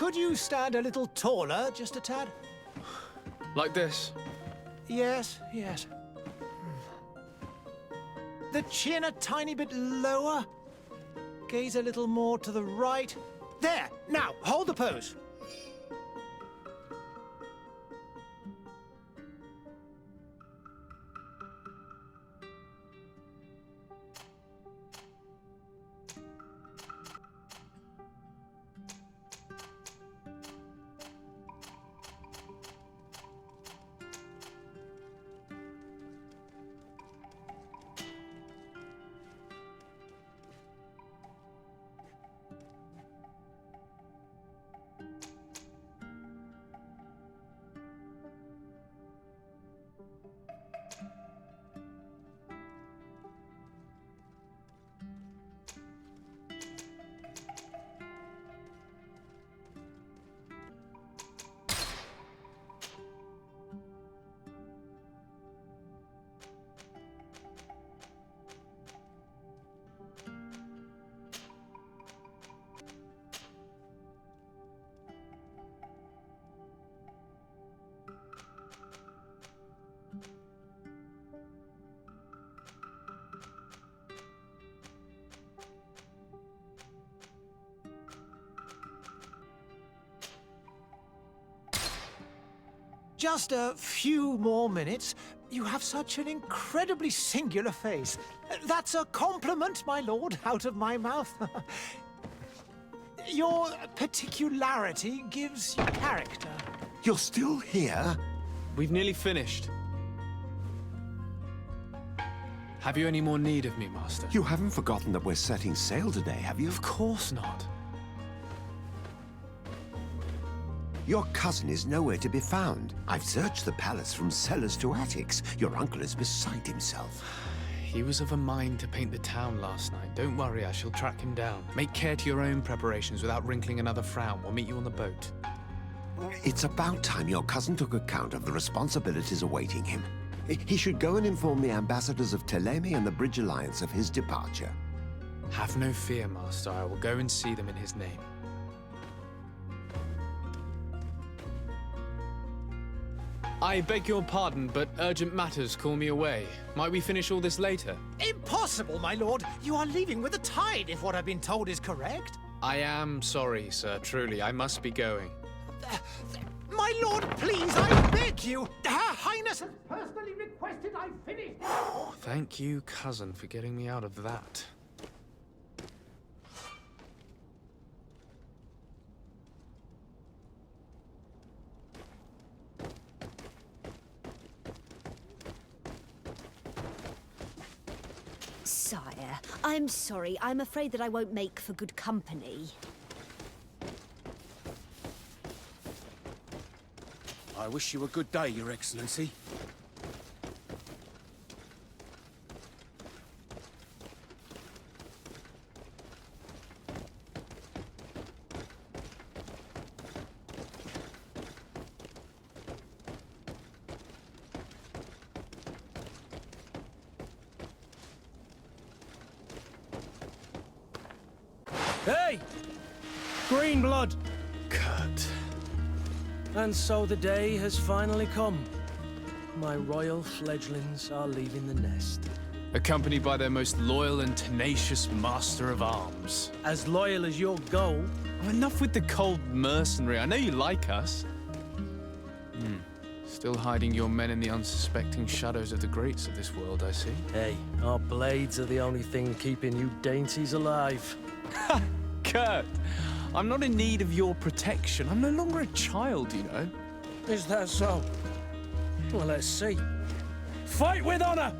Could you stand a little taller, just a tad? Like this? Yes, yes. The chin a tiny bit lower. Gaze a little more to the right. There! Now, hold the pose. Just a few more minutes. You have such an incredibly singular face. That's a compliment, my lord, out of my mouth. Your particularity gives you character. You're still here? We've nearly finished. Have you any more need of me, Master? You haven't forgotten that we're setting sail today, have you? Of course not. Your cousin is nowhere to be found. I've searched the palace from cellars to attics. Your uncle is beside himself. He was of a mind to paint the town last night. Don't worry, I shall track him down. Make care to your own preparations without wrinkling another frown. We'll meet you on the boat. It's about time your cousin took account of the responsibilities awaiting him. He should go and inform the ambassadors of Telemi and the Bridge Alliance of his departure. Have no fear, Master. I will go and see them in his name. I beg your pardon, but urgent matters call me away. Might we finish all this later? Impossible, my lord. You are leaving with the tide, if what I've been told is correct. I am sorry, sir. Truly, I must be going. My lord, please, I beg you. Her Highness has personally requested I finish. Thank you, cousin, for getting me out of that. Sire, I'm sorry. I'm afraid that I won't make for good company. I wish you a good day, Your Excellency. Hey! Green blood! Kurt. And so the day has finally come. My royal fledglings are leaving the nest. Accompanied by their most loyal and tenacious master of arms. As loyal as your goal. Oh, enough with the cold mercenary. I know you like us. Still hiding your men in the unsuspecting shadows of the greats of this world, I see. Hey, our blades are the only thing keeping you dainties alive. Ha! Kurt! I'm not in need of your protection. I'm no longer a child, you know. Is that so? Well, let's see. Fight with honor!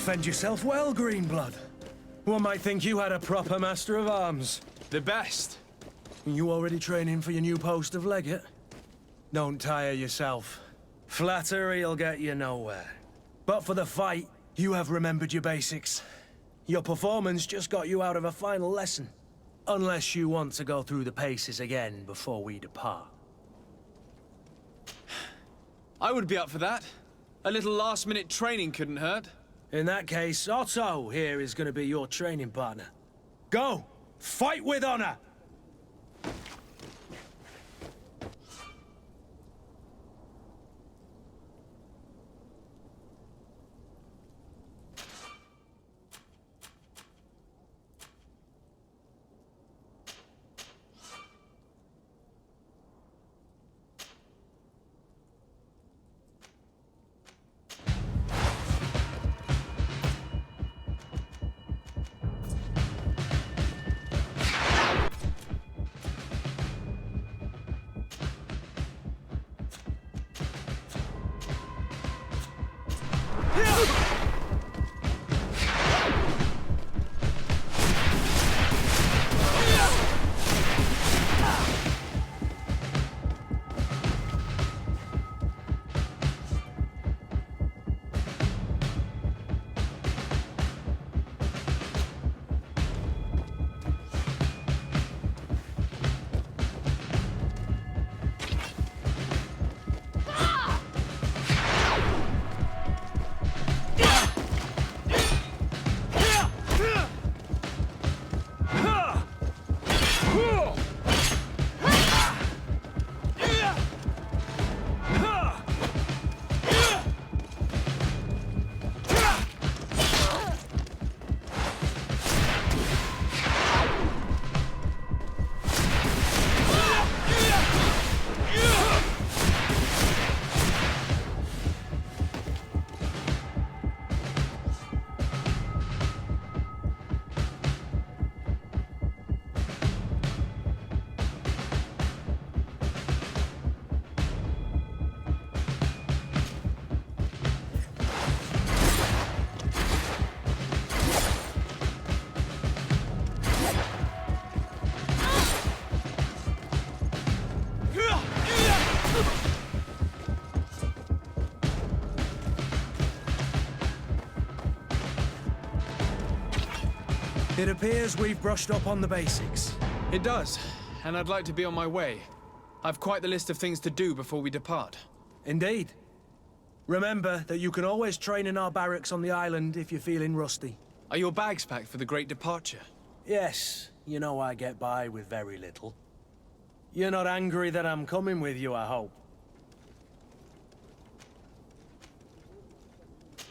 defend yourself well, Greenblood. One might think you had a proper master of arms. The best. You already training for your new post of legate? Don't tire yourself. Flattery'll get you nowhere. But for the fight, you have remembered your basics. Your performance just got you out of a final lesson. Unless you want to go through the paces again before we depart. I would be up for that. A little last-minute training couldn't hurt. In that case, Otto here is going to be your training partner. Go! Fight with honor! It appears we've brushed up on the basics. It does, and I'd like to be on my way. I've quite the list of things to do before we depart. Indeed. Remember that you can always train in our barracks on the island if you're feeling rusty. Are your bags packed for the great departure? Yes, you know I get by with very little. You're not angry that I'm coming with you, I hope.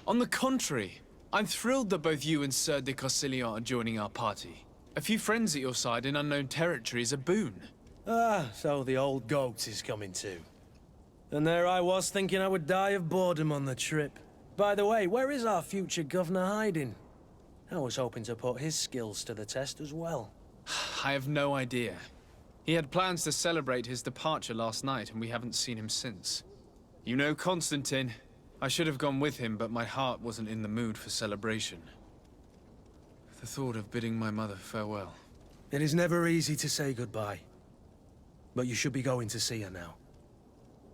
On the contrary, I'm thrilled that both you and Sir de Corsilion are joining our party. A few friends at your side in unknown territory is a boon. Ah, so the old goat is coming too. And there I was thinking I would die of boredom on the trip. By the way, where is our future governor hiding? I was hoping to put his skills to the test as well. I have no idea. He had plans to celebrate his departure last night, and we haven't seen him since. You know Constantin. I should have gone with him, but my heart wasn't in the mood for celebration. The thought of bidding my mother farewell. It is never easy to say goodbye. But you should be going to see her now.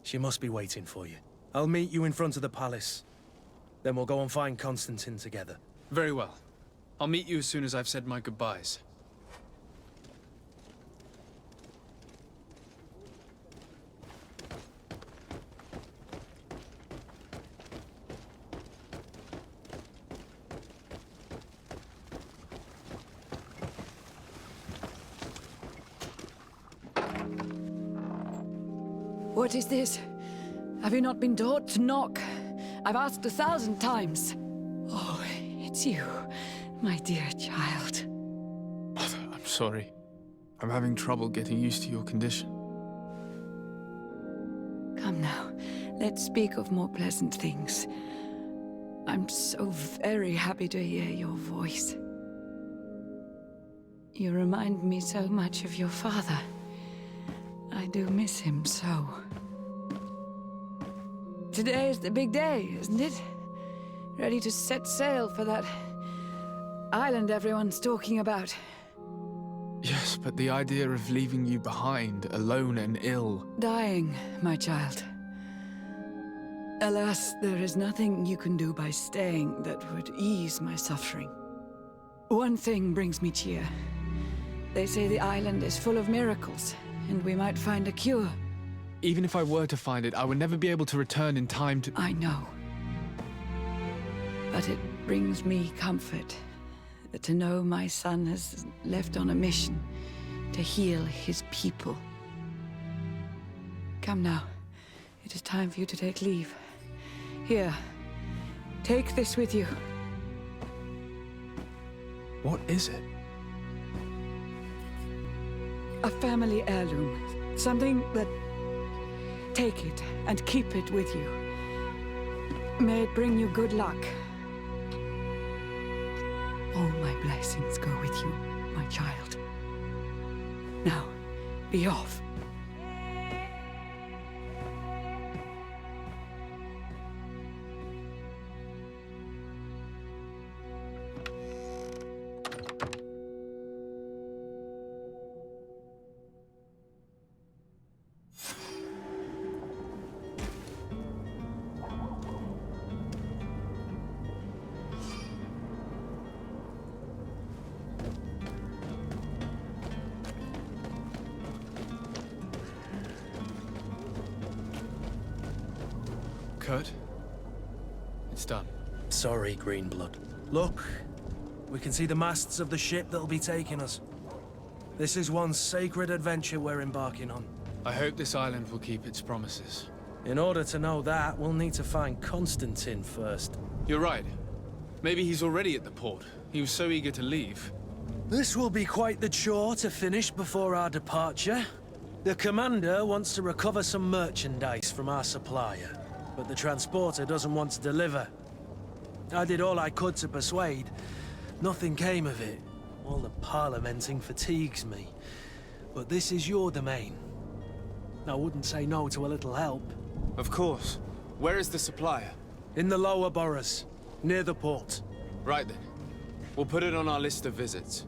She must be waiting for you. I'll meet you in front of the palace. Then we'll go and find Constantin together. Very well. I'll meet you as soon as I've said my goodbyes. What is this? Have you not been taught to knock? I've asked 1,000 times. Oh, it's you, my dear child. Mother, I'm sorry. I'm having trouble getting used to your condition. Come now, let's speak of more pleasant things. I'm so very happy to hear your voice. You remind me so much of your father. I do miss him so. Today is the big day, isn't it? ready to set sail for that island everyone's talking about. Yes, but the idea of leaving you behind, alone and ill... Dying, my child. Alas, there is nothing you can do by staying that would ease my suffering. One thing brings me cheer. They say the island is full of miracles, and we might find a cure. Even if I were to find it, I would never be able to return in time to... I know. But it brings me comfort to know my son has left on a mission to heal his people. Come now. It is time for you to take leave. Here, take this with you. What is it? A family heirloom. Something that... Take it and keep it with you. May it bring you good luck. All my blessings go with you, my child. Now, be off. Kurt? It's done. Sorry, Greenblood. Look, we can see the masts of the ship that'll be taking us. This is one sacred adventure we're embarking on. I hope this island will keep its promises. In order to know that, we'll need to find Constantin first. You're right. Maybe he's already at the port. He was so eager to leave. This will be quite the chore to finish before our departure. The commander wants to recover some merchandise from our supplier, but the transporter doesn't want to deliver. I did all I could to persuade. Nothing came of it. All the parliamenting fatigues me. But this is your domain. I wouldn't say no to a little help. Of course. Where is the supplier? In the lower boroughs, near the port. Right then. We'll put it on our list of visits.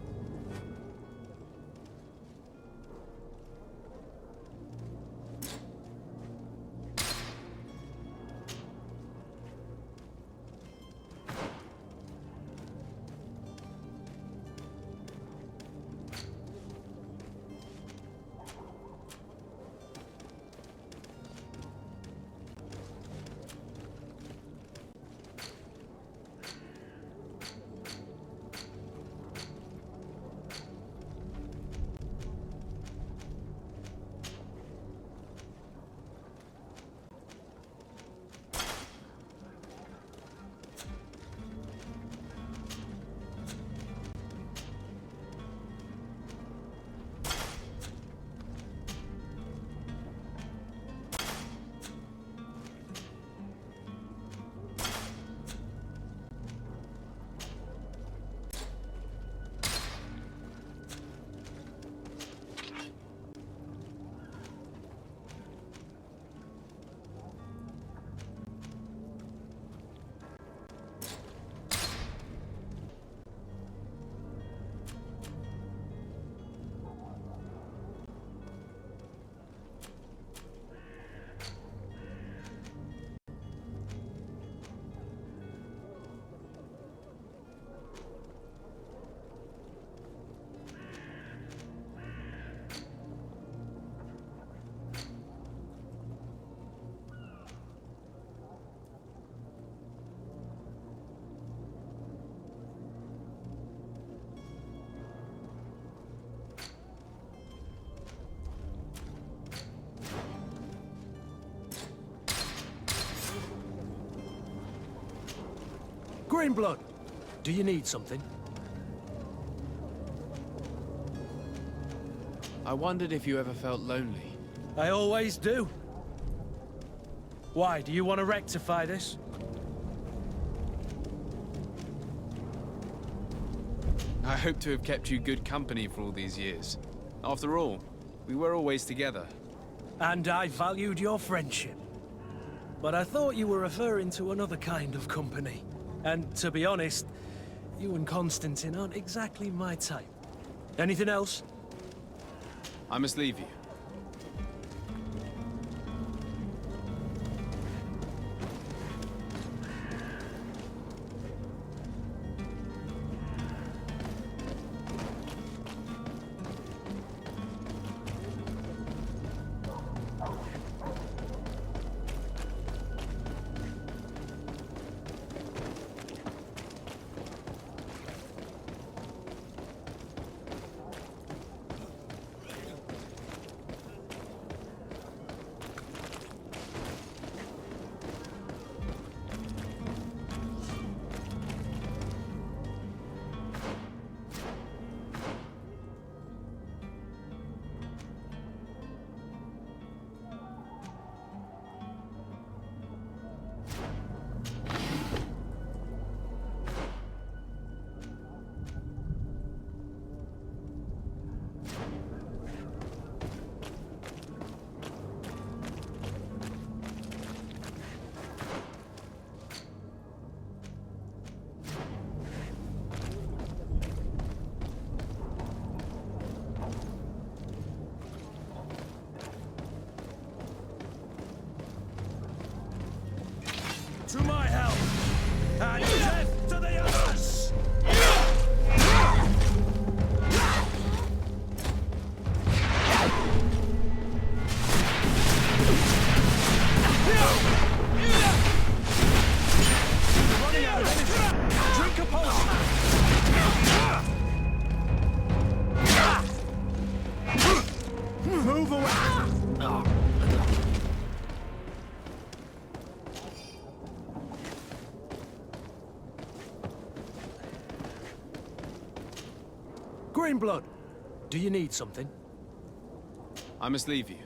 Greenblood, do you need something? I wondered if you ever felt lonely. I always do. Why, do you want to rectify this? I hope to have kept you good company for all these years. After all, we were always together. And I valued your friendship. But I thought you were referring to another kind of company. And to be honest, you and Constantin aren't exactly my type. Anything else? I must leave you. To my help! And death to the others! Running out of energy! Drink a potion! Move away! Greenblood, do you need something? I must leave you.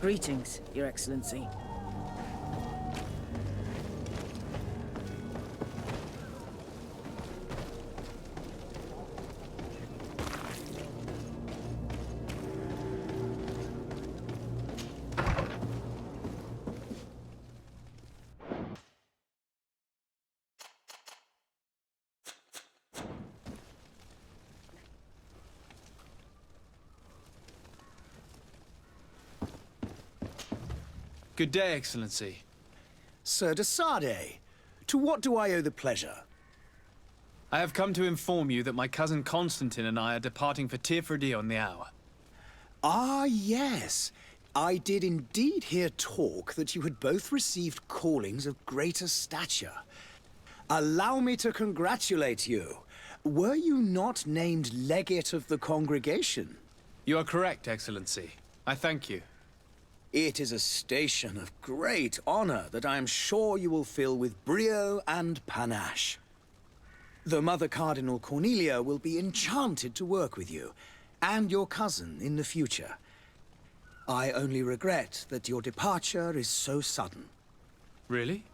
Greetings, Your Excellency. Good day, Excellency. Sir de Sade, to what do I owe the pleasure? I have come to inform you that my cousin Constantin and I are departing for Tirfredi on the hour. Ah, yes. I did indeed hear talk that you had both received callings of greater stature. Allow me to congratulate you. Were you not named legate of the congregation? You are correct, Excellency. I thank you. It is a station of great honor that I am sure you will fill with brio and panache. The Mother Cardinal Cornelia will be enchanted to work with you, and your cousin in the future. I only regret that your departure is so sudden. Really?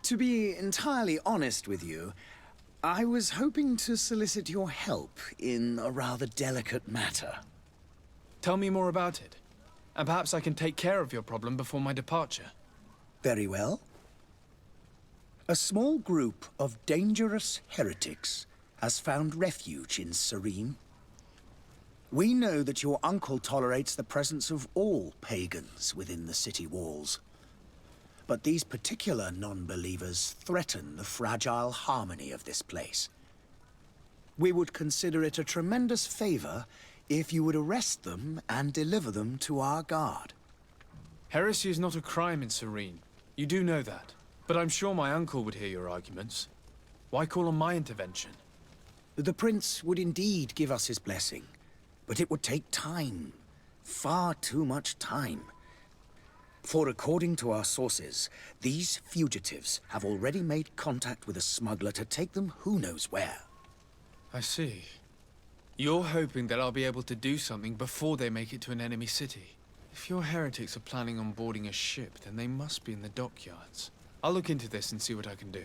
To be entirely honest with you, I was hoping to solicit your help in a rather delicate matter. Tell me more about it, and perhaps I can take care of your problem before my departure. Very well. A small group of dangerous heretics has found refuge in Serene. We know that your uncle tolerates the presence of all pagans within the city walls. But these particular non-believers threaten the fragile harmony of this place. We would consider it a tremendous favor if you would arrest them and deliver them to our guard. Heresy is not a crime in Serene. You do know that. But I'm sure my uncle would hear your arguments. Why call on my intervention? The prince would indeed give us his blessing, but it would take time. Far too much time. For according to our sources, these fugitives have already made contact with a smuggler to take them who knows where. I see. You're hoping that I'll be able to do something before they make it to an enemy city. If your heretics are planning on boarding a ship, then they must be in the dockyards. I'll look into this and see what I can do.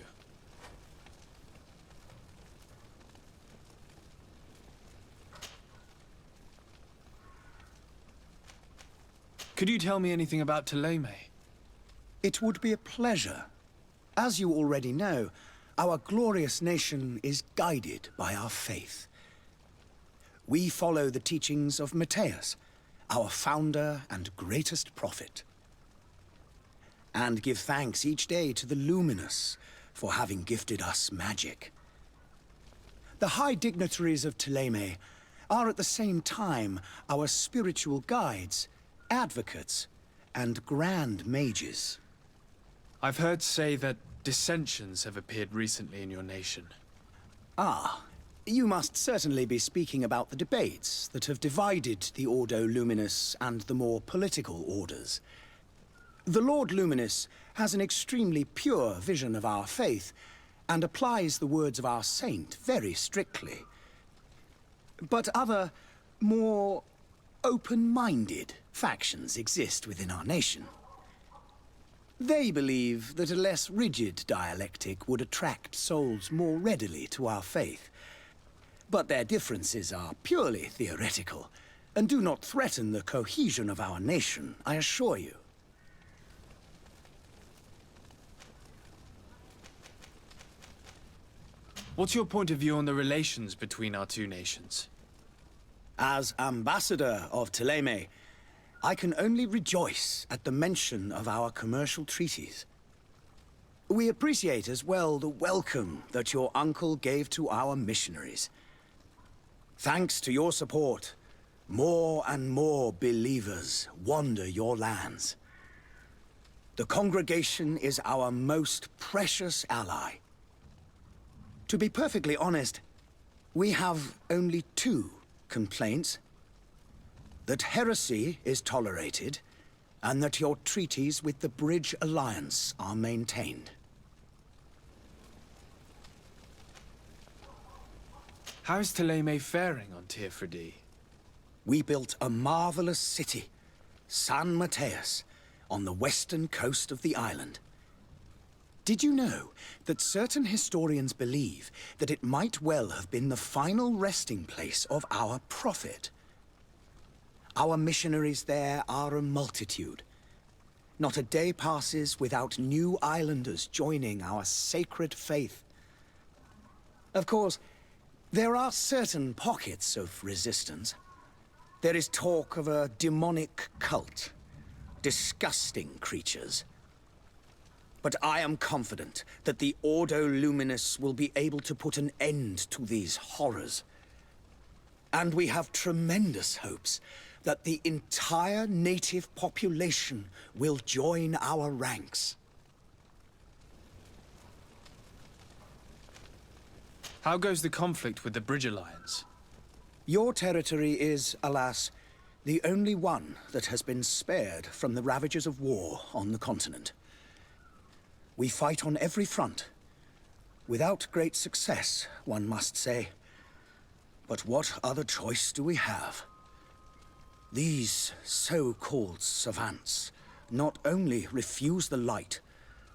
Could you tell me anything about Thélème? It would be a pleasure. As you already know, our glorious nation is guided by our faith. We follow the teachings of Matthias, our founder and greatest prophet, and give thanks each day to the Luminous for having gifted us magic. The high dignitaries of Thélème are at the same time our spiritual guides, advocates, and grand mages. I've heard say that dissensions have appeared recently in your nation. Ah, you must certainly be speaking about the debates that have divided the Ordo Luminous and the more political orders. The Lord Luminous has an extremely pure vision of our faith and applies the words of our saint very strictly. But other, more open-minded factions exist within our nation. They believe that a less rigid dialectic would attract souls more readily to our faith. But their differences are purely theoretical, and do not threaten the cohesion of our nation, I assure you. What's your point of view on the relations between our two nations? As ambassador of Thélème, I can only rejoice at the mention of our commercial treaties. We appreciate as well the welcome that your uncle gave to our missionaries. Thanks to your support, more and more believers wander your lands. The congregation is our most precious ally. To be perfectly honest, we have only two complaints. That heresy is tolerated, and that your treaties with the Bridge Alliance are maintained. How is Thélème faring on Tier We built a marvelous city, San Matthias, on the western coast of the island. Did you know that certain historians believe that it might well have been the final resting place of our prophet? Our missionaries there are a multitude. Not a day passes without new islanders joining our sacred faith. Of course, there are certain pockets of resistance. There is talk of a demonic cult, disgusting creatures. But I am confident that the Ordo Luminous will be able to put an end to these horrors. And we have tremendous hopes that the entire native population will join our ranks. How goes the conflict with the Bridge Alliance? Your territory is, alas, the only one that has been spared from the ravages of war on the continent. We fight on every front, without great success, one must say. But what other choice do we have? These so-called savants not only refuse the light,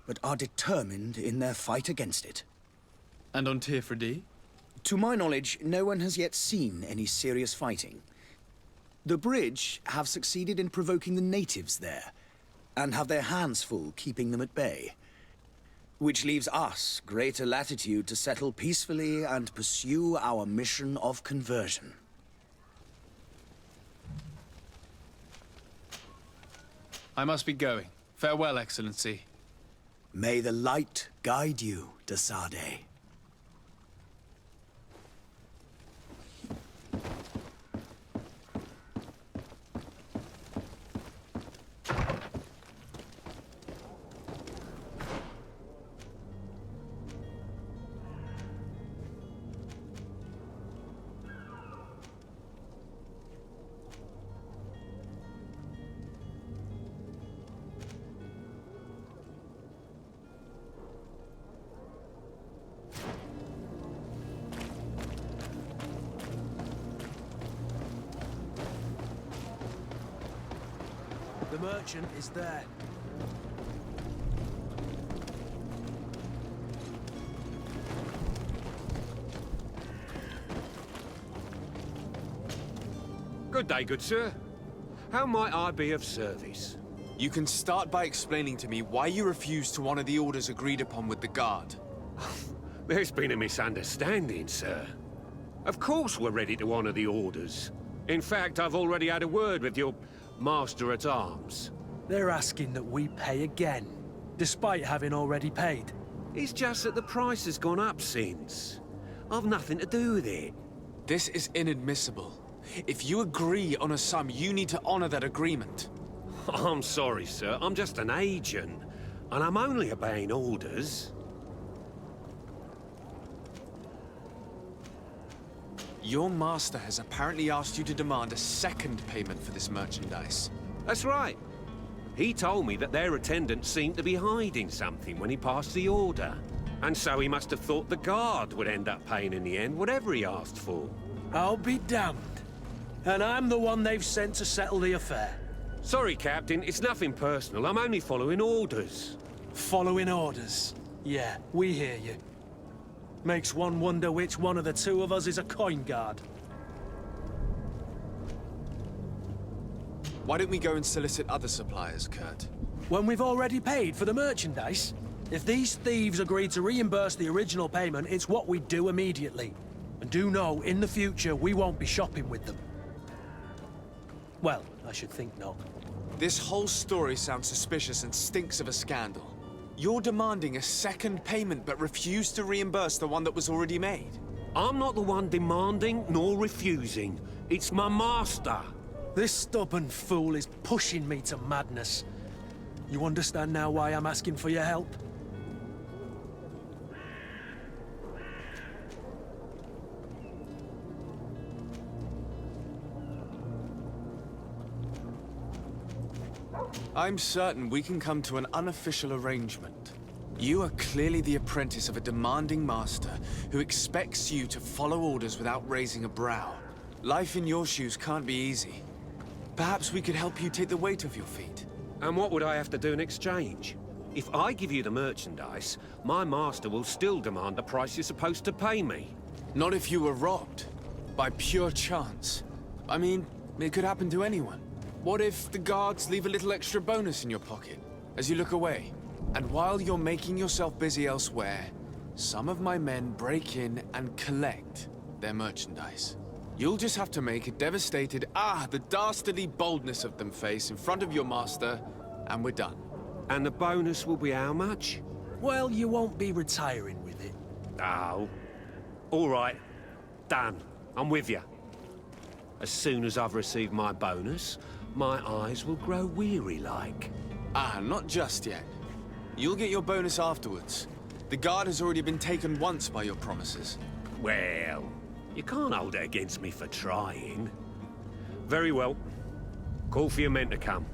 but are determined in their fight against it. And on Tirfredi? To my knowledge, no one has yet seen any serious fighting. The bridge have succeeded in provoking the natives there, and have their hands full keeping them at bay. Which leaves us greater latitude to settle peacefully and pursue our mission of conversion. I must be going. Farewell, Excellency. May the light guide you, de Sade. The merchant is there. Good day, good sir. How might I be of service? You can start by explaining to me why you refused to honor the orders agreed upon with the guard. There's been a misunderstanding, sir. Of course we're ready to honor the orders. In fact, I've already had a word with your master-at-arms. They're asking that we pay again, despite having already paid. It's just that the price has gone up since. I've nothing to do with it. This is inadmissible. If you agree on a sum, you need to honor that agreement. I'm sorry, sir. I'm just an agent, and I'm only obeying orders. Your master has apparently asked you to demand a second payment for this merchandise. That's right. He told me that their attendant seemed to be hiding something when he passed the order. And so he must have thought the guard would end up paying in the end, whatever he asked for. I'll be damned. And I'm the one they've sent to settle the affair. Sorry, Captain, it's nothing personal. I'm only following orders. Following orders. Yeah, we hear you. Makes one wonder which one of the two of us is a coin guard. Why don't we go and solicit other suppliers, Kurt? When we've already paid for the merchandise? If these thieves agree to reimburse the original payment, it's what we do immediately. And do know, in the future, we won't be shopping with them. Well, I should think not. This whole story sounds suspicious and stinks of a scandal. You're demanding a second payment but refuse to reimburse the one that was already made. I'm not the one demanding nor refusing. It's my master. This stubborn fool is pushing me to madness. You understand now why I'm asking for your help? I'm certain we can come to an unofficial arrangement. You are clearly the apprentice of a demanding master who expects you to follow orders without raising a brow. Life in your shoes can't be easy. Perhaps we could help you take the weight off your feet. And what would I have to do in exchange? If I give you the merchandise, my master will still demand the price you're supposed to pay me. Not if you were robbed. By pure chance. I mean, it could happen to anyone. What if the guards leave a little extra bonus in your pocket as you look away? And while you're making yourself busy elsewhere, some of my men break in and collect their merchandise. You'll just have to make a devastated, the dastardly boldness of them face in front of your master, and we're done. And the bonus will be how much? Well, you won't be retiring with it. Oh. All right. Done. I'm with you. As soon as I've received my bonus, my eyes will grow weary-like. Not just yet. You'll get your bonus afterwards. The guard has already been taken once by your promises. Well, you can't hold it against me for trying. Very well. Call for your men to come.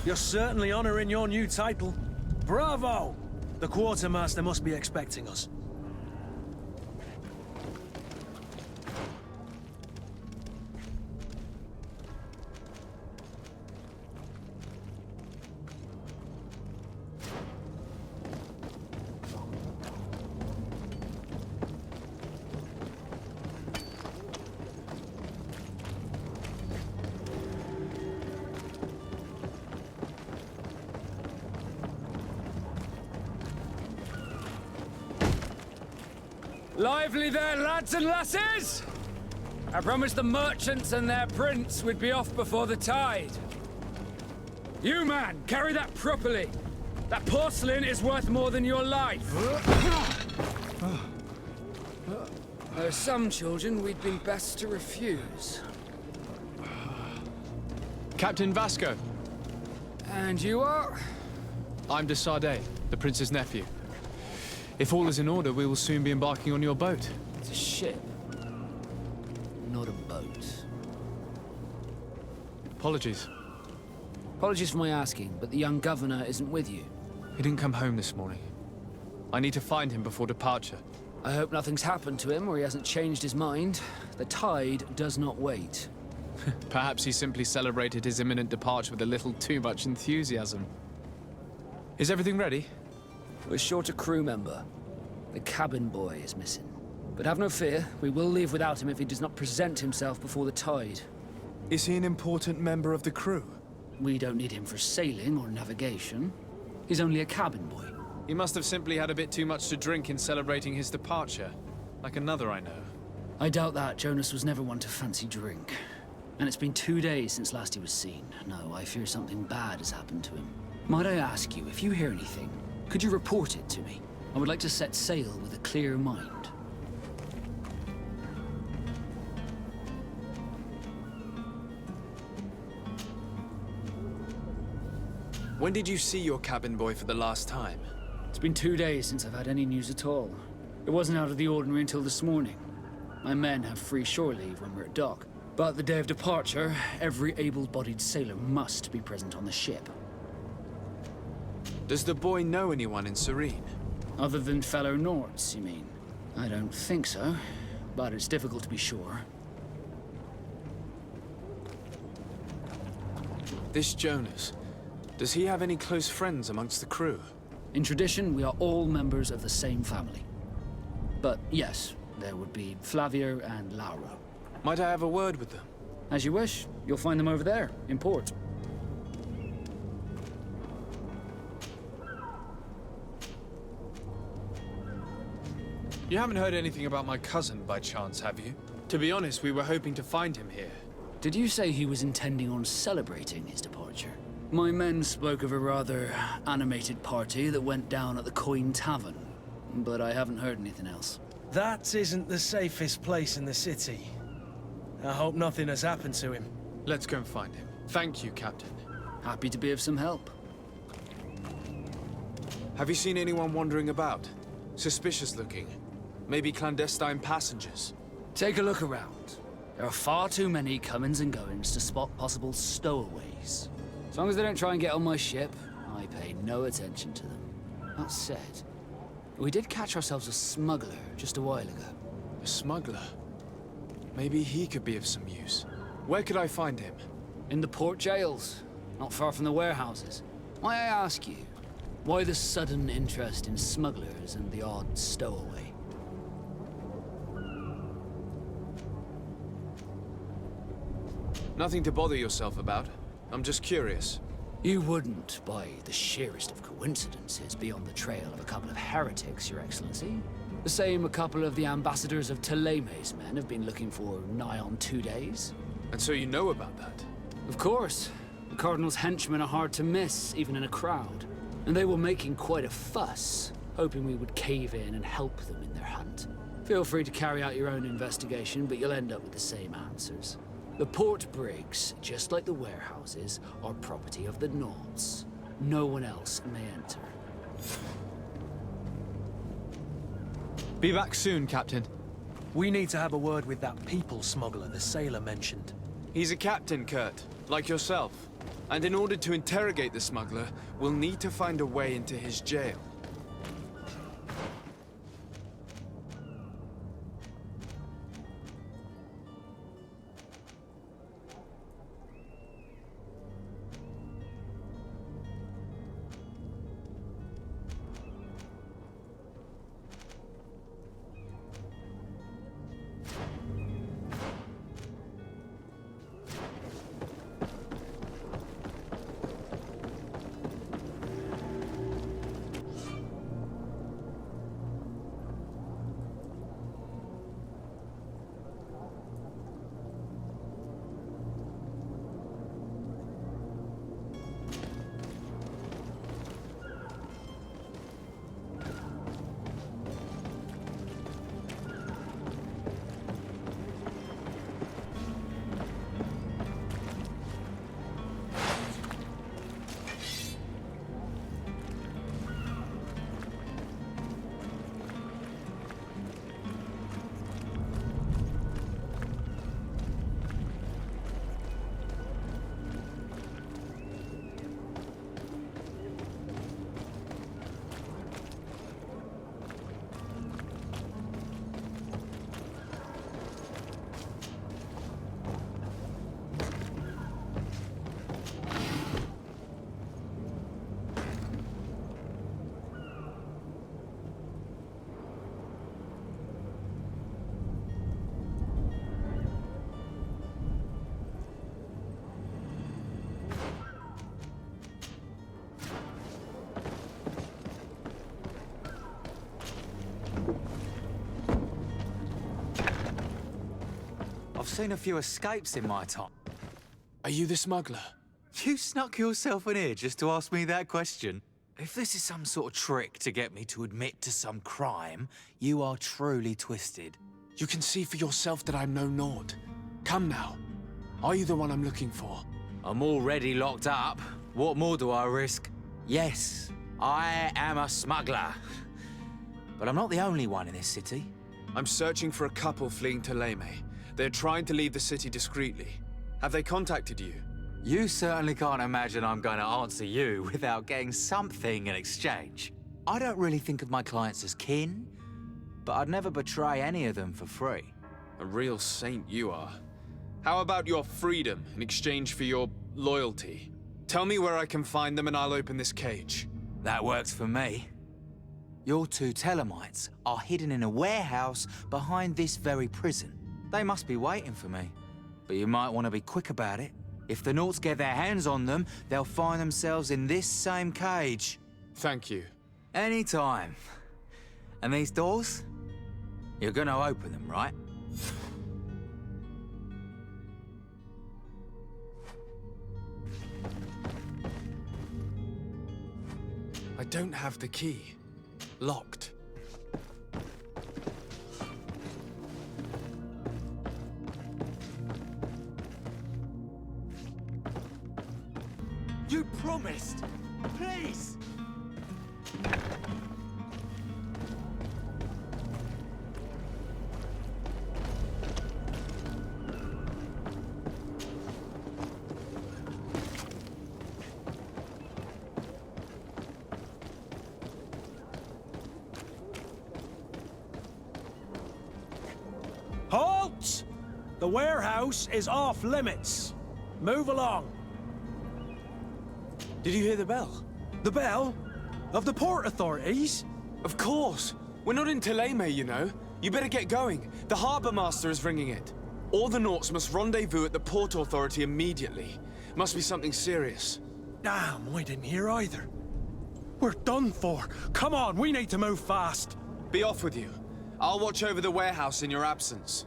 You're certainly honoring your new title. Bravo! The quartermaster must be expecting us. Lively there, lads and lasses! I promised the merchants and their prince we'd be off before the tide. You, man, carry that properly. That porcelain is worth more than your life. There are some children we'd be best to refuse. Captain Vasco. And you are? I'm de Sardet, the prince's nephew. If all is in order, we will soon be embarking on your boat. It's a ship. Not a boat. Apologies. Apologies for my asking, but the young governor isn't with you. He didn't come home this morning. I need to find him before departure. I hope nothing's happened to him or he hasn't changed his mind. The tide does not wait. Perhaps he simply celebrated his imminent departure with a little too much enthusiasm. Is everything ready? We're short a crew member. The Cabbin boy is missing. But have no fear, we will leave without him if he does not present himself before the tide. Is he an important member of the crew? We don't need him for sailing or navigation. He's only a cabin boy. He must have simply had a bit too much to drink in celebrating his departure. Like another I know. I doubt that. Jonas was never one to fancy drink. And it's been 2 days since last he was seen. No, I fear something bad has happened to him. Might I ask you, if you hear anything, could you report it to me? I would like to set sail with a clear mind. When did you see your cabin boy for the last time? It's been 2 days since I've had any news at all. It wasn't out of the ordinary until this morning. My men have free shore leave when we're at dock. But the day of departure, every able-bodied sailor must be present on the ship. Does the boy know anyone in Serene? Other than fellow Nords, you mean? I don't think so, but it's difficult to be sure. This Jonas, does he have any close friends amongst the crew? In tradition, we are all members of the same family. But yes, there would be Flavia and Laura. Might I have a word with them? As you wish. You'll find them over there, in port. You haven't heard anything about my cousin by chance, have you? To be honest, we were hoping to find him here. Did you say he was intending on celebrating his departure? My men spoke of a rather animated party that went down at the Tavern, but I haven't heard anything else. That isn't the safest place in the city. I hope nothing has happened to him. Let's go and find him. Thank you, Captain. Happy to be of some help. Have you seen anyone wandering about? Suspicious looking. Maybe clandestine passengers? Take a look around. There are far too many comings and goings to spot possible stowaways. As long as they don't try and get on my ship, I pay no attention to them. That said, we did catch ourselves a smuggler just a while ago. A smuggler? Maybe he could be of some use. Where could I find him? In the port jails, not far from the warehouses. May I ask you, why the sudden interest in smugglers and the odd stowaway? Nothing to bother yourself about. I'm just curious. You wouldn't, by the sheerest of coincidences, be on the trail of a couple of heretics, Your Excellency. The same a couple of the ambassadors of Theleme's men have been looking for nigh on 2 days. And so you know about that? Of course. The Cardinal's henchmen are hard to miss, even in a crowd. And they were making quite a fuss, hoping we would cave in and help them in their hunt. Feel free to carry out your own investigation, but you'll end up with the same answers. The port brigs, just like the warehouses, are property of the Nords. No one else may enter. Be back soon, Captain. We need to have a word with that people smuggler the sailor mentioned. He's a captain, Kurt, like yourself. And in order to interrogate the smuggler, we'll need to find a way into his jail. seen a few escapes in my time. Are you the smuggler? You snuck yourself in here just to ask me that question? If this is some sort of trick to get me to admit to some crime, you are truly twisted. You can see for yourself that I'm no Nord. Come now. Are you the one I'm looking for? I'm already locked up. What more do I risk? Yes, I am a smuggler. But I'm not the only one in this city. I'm searching for a couple fleeing to Leme. They're trying to leave the city discreetly. Have they contacted you? You certainly can't imagine I'm going to answer you without getting something in exchange. I don't really think of my clients as kin, but I'd never betray any of them for free. A real saint you are. How about your freedom in exchange for your loyalty? Tell me where I can find them and I'll open this cage. That works for me. Your two Telemites are hidden in a warehouse behind this very prison. They must be waiting for me, but you might want to be quick about it. If the Nauts get their hands on them, they'll find themselves in this same cage. Thank you. Anytime. And these doors? You're gonna open them, right? I don't have the key. Locked. You promised! Please! Halt! The warehouse is off limits. Move along. Did you hear the bell? The bell? Of the port authorities? Of course. We're not in Teleme, you know. You better get going. The harbour master is ringing it. All the Nauts must rendezvous at the port authority immediately. Must be something serious. Damn, I didn't hear either. We're done for. Come on, we need to move fast. Be off with you. I'll watch over the warehouse in your absence.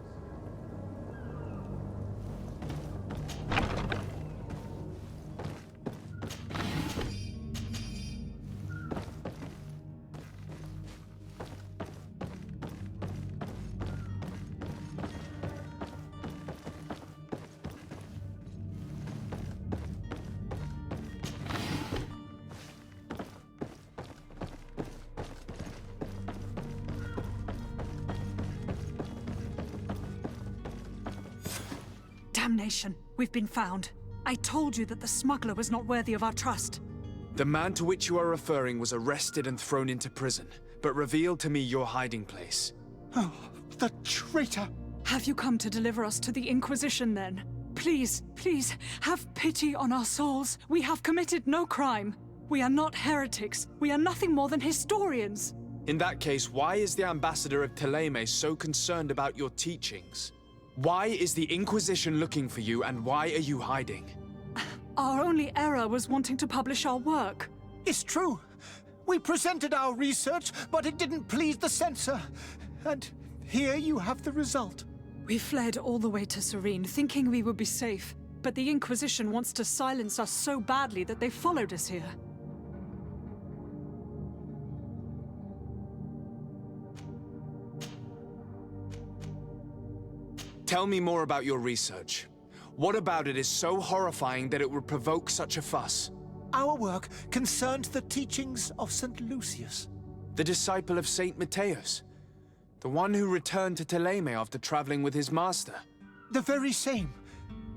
Damnation! We've been found. I told you that the smuggler was not worthy of our trust. The man to which you are referring was arrested and thrown into prison, but revealed to me your hiding place. Oh, the traitor! Have you come to deliver us to the Inquisition, then? Please, please, have pity on our souls. We have committed no crime. We are not heretics. We are nothing more than historians. In that case, why is the ambassador of Teleme so concerned about your teachings? Why is the Inquisition looking for you, and why are you hiding? Our only error was wanting to publish our work. It's true. We presented our research, but it didn't please the censor. And here you have the result. We fled all the way to Serene, thinking we would be safe. But the Inquisition wants to silence us so badly that they followed us here. Tell me more about your research. What about it is so horrifying that it would provoke such a fuss? Our work concerned the teachings of St. Lucius. The disciple of St. Matthias? The one who returned to Teleme after traveling with his master? The very same.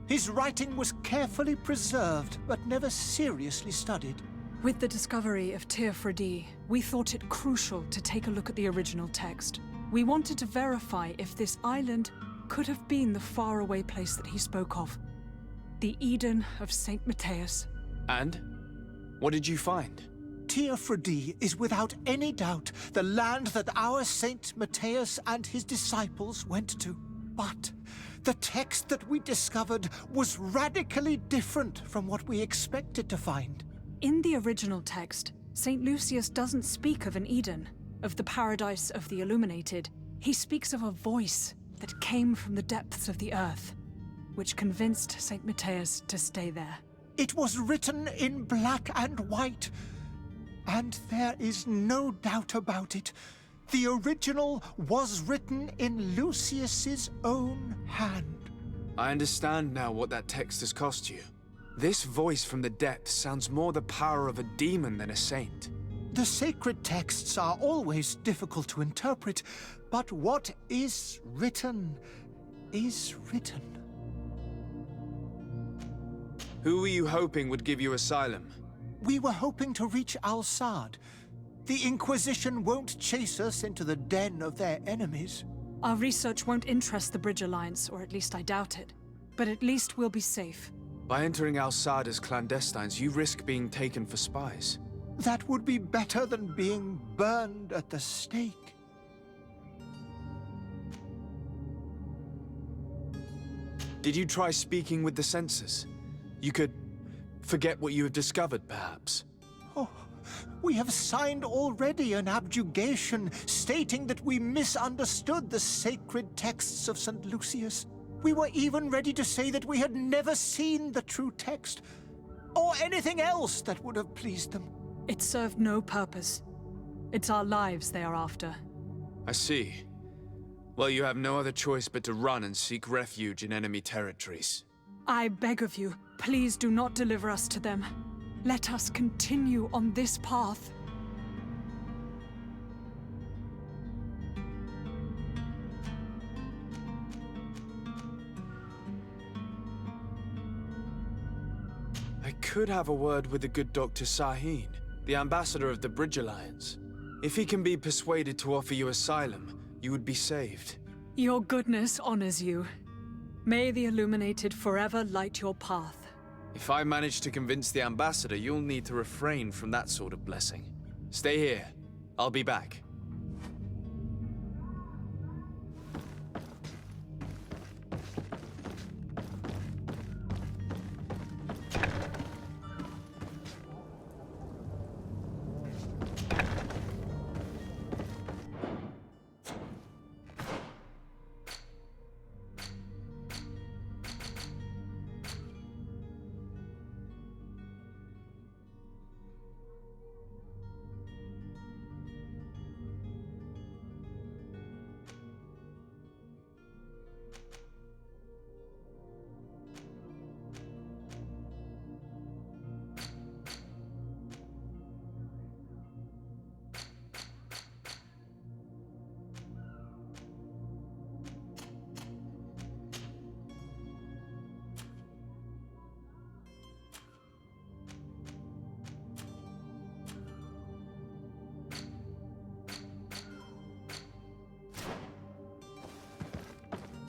His writing was carefully preserved, but never seriously studied. With the discovery of Teofredi, we thought it crucial to take a look at the original text. We wanted to verify if this island could have been the faraway place that he spoke of. The Eden of St. Matthias. And? What did you find? Teofredi is without any doubt the land that our Saint Matthias and his disciples went to. But the text that we discovered was radically different from what we expected to find. In the original text, St. Lucius doesn't speak of an Eden, of the paradise of the illuminated. He speaks of a voice that came from the depths of the earth. which convinced St. Matthias to stay there. It was written in black and white, and there is no doubt about it. The original was written in Lucius's own hand. I understand now what that text has cost you. This voice from the depths sounds more the power of a demon than a saint. The sacred texts are always difficult to interpret, but what is written is written. Who were you hoping would give you asylum? We were hoping to reach Al-Sad. The Inquisition won't chase us into the den of their enemies. Our research won't interest the Bridge Alliance, or at least I doubt it. But at least we'll be safe. By entering Al-Sad as clandestines, you risk being taken for spies. That would be better than being burned at the stake. Did you try speaking with the censors? You could forget what you have discovered, perhaps. Oh, we have signed already an abjugation stating that we misunderstood the sacred texts of St. Lucius. We were even ready to say that we had never seen the true text, or anything else that would have pleased them. It served no purpose. It's our lives they are after. I see. Well, you have no other choice but to run and seek refuge in enemy territories. I beg of you, please do not deliver us to them. Let us continue on this path. I could have a word with the good Dr. Sahin, the ambassador of the Bridge Alliance. If he can be persuaded to offer you asylum, you would be saved. Your goodness honors you. May the Illuminated forever light your path. If I manage to convince the ambassador, you'll need to refrain from that sort of blessing. Stay here. I'll be back.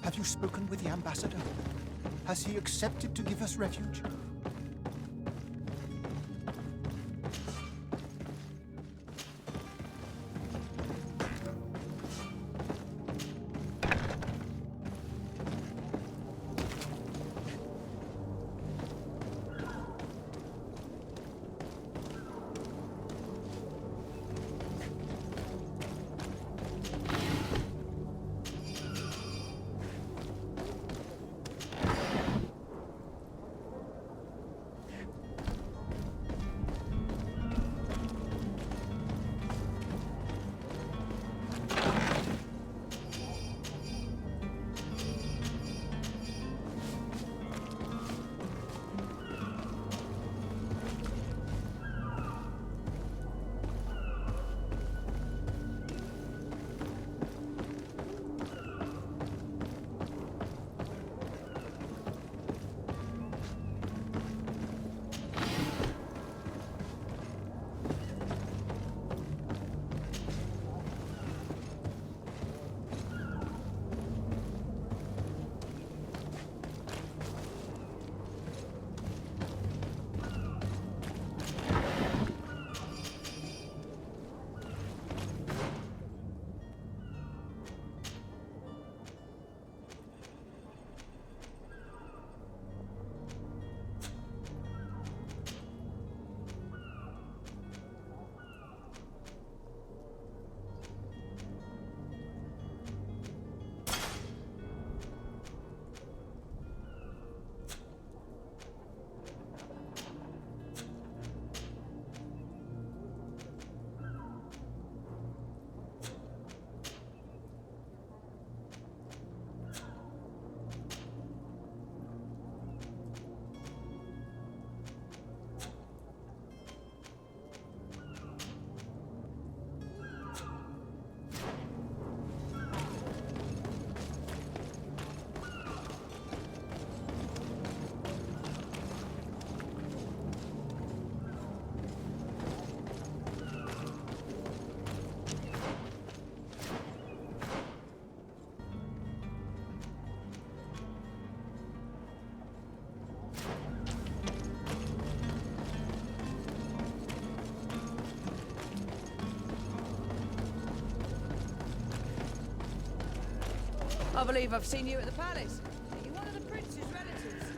Have you spoken with the ambassador? Has he accepted to give us refuge? I believe I've seen you at the palace. Are you one of the prince's relatives?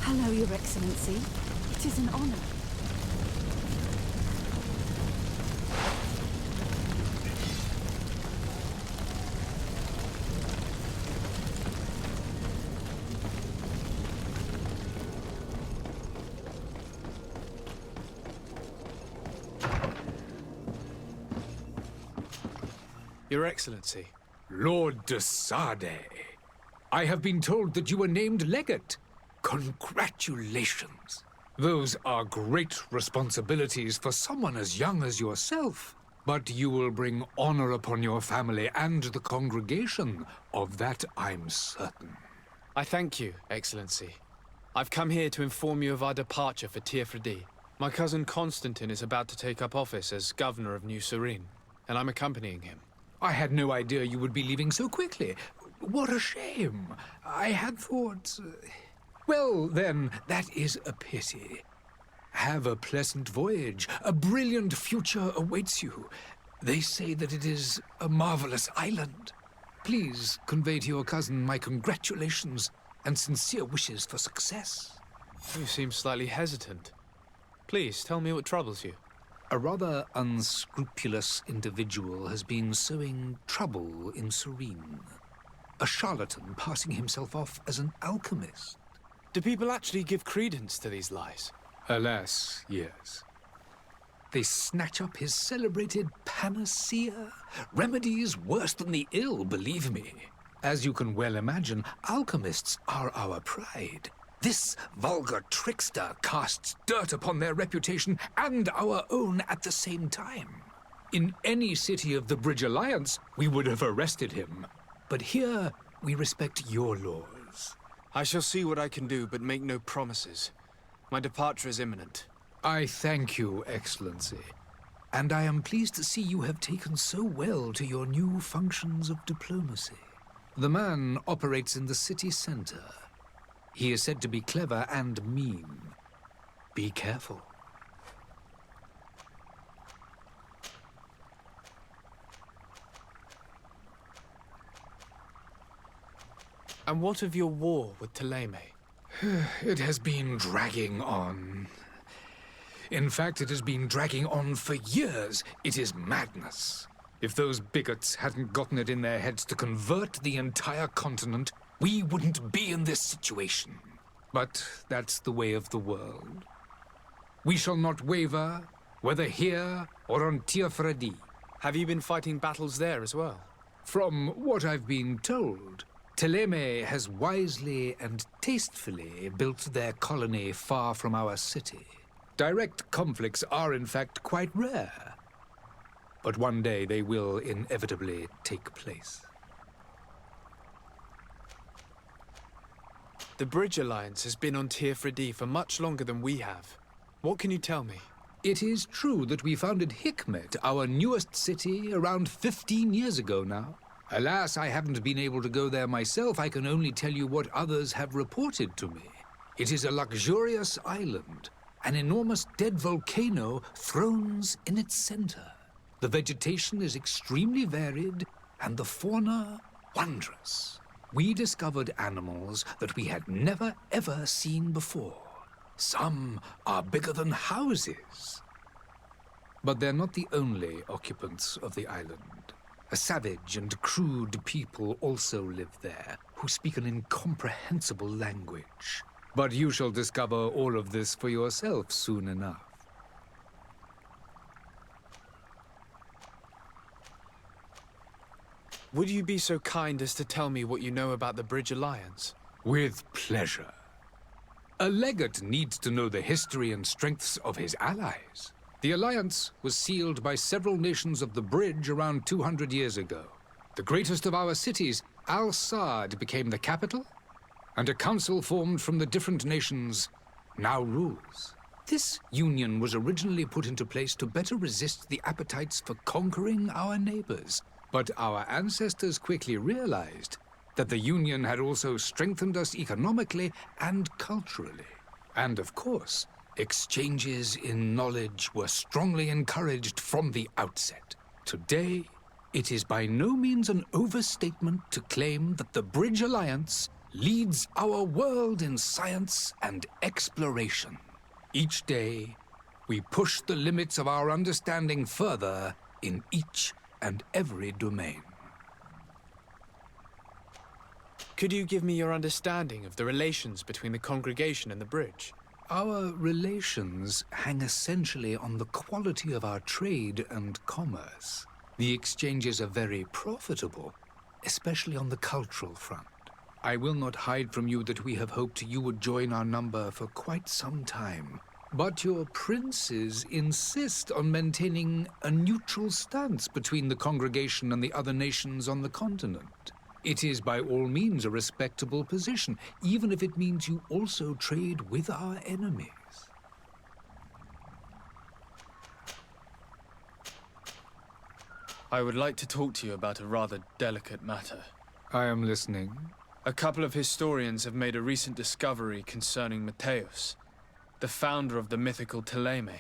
Hello, Your Excellency. It is an honor. Your Excellency. Lord de Sade, I have been told that you were named legate. Congratulations. Those are great responsibilities for someone as young as yourself. But you will bring honor upon your family and the congregation. Of that I'm certain. I thank you, Excellency. I've come here to inform you of our departure for Tavern. My cousin Constantin is about to take up office as governor of New Serene, and I'm accompanying him. I had no idea you would be leaving so quickly. What a shame. I had thought... Well, then, that is a pity. Have a pleasant voyage. A brilliant future awaits you. They say that it is a marvelous island. Please convey to your cousin my congratulations and sincere wishes for success. You seem slightly hesitant. Please, tell me what troubles you. A rather unscrupulous individual has been sowing trouble in Serene. A charlatan passing himself off as an alchemist. Do people actually give credence to these lies? Alas, yes. They snatch up his celebrated panacea. Remedies worse than the ill, believe me. As you can well imagine, alchemists are our pride. This vulgar trickster casts dirt upon their reputation and our own at the same time. In any city of the Bridge Alliance, we would have arrested him. But here, we respect your laws. I shall see what I can do, but make no promises. My departure is imminent. I thank you, Excellency. And I am pleased to see you have taken so well to your new functions of diplomacy. The man operates in the city center. He is said to be clever and mean. Be careful. And what of your war with Theleme? It has been dragging on. In fact, it has been dragging on for years. It is madness. If those bigots hadn't gotten it in their heads to convert the entire continent, we wouldn't be in this situation. But that's the way of the world. We shall not waver, whether here or on Tavern. Have you been fighting battles there as well? From what I've been told, Theleme has wisely and tastefully built their colony far from our city. Direct conflicts are in fact quite rare. But one day they will inevitably take place. The Bridge Alliance has been on Tavern for much longer than we have. What can you tell me? It is true that we founded Hikmet, our newest city, around 15 years ago now. Alas, I haven't been able to go there myself. I can only tell you what others have reported to me. It is a luxurious island. An enormous dead volcano thrones in its center. The vegetation is extremely varied, and the fauna wondrous. We discovered animals that we had never ever seen before. Some are bigger than houses. But they're not the only occupants of the island. A savage and crude people also live there, who speak an incomprehensible language. But you shall discover all of this for yourself soon enough. Would you be so kind as to tell me what you know about the Bridge Alliance? With pleasure. A legate needs to know the history and strengths of his allies. The alliance was sealed by several nations of the Bridge around 200 years ago. the greatest of our cities, Al-Sad, became the capital, and a council formed from the different nations now rules. This union was originally put into place to better resist the appetites for conquering our neighbors, but our ancestors quickly realized that the union had also strengthened us economically and culturally. And of course, exchanges in knowledge were strongly encouraged from the outset. Today, it is by no means an overstatement to claim that the Bridge Alliance leads our world in science and exploration. Each day, we push the limits of our understanding further in each and every domain. Could you give me your understanding of the relations between the congregation and the bridge? Our relations hang essentially on the quality of our trade and commerce. The exchanges are very profitable, especially on the cultural front. I will not hide from you that we have hoped you would join our number for quite some time. But your princes insist on maintaining a neutral stance between the congregation and the other nations on the continent. It is by all means a respectable position, even if it means you also trade with our enemies. I would like to talk to you about a rather delicate matter. I am listening. A couple of historians have made a recent discovery concerning Matthäus, the founder of the mythical Thélème.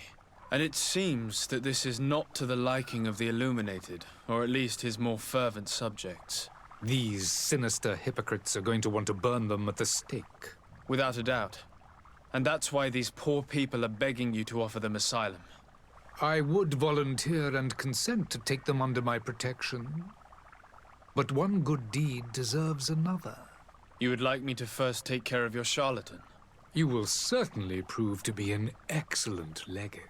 And it seems that this is not to the liking of the illuminated, or at least his more fervent subjects. These sinister hypocrites are going to want to burn them at the stake. Without a doubt. And that's why these poor people are begging you to offer them asylum. I would volunteer and consent to take them under my protection. But one good deed deserves another. You would like me to first take care of your charlatan? You will certainly prove to be an excellent legate.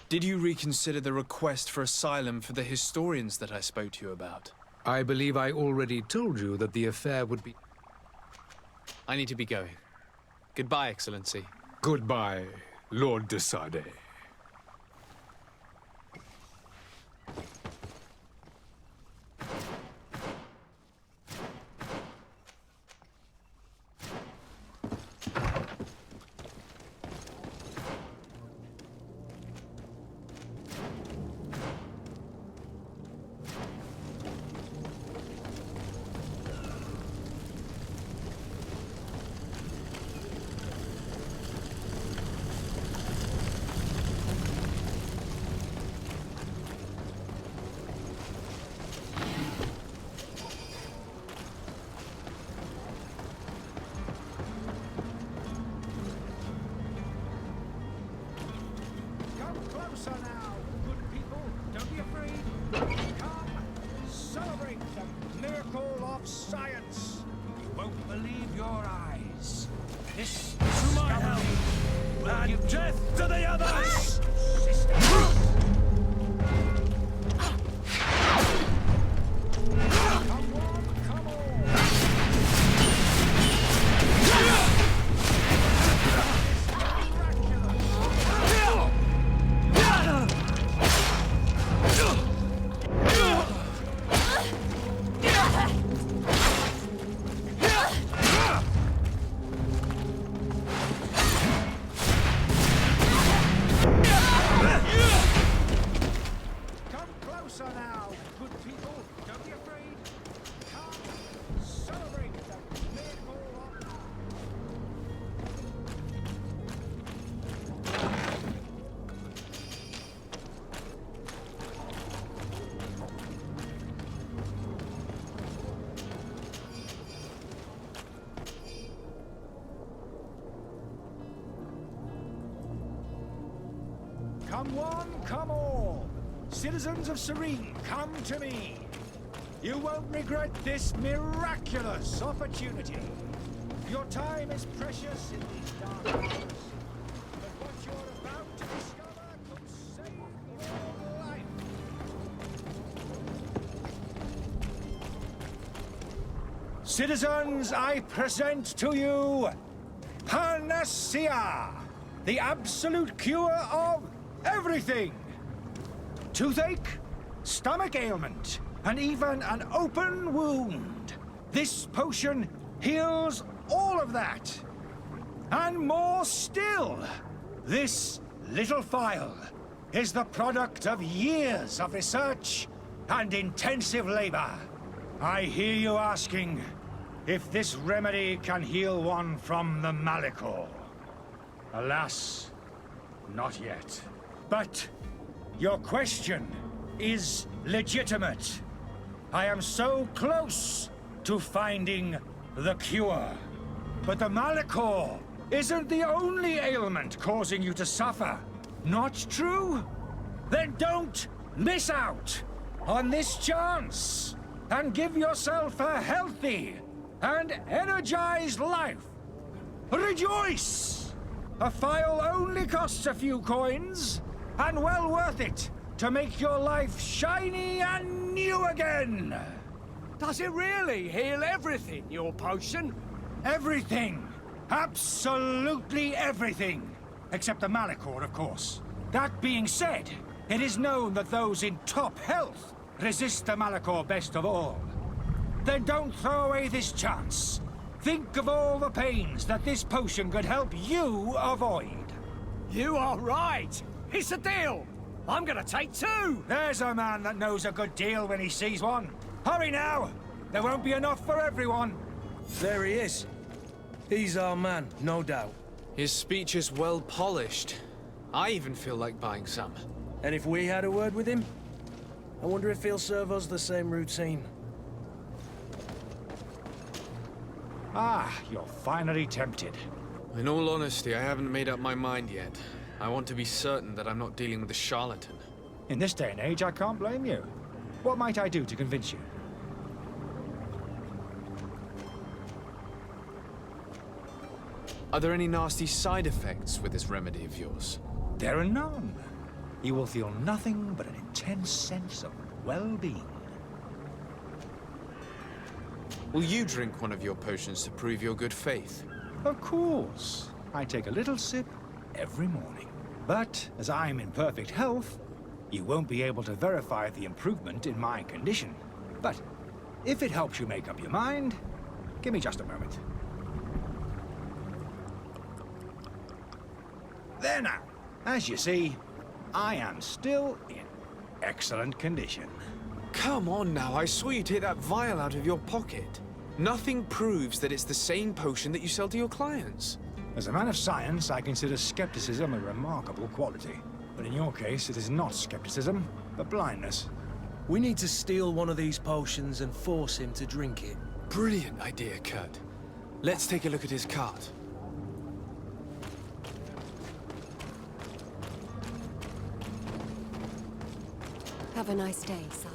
Did you reconsider the request for asylum for the historians that I spoke to you about? I believe I already told you that the affair would be... I need to be going. Goodbye, Excellency. Goodbye, Lord de Sade. Come one, come all. Citizens of Serene, come to me. You won't regret this miraculous opportunity. Your time is precious in these dark hours. But what you're about to discover could save your life. Citizens, I present to you Panacea, the absolute cure of everything! Toothache, stomach ailment, and even an open wound. This potion heals all of that. And more still. This little phial is the product of years of research and intensive labor. I hear you asking if this remedy can heal one from the Malachor. Alas, not yet. But your question is legitimate. I am so close to finding the cure. But the Malachor isn't the only ailment causing you to suffer. Not true? Then don't miss out on this chance and give yourself a healthy and energized life. Rejoice! A phial only costs a few coins, and well worth it to make your life shiny and new again. Does it really heal everything, your potion? Everything. Absolutely everything. Except the Malachor, of course. That being said, it is known that those in top health resist the Malachor best of all. Then don't throw away this chance. Think of all the pains that this potion could help you avoid. You are right. It's a deal. I'm gonna take 2. There's a man that knows a good deal when he sees one. Hurry now. There won't be enough for everyone. There he is. He's our man, no doubt. His speech is well polished. I even feel like buying some. And if we had a word with him? I wonder if he'll serve us the same routine. Ah, you're finally tempted. In all honesty, I haven't made up my mind yet. I want to be certain that I'm not dealing with a charlatan. In this day and age, I can't blame you. What might I do to convince you? Are there any nasty side effects with this remedy of yours? There are none. You will feel nothing but an intense sense of well-being. Will you drink one of your potions to prove your good faith? Of course. I take a little sip every morning. But as I'm in perfect health, you won't be able to verify the improvement in my condition. But if it helps you make up your mind, give me just a moment. There now. As you see, I am still in excellent condition. Come on now, I saw you take that vial out of your pocket. Nothing proves that it's the same potion that you sell to your clients. As a man of science, I consider skepticism a remarkable quality. But in your case, it is not skepticism, but blindness. We need to steal one of these potions and force him to drink it. Brilliant idea, Kurt. Let's take a look at his cart. Have a nice day, sire.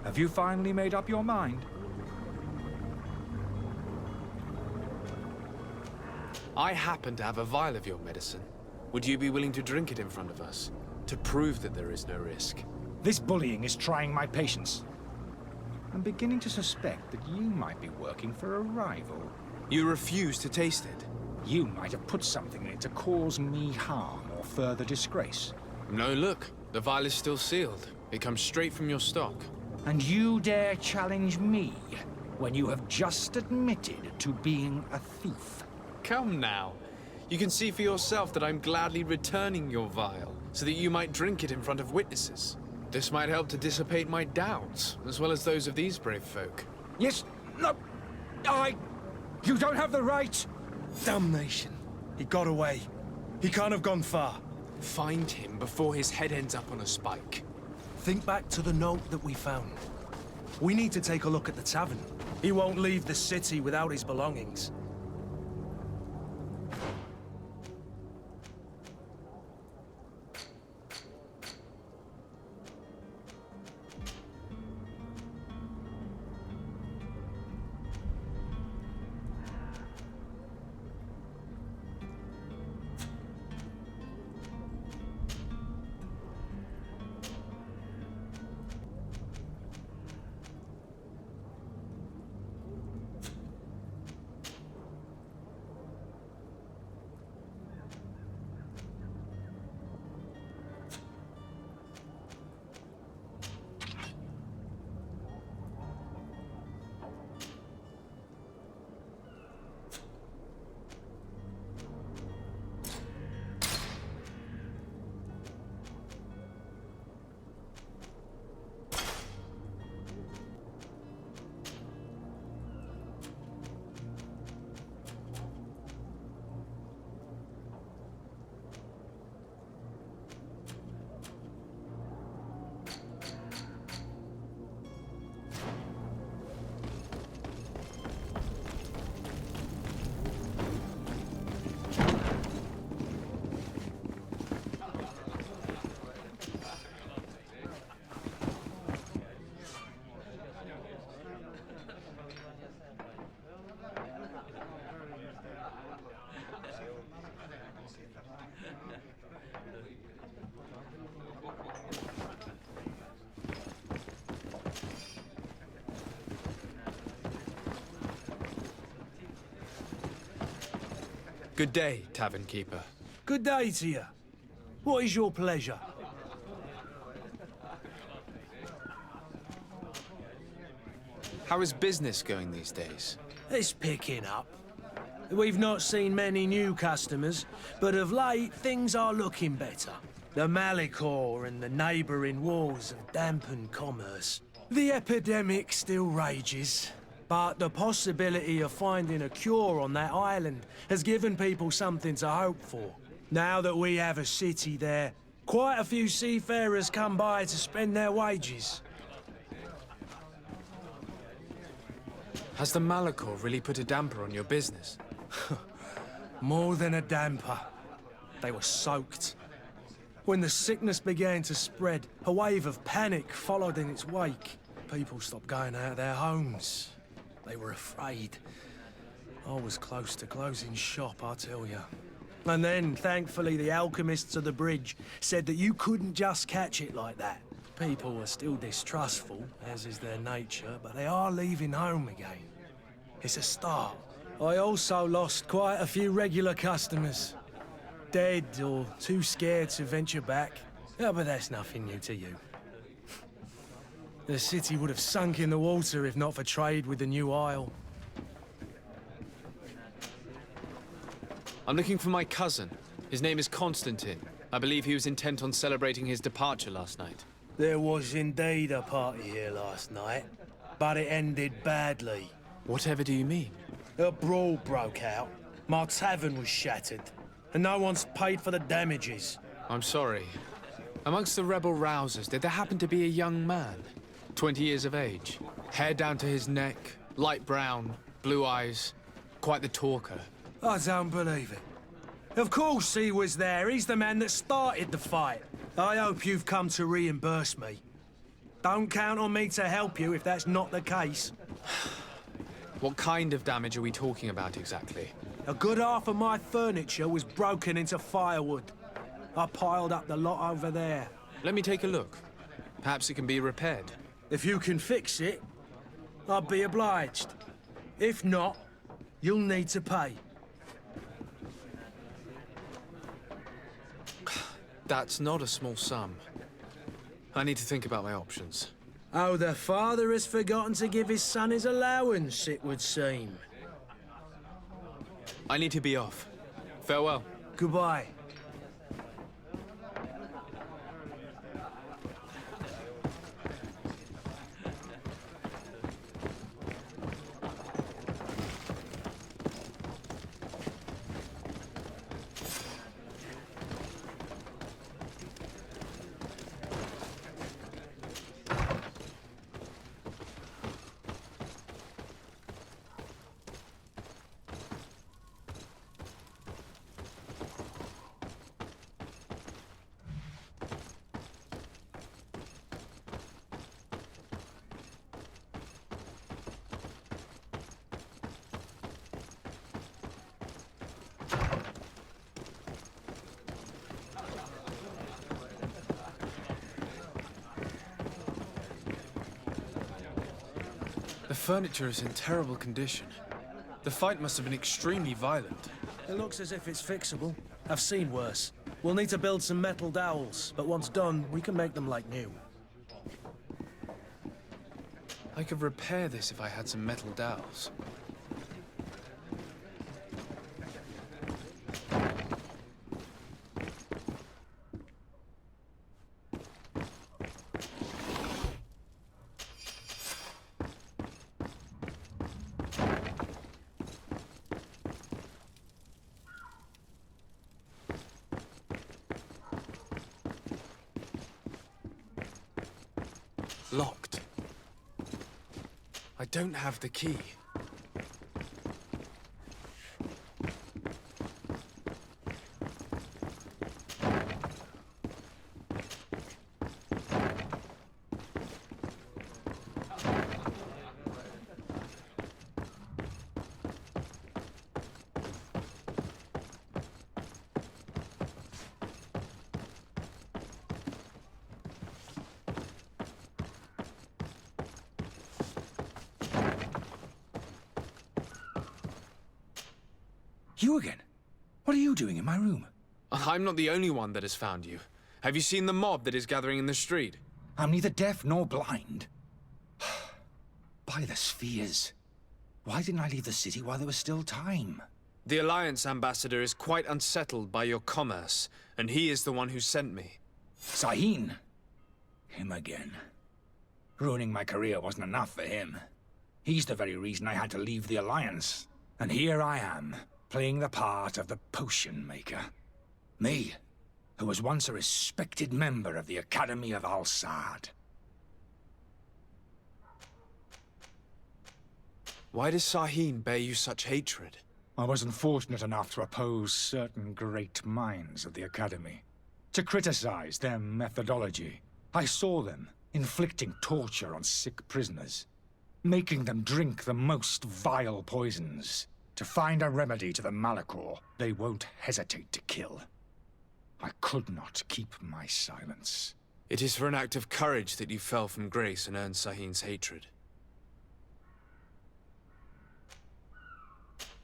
Have you finally made up your mind? I happen to have a vial of your medicine. Would you be willing to drink it in front of us? To prove that there is no risk? This bullying is trying my patience. I'm beginning to suspect that you might be working for a rival. You refuse to taste it? You might have put something in it to cause me harm or further disgrace. No, look. The vial is still sealed. It comes straight from your stock. And you dare challenge me when you have just admitted to being a thief? Come now. You can see for yourself that I'm gladly returning your vial, so that you might drink it in front of witnesses. This might help to dissipate my doubts, as well as those of these brave folk. Yes, no, you don't have the right. Damnation. He got away. He can't have gone far. Find him before his head ends up on a spike. Think back to the note that we found. We need to take a look at the tavern. He won't leave the city without his belongings. Good day, Tavern Keeper. Good day to you. What is your pleasure? How is business going these days? It's picking up. We've not seen many new customers, but of late, things are looking better. The Malicor and the neighbouring wars have dampened commerce. The epidemic still rages, but the possibility of finding a cure on that island has given people something to hope for. Now that we have a city there, quite a few seafarers come by to spend their wages. Has the Malicor really put a damper on your business? More than a damper. They were soaked. When the sickness began to spread, a wave of panic followed in its wake. People stopped going out of their homes. They were afraid. I was close to closing shop, I tell you. And then, thankfully, the alchemists of the bridge said that you couldn't just catch it like that. People were still distrustful, as is their nature, but they are leaving home again. It's a start. I also lost quite a few regular customers. Dead or too scared to venture back. Yeah, but that's nothing new to you. The city would have sunk in the water if not for trade with the new isle. I'm looking for my cousin. His name is Constantin. I believe he was intent on celebrating his departure last night. There was indeed a party here last night, but it ended badly. Whatever do you mean? A brawl broke out. My tavern was shattered, and no one's paid for the damages. I'm sorry. Amongst the rebel rousers, did there happen to be a young man? 20 years of age. Hair down to his neck, light brown, blue eyes. Quite the talker. I don't believe it. Of course he was there. He's the man that started the fight. I hope you've come to reimburse me. Don't count on me to help you if that's not the case. What kind of damage are we talking about exactly? A good half of my furniture was broken into firewood. I piled up the lot over there. Let me take a look. Perhaps it can be repaired. If you can fix it, I'll be obliged. If not, you'll need to pay. That's not a small sum. I need to think about my options. Oh, the father has forgotten to give his son his allowance, it would seem. I need to be off. Farewell. Goodbye. The furniture is in terrible condition. The fight must have been extremely violent. It looks as if it's fixable. I've seen worse. We'll need to build some metal dowels, but once done, we can make them like new. I could repair this if I had some metal dowels. Locked. I don't have the key. You again? What are you doing in my room? I'm not the only one that has found you. Have you seen the mob that is gathering in the street? I'm neither deaf nor blind. By the spheres. Why didn't I leave the city while there was still time? The Alliance ambassador is quite unsettled by your commerce, and he is the one who sent me. Sahin? Him again. Ruining my career wasn't enough for him. He's the very reason I had to leave the Alliance. And here I am, playing the part of the potion maker. Me, who was once a respected member of the Academy of Al-Sad. Why does Sahin bear you such hatred? I wasn't fortunate enough to oppose certain great minds of the Academy. To criticize their methodology. I saw them inflicting torture on sick prisoners. Making them drink the most vile poisons. To find a remedy to the Malachor they won't hesitate to kill. I could not keep my silence. It is for an act of courage that you fell from grace and earned Sahin's hatred.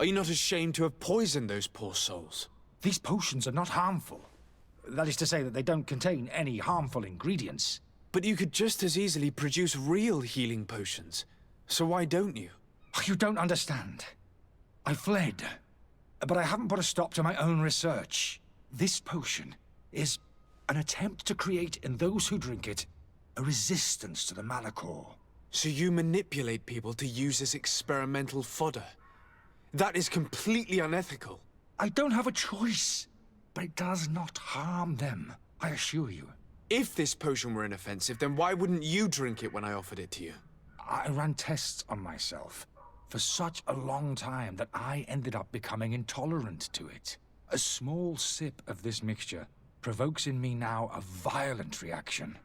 Are you not ashamed to have poisoned those poor souls? These potions are not harmful. That is to say that they don't contain any harmful ingredients. But you could just as easily produce real healing potions. So why don't you? You don't understand. I fled. But I haven't put a stop to my own research. This potion is an attempt to create in those who drink it a resistance to the Malachor. So you manipulate people to use as experimental fodder? That is completely unethical. I don't have a choice, but it does not harm them, I assure you. If this potion were inoffensive, then why wouldn't you drink it when I offered it to you? I ran tests on myself for such a long time that I ended up becoming intolerant to it. A small sip of this mixture provokes in me now a violent reaction.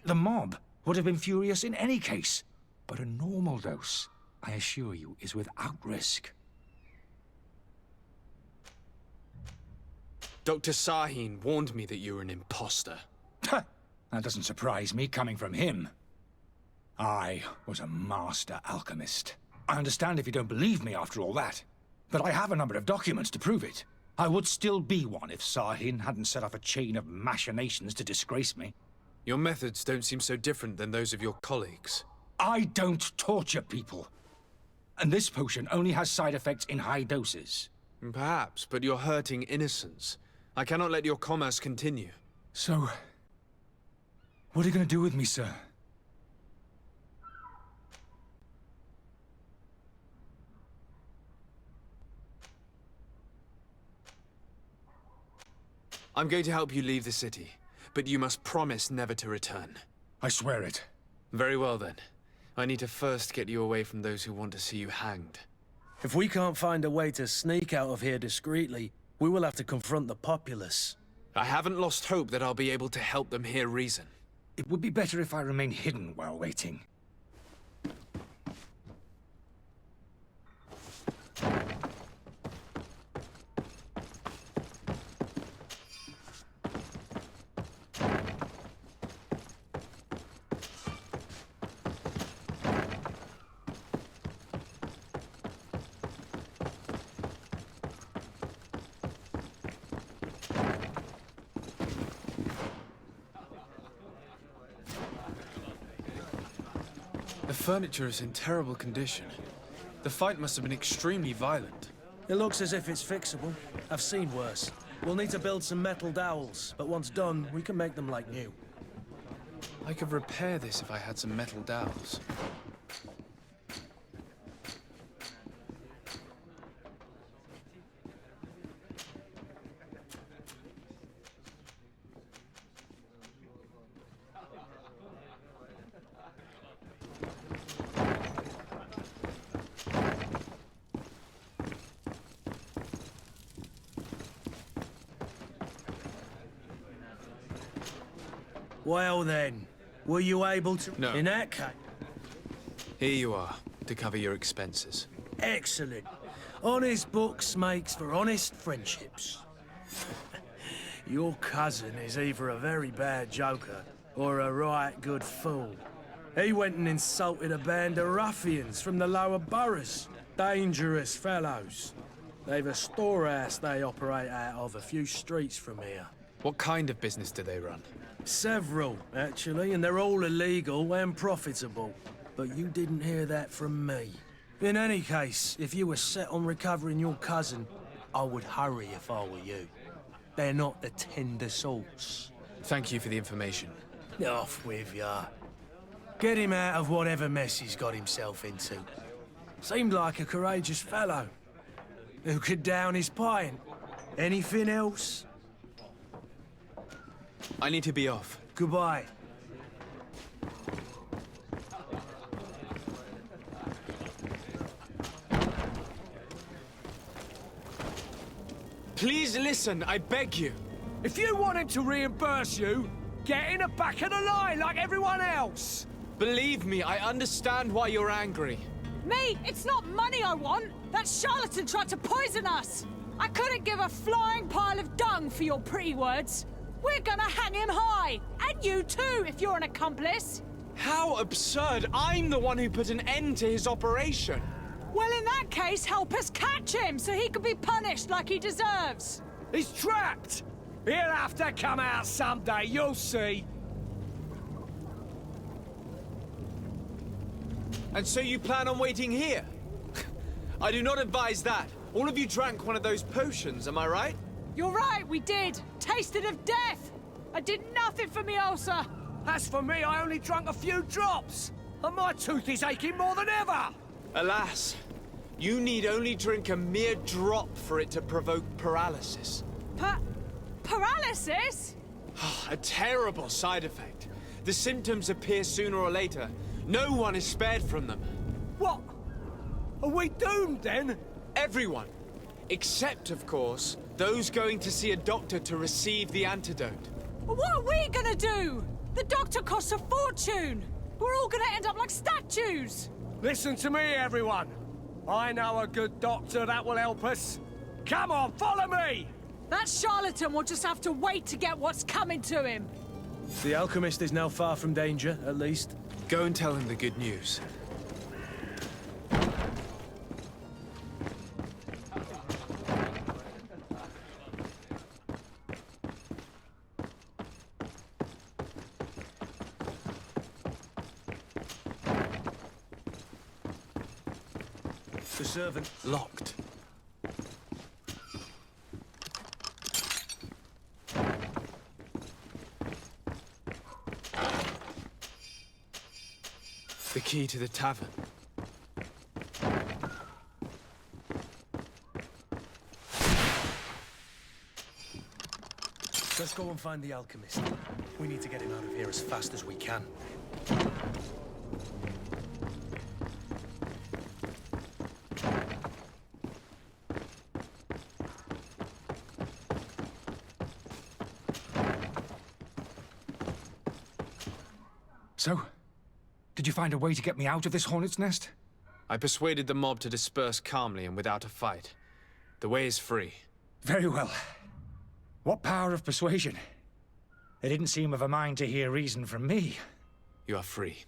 The mob would have been furious in any case, but a normal dose, I assure you, is without risk. Dr. Sahin warned me that you were an imposter. That doesn't surprise me, coming from him. I was a master alchemist. I understand if you don't believe me after all that, but I have a number of documents to prove it. I would still be one if Sahin hadn't set off a chain of machinations to disgrace me. Your methods don't seem so different than those of your colleagues. I don't torture people. And this potion only has side effects in high doses. Perhaps, but you're hurting innocents. I cannot let your commerce continue. So, what are you going to do with me, sir? I'm going to help you leave the city, but you must promise never to return. I swear it. Very well then. I need to first get you away from those who want to see you hanged. If we can't find a way to sneak out of here discreetly, we will have to confront the populace. I haven't lost hope that I'll be able to help them hear reason. It would be better if I remain hidden while waiting. The furniture is in terrible condition. The fight must have been extremely violent. It looks as if it's fixable. I've seen worse. We'll need to build some metal dowels, but once done, we can make them like new. I could repair this if I had some metal dowels. Well then, were you able to... No. In that case... Here you are, to cover your expenses. Excellent. Honest books makes for honest friendships. Your cousin is either a very bad joker or a right good fool. He went and insulted a band of ruffians from the lower boroughs. Dangerous fellows. They've a storehouse they operate out of a few streets from here. What kind of business do they run? Several, actually, and they're all illegal and profitable. But you didn't hear that from me. In any case, if you were set on recovering your cousin, I would hurry if I were you. They're not the tender sorts. Thank you for the information. Off with ya. Get him out of whatever mess he's got himself into. Seemed like a courageous fellow. Who could down his pint? Anything else? I need to be off. Goodbye. Please listen, I beg you. If you want him to reimburse you, get in the back of the line like everyone else. Believe me, I understand why you're angry. Me, it's not money I want. That charlatan tried to poison us. I couldn't give a flying pile of dung for your pretty words. We're gonna hang him high. And you too, if you're an accomplice. How absurd! I'm the one who put an end to his operation. Well, in that case, help us catch him so he can be punished like he deserves. He's trapped. He'll have to come out someday, you'll see. And so you plan on waiting here? I do not advise that. All of you drank one of those potions, am I right? You're right, we did. Tasted of death. I did nothing for me ulcer. As for me, I only drank a few drops. And my tooth is aching more than ever. Alas, you need only drink a mere drop for it to provoke paralysis. Paralysis? A terrible side effect. The symptoms appear sooner or later. No one is spared from them. What? Are we doomed then? Everyone. Except, of course, those going to see a doctor to receive the antidote. What are we gonna do? The doctor costs a fortune. We're all gonna end up like statues. Listen to me, everyone. I know a good doctor that will help us. Come on, follow me! That charlatan will just have to wait to get what's coming to him. The alchemist is now far from danger, at least. Go and tell him the good news. The servant. Locked. The key to the tavern. Let's go and find the alchemist. We need to get him out of here as fast as we can. So, did you find a way to get me out of this hornet's nest? I persuaded the mob to disperse calmly and without a fight. The way is free. Very well. What power of persuasion? They didn't seem of a mind to hear reason from me. You are free.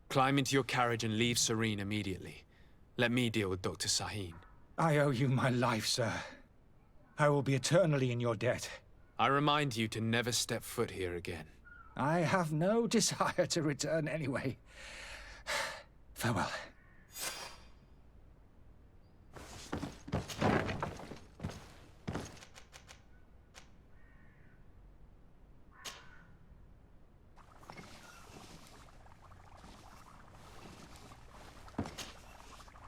Climb into your carriage and leave Serene immediately. Let me deal with Dr. Sahin. I owe you my life, sir. I will be eternally in your debt. I remind you to never step foot here again. I have no desire to return anyway. Farewell.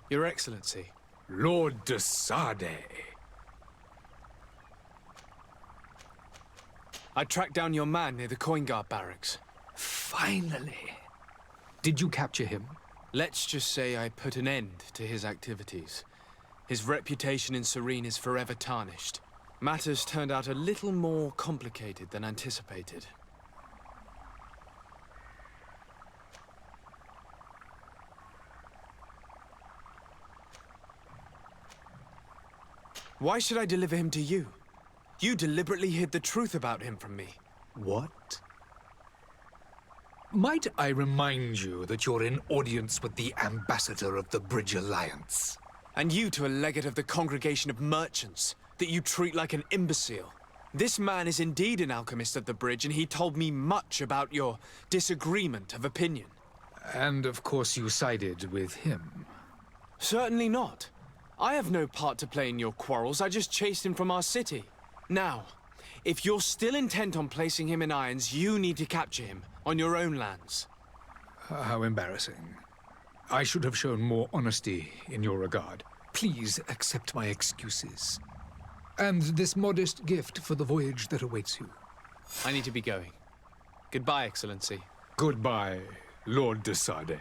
Your Excellency. Lord de Sade. I tracked down your man near the coin guard barracks. Finally. Did you capture him? Let's just say I put an end to his activities. His reputation in Serene is forever tarnished. Matters turned out a little more complicated than anticipated. Why should I deliver him to you? You deliberately hid the truth about him from me. What? Might I remind you that you're in audience with the ambassador of the Bridge Alliance? And you to a legate of the Congregation of Merchants that you treat like an imbecile. This man is indeed an alchemist of the bridge, and he told me much about your disagreement of opinion. And of course you sided with him. Certainly not. I have no part to play in your quarrels. I just chased him from our city. Now, if you're still intent on placing him in irons, you need to capture him on your own lands. How embarrassing. I should have shown more honesty in your regard. Please accept my excuses. And this modest gift for the voyage that awaits you. I need to be going. Goodbye, Excellency. Goodbye, Lord de Sade.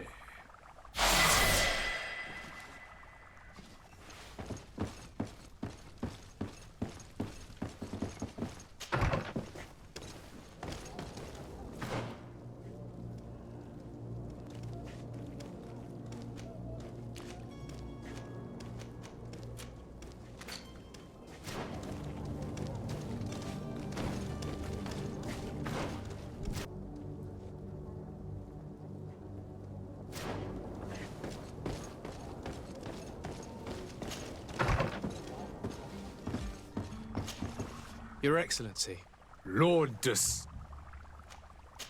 Your Excellency. Lord Des...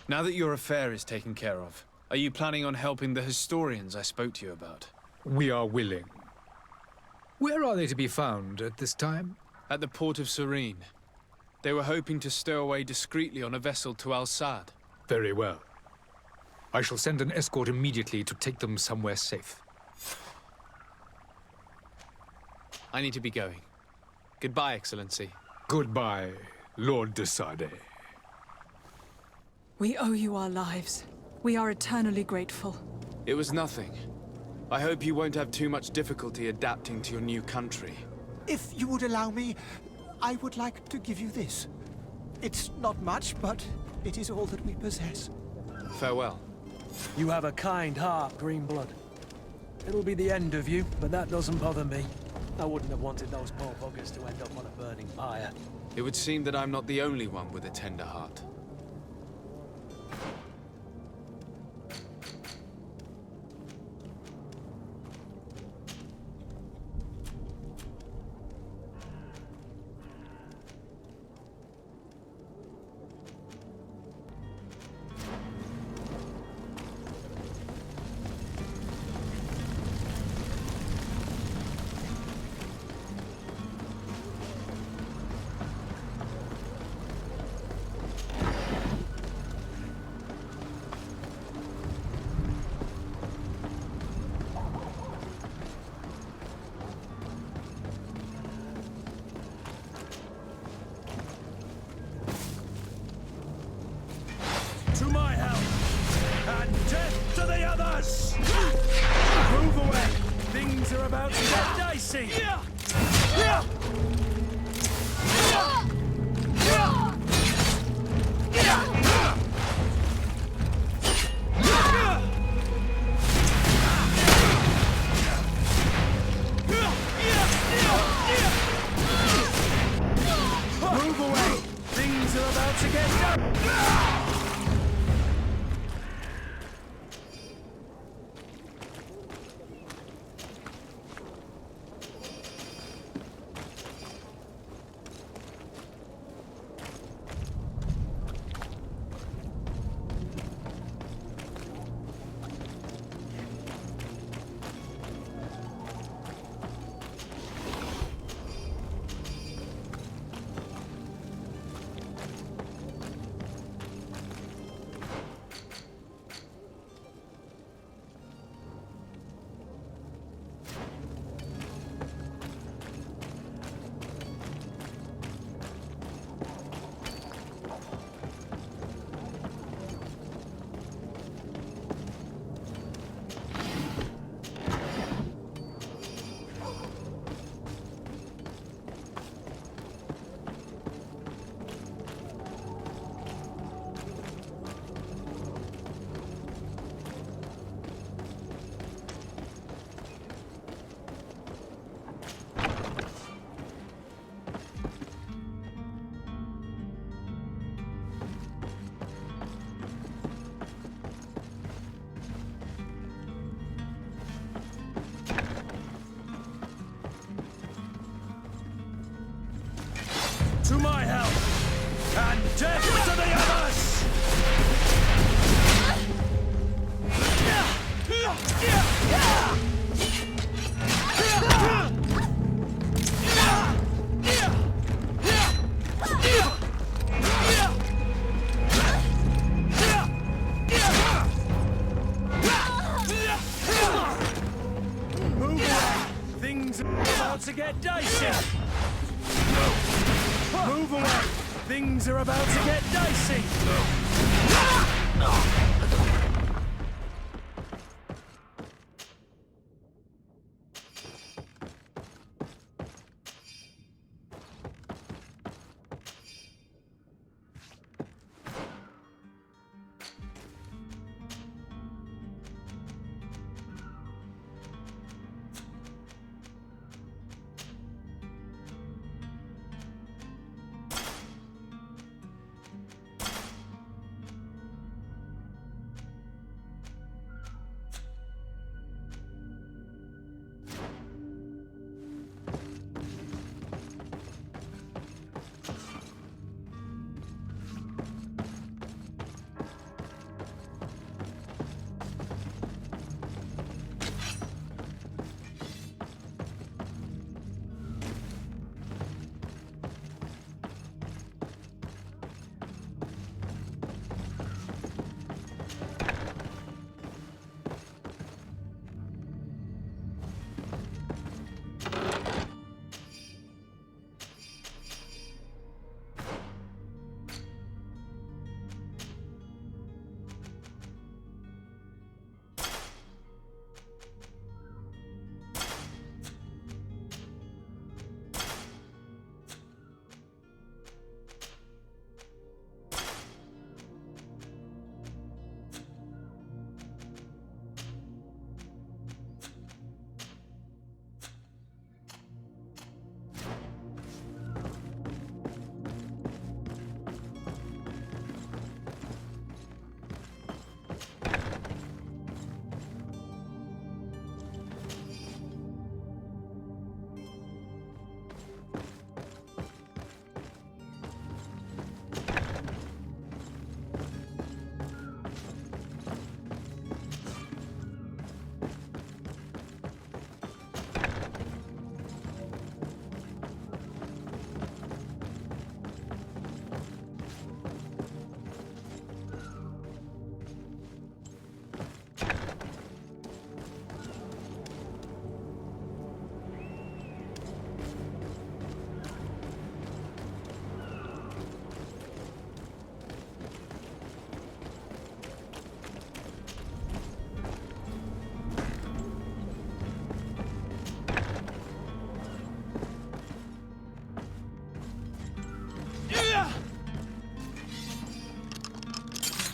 Now that your affair is taken care of, are you planning on helping the historians I spoke to you about? We are willing. Where are they to be found at this time? At the port of Serene. They were hoping to stow away discreetly on a vessel to Al-Sad. Very well. I shall send an escort immediately to take them somewhere safe. I need to be going. Goodbye, Excellency. Goodbye, Lord de Sade. We owe you our lives. We are eternally grateful. It was nothing. I hope you won't have too much difficulty adapting to your new country. If you would allow me, I would like to give you this. It's not much, but it is all that we possess. Farewell. You have a kind heart, Greenblood. It'll be the end of you, but that doesn't bother me. I wouldn't have wanted those poor buggers to end up on a burning pyre. It would seem that I'm not the only one with a tender heart. To my help! And death to the others! Move away! Things are about to get dicey! Move away! Things are about to get dicey! my help! And death to the others! Move away! Things are about to get dicey! Move away! Things are about to get dicey!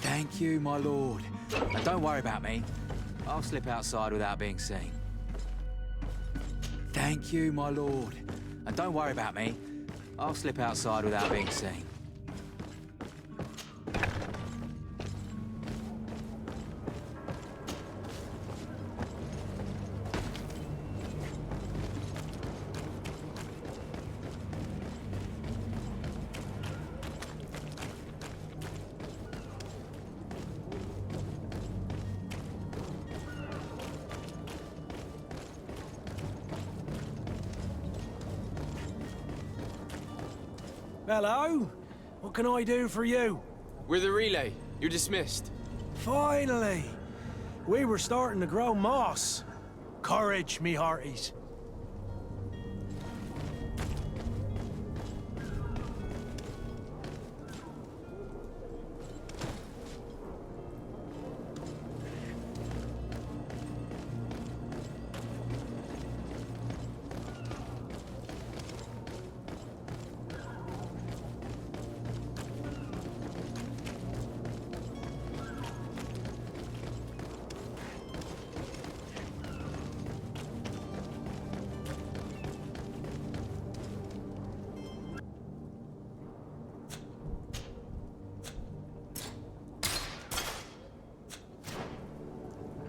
Thank you, my lord. Now, don't worry about me. I'll slip outside without being seen. Thank you, my lord. And don't worry about me. I'll slip outside without being seen. Hello? What can I do for you? We're the relay. You're dismissed. Finally! We were starting to grow moss. Courage, me hearties.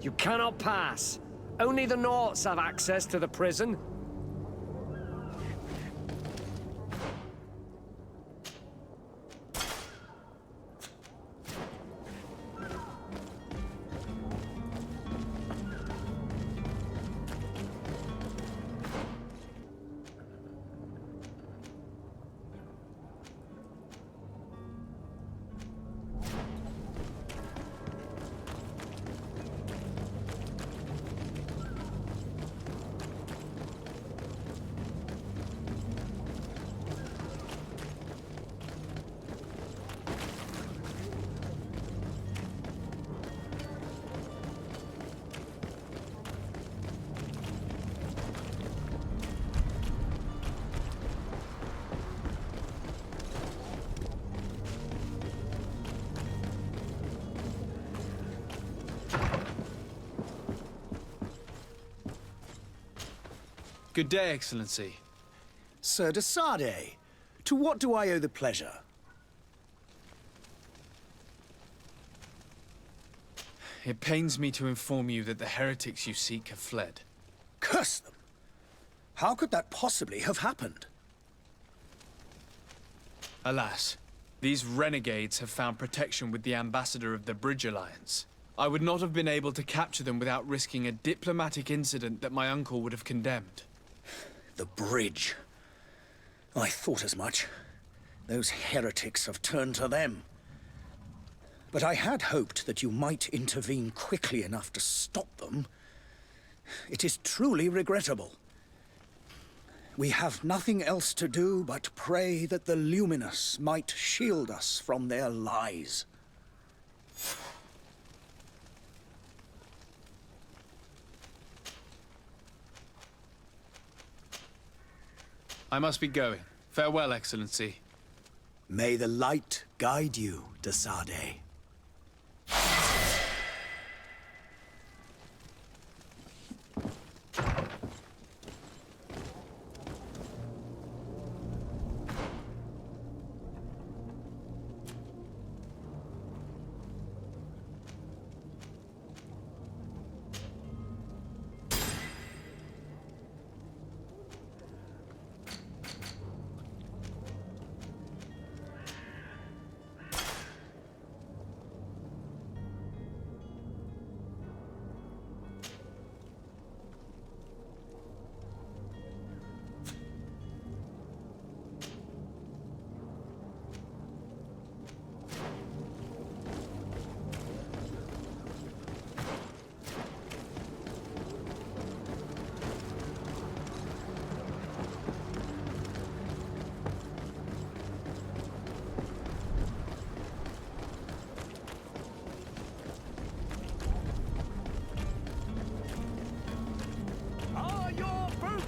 You cannot pass. Only the Naughts have access to the prison. Good day, Excellency. Sir de Sardet, to what do I owe the pleasure? It pains me to inform you that the heretics you seek have fled. Curse them! How could that possibly have happened? Alas, these renegades have found protection with the ambassador of the Bridge Alliance. I would not have been able to capture them without risking a diplomatic incident that my uncle would have condemned. The bridge. I thought as much. Those heretics have turned to them. But I had hoped that you might intervene quickly enough to stop them. It is truly regrettable. We have nothing else to do but pray that the Luminous might shield us from their lies. I must be going. Farewell, Excellency. May the light guide you, de Sardet.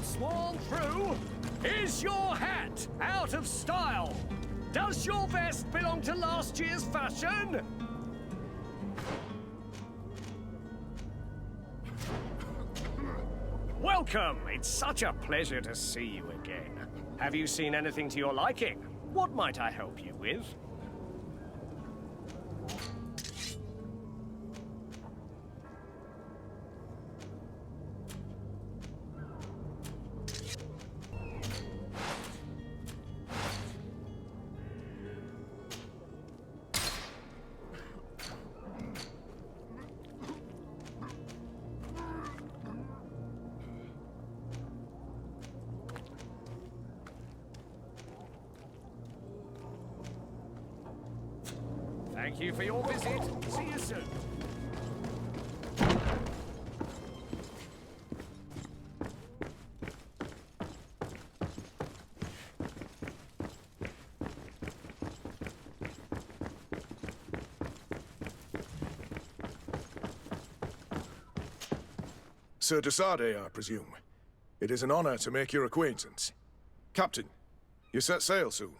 Sworn through? Is your hat out of style? Does your vest belong to last year's fashion? Welcome! It's such a pleasure to see you again. Have you seen anything to your liking? What might I help you with? Thank you for your visit. See you soon. Sir de Sardet, I presume. It is an honor to make your acquaintance. Captain, you set sail soon.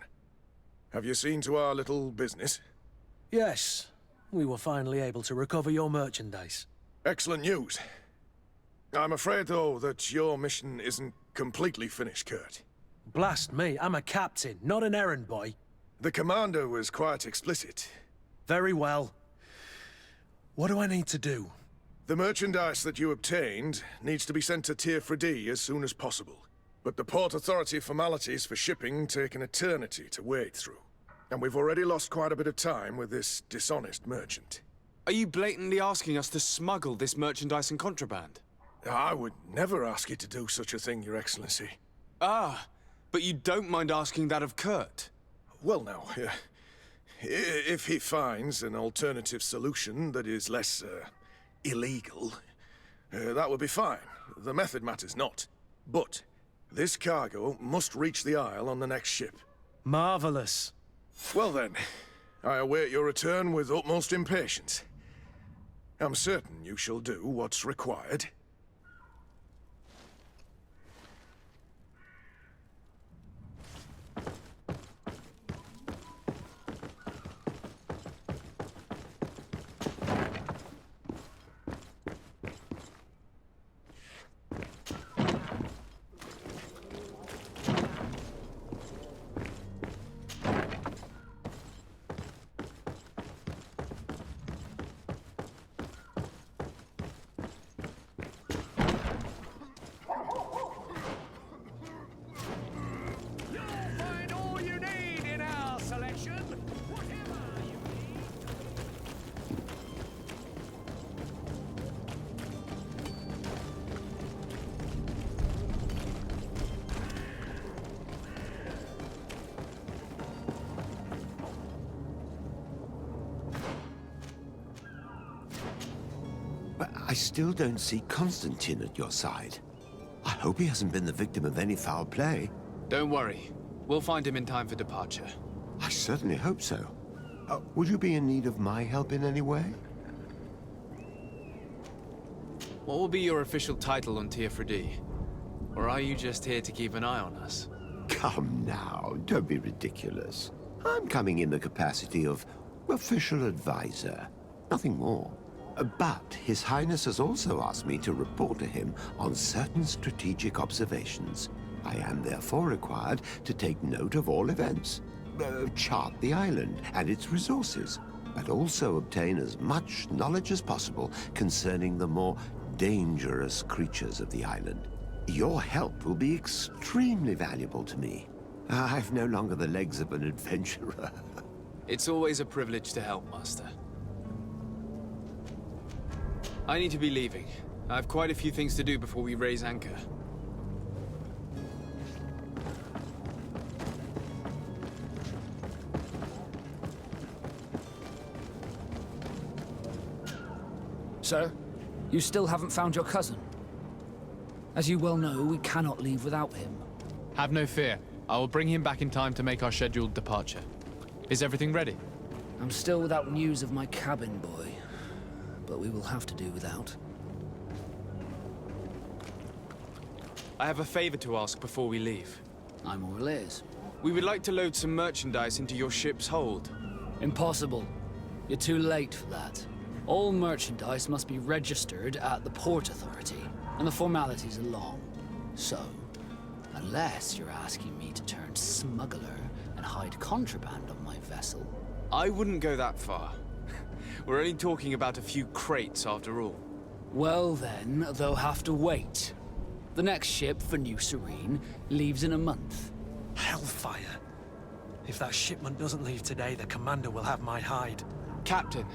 Have you seen to our little business? Yes. We were finally able to recover your merchandise. Excellent news. I'm afraid, though, that your mission isn't completely finished, Kurt. Blast me, I'm a captain, not an errand boy. The commander was quite explicit. Very well. What do I need to do? The merchandise that you obtained needs to be sent to Tavern as soon as possible. But the Port Authority formalities for shipping take an eternity to wade through. And we've already lost quite a bit of time with this dishonest merchant. Are you blatantly asking us to smuggle this merchandise and contraband? I would never ask you to do such a thing, Your Excellency. Ah, but you don't mind asking that of Kurt? Well, now, if he finds an alternative solution that is less, illegal, that would be fine. The method matters not. But this cargo must reach the Isle on the next ship. Marvelous. Well then, I await your return with utmost impatience. I'm certain you shall do what's required. I still don't see Constantin at your side. I hope he hasn't been the victim of any foul play. Don't worry. We'll find him in time for departure. I certainly hope so. Would you be in need of my help in any way? What will be your official title on Tier Or are you just here to keep an eye on us? Come now, don't be ridiculous. I'm coming in the capacity of official advisor, nothing more. But His Highness has also asked me to report to him on certain strategic observations. I am therefore required to take note of all events, chart the island and its resources, but also obtain as much knowledge as possible concerning the more dangerous creatures of the island. Your help will be extremely valuable to me. I've no longer the legs of an adventurer. It's always a privilege to help, Master. I need to be leaving. I have quite a few things to do before we raise anchor. Sir, you still haven't found your cousin. As you well know, we cannot leave without him. Have no fear. I will bring him back in time to make our scheduled departure. Is everything ready? I'm still without news of my cabin boy, but we will have to do without. I have a favor to ask before we leave. I'm all ears. We would like to load some merchandise into your ship's hold. Impossible. You're too late for that. All merchandise must be registered at the Port Authority, and the formalities are long. So, unless you're asking me to turn smuggler and hide contraband on my vessel... I wouldn't go that far. We're only talking about a few crates after all. Well then, they'll have to wait. The next ship for New Serene leaves in a month. Hellfire. If that shipment doesn't leave today, the commander will have my hide. Captain,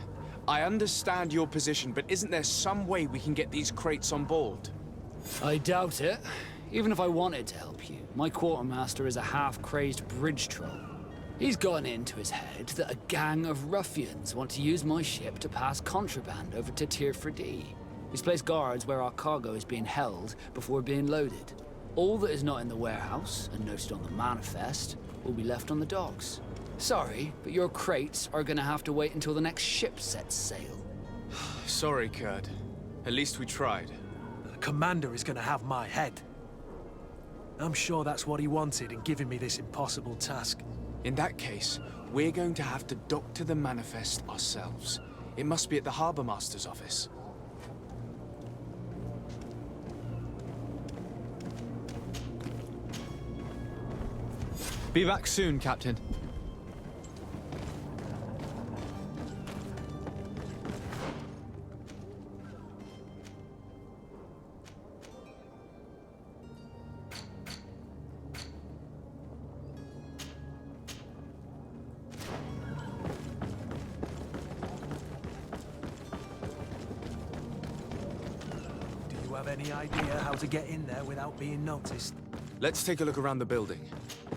I understand your position, but isn't there some way we can get these crates on board? I doubt it. Even if I wanted to help you, my quartermaster is a half-crazed bridge troll. He's gotten into his head that a gang of ruffians want to use my ship to pass contraband over to Tier He's placed guards where our cargo is being held before being loaded. All that is not in the warehouse, and noted on the manifest, will be left on the docks. Sorry, but your crates are gonna have to wait until the next ship sets sail. Sorry, Kurt. At least we tried. The commander is gonna have my head. I'm sure that's what he wanted in giving me this impossible task. In that case, we're going to have to doctor the manifest ourselves. It must be at the Harbour Master's office. Be back soon, Captain. Any idea how to get in there without being noticed? Let's take a look around the building.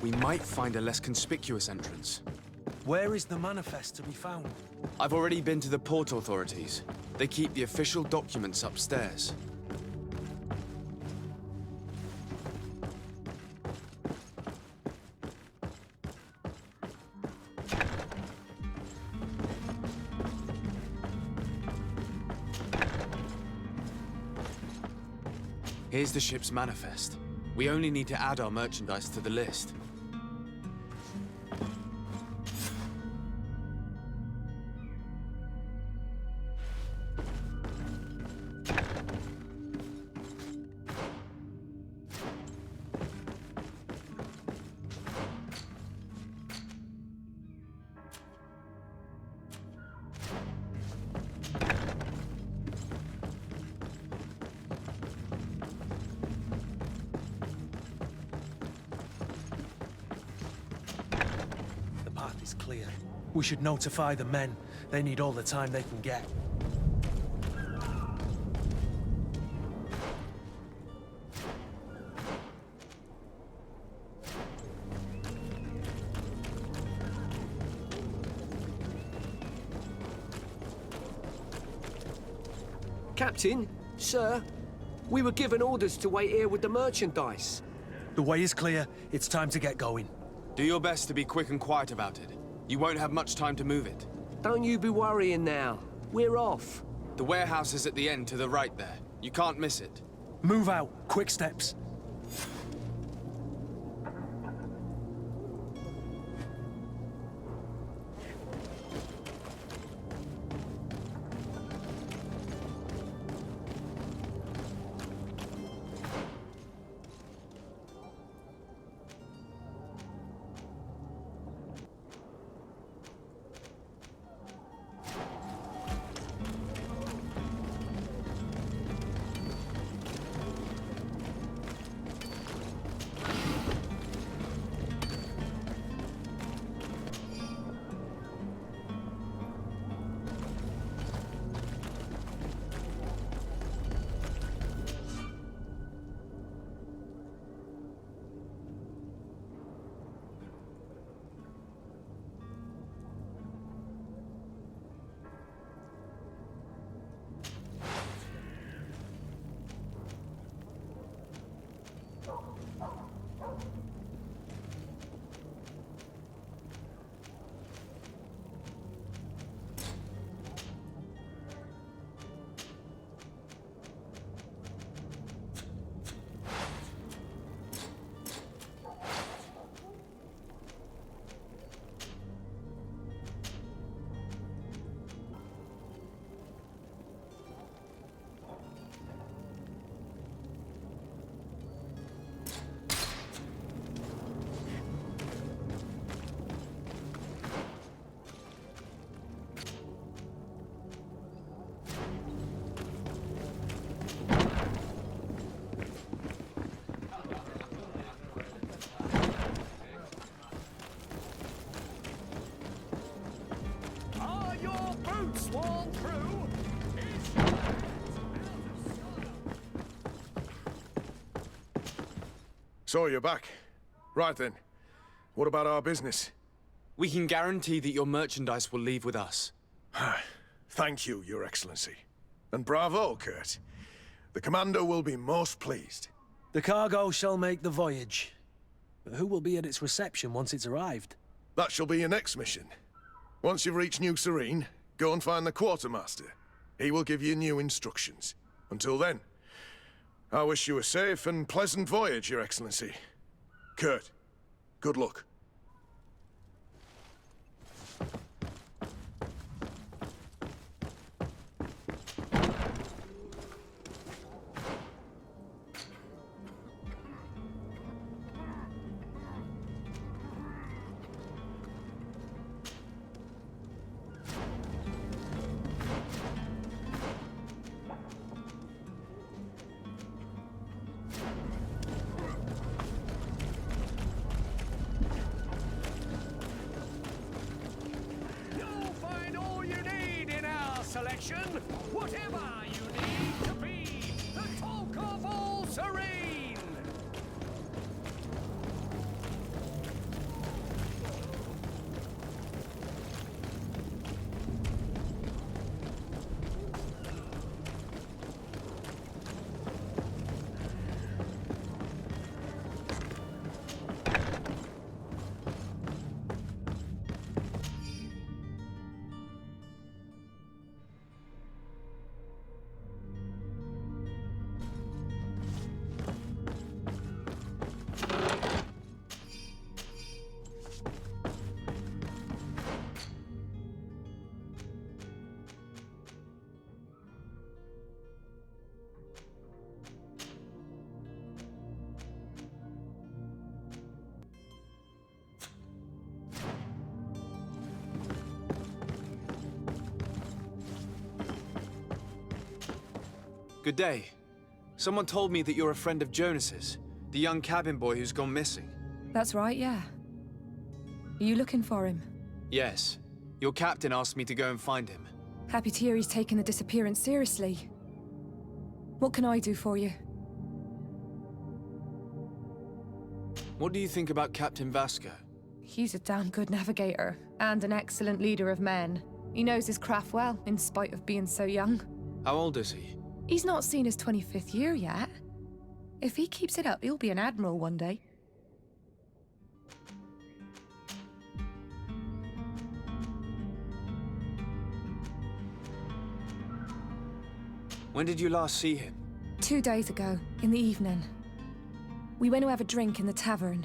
We might find a less conspicuous entrance. Where is the manifest to be found? I've already been to the port authorities. They keep the official documents upstairs. Here's the ship's manifest. We only need to add our merchandise to the list. Clear. We should notify the men. They need all the time they can get. Captain, sir, we were given orders to wait here with the merchandise. The way is clear. It's time to get going. Do your best to be quick and quiet about it. You won't have much time to move it. Don't you be worrying now. We're off. The warehouse is at the end to the right there. You can't miss it. Move out. Quick steps. Sworn through. So you're back. Right then. What about our business? We can guarantee that your merchandise will leave with us. Thank you, Your Excellency. And bravo, Kurt. The Commander will be most pleased. The cargo shall make the voyage. But who will be at its reception once it's arrived? That shall be your next mission. Once you've reached New Serene, go and find the quartermaster. He will give you new instructions. Until then, I wish you a safe and pleasant voyage, Your Excellency. Kurt, good luck. Selection, whatever you need to be the talk of all Serene. Good day. Someone told me that you're a friend of Jonas's, the young Cabbin boy who's gone missing. That's right, yeah. Are you looking for him? Yes. Your captain asked me to go and find him. Happy to hear he's taken the disappearance seriously. What can I do for you? What do you think about Captain Vasco? He's a damn good navigator, and an excellent leader of men. He knows his craft well, in spite of being so young. How old is he? He's not seen his 25th year yet. If he keeps it up, he'll be an admiral one day. When did you last see him? 2 days ago, in the evening. We went to have a drink in the tavern.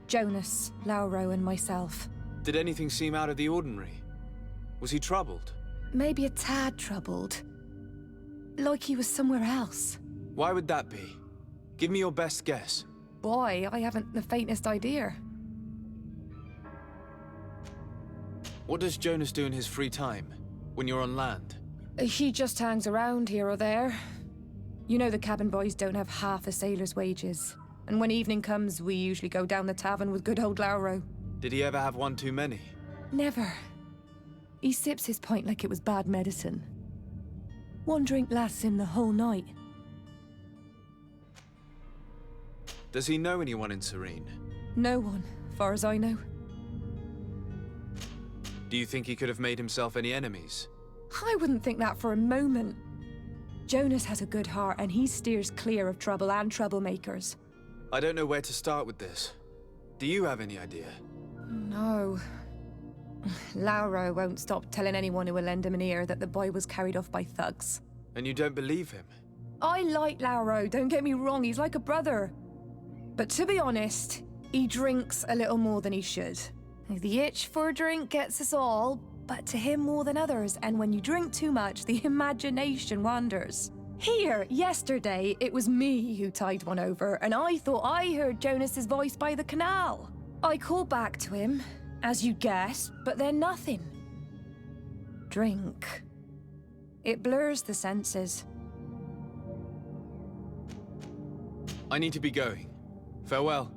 Jonas, Lauro, and myself. Did anything seem out of the ordinary? Was he troubled? Maybe a tad troubled. Like he was somewhere else. Why would that be? Give me your best guess. Boy, I haven't the faintest idea. What does Jonas do in his free time, when you're on land? He just hangs around here or there. You know the cabin boys don't have half a sailor's wages. And when evening comes, we usually go down the tavern with good old Lauro. Did he ever have one too many? Never. He sips his pint like it was bad medicine. One drink lasts him the whole night. Does he know anyone in Serene? No one, far as I know. Do you think he could have made himself any enemies? I wouldn't think that for a moment. Jonas has a good heart and he steers clear of trouble and troublemakers. I don't know where to start with this. Do you have any idea? No. Lauro won't stop telling anyone who will lend him an ear that the boy was carried off by thugs. And you don't believe him? I like Lauro, don't get me wrong, he's like a brother. But to be honest, he drinks a little more than he should. The itch for a drink gets us all, but to him more than others, and when you drink too much, the imagination wanders. Here, yesterday, it was me who tied one over, and I thought I heard Jonas's voice by the canal. I called back to him, as you guessed, but then nothing. Drink. It blurs the senses. I need to be going. Farewell.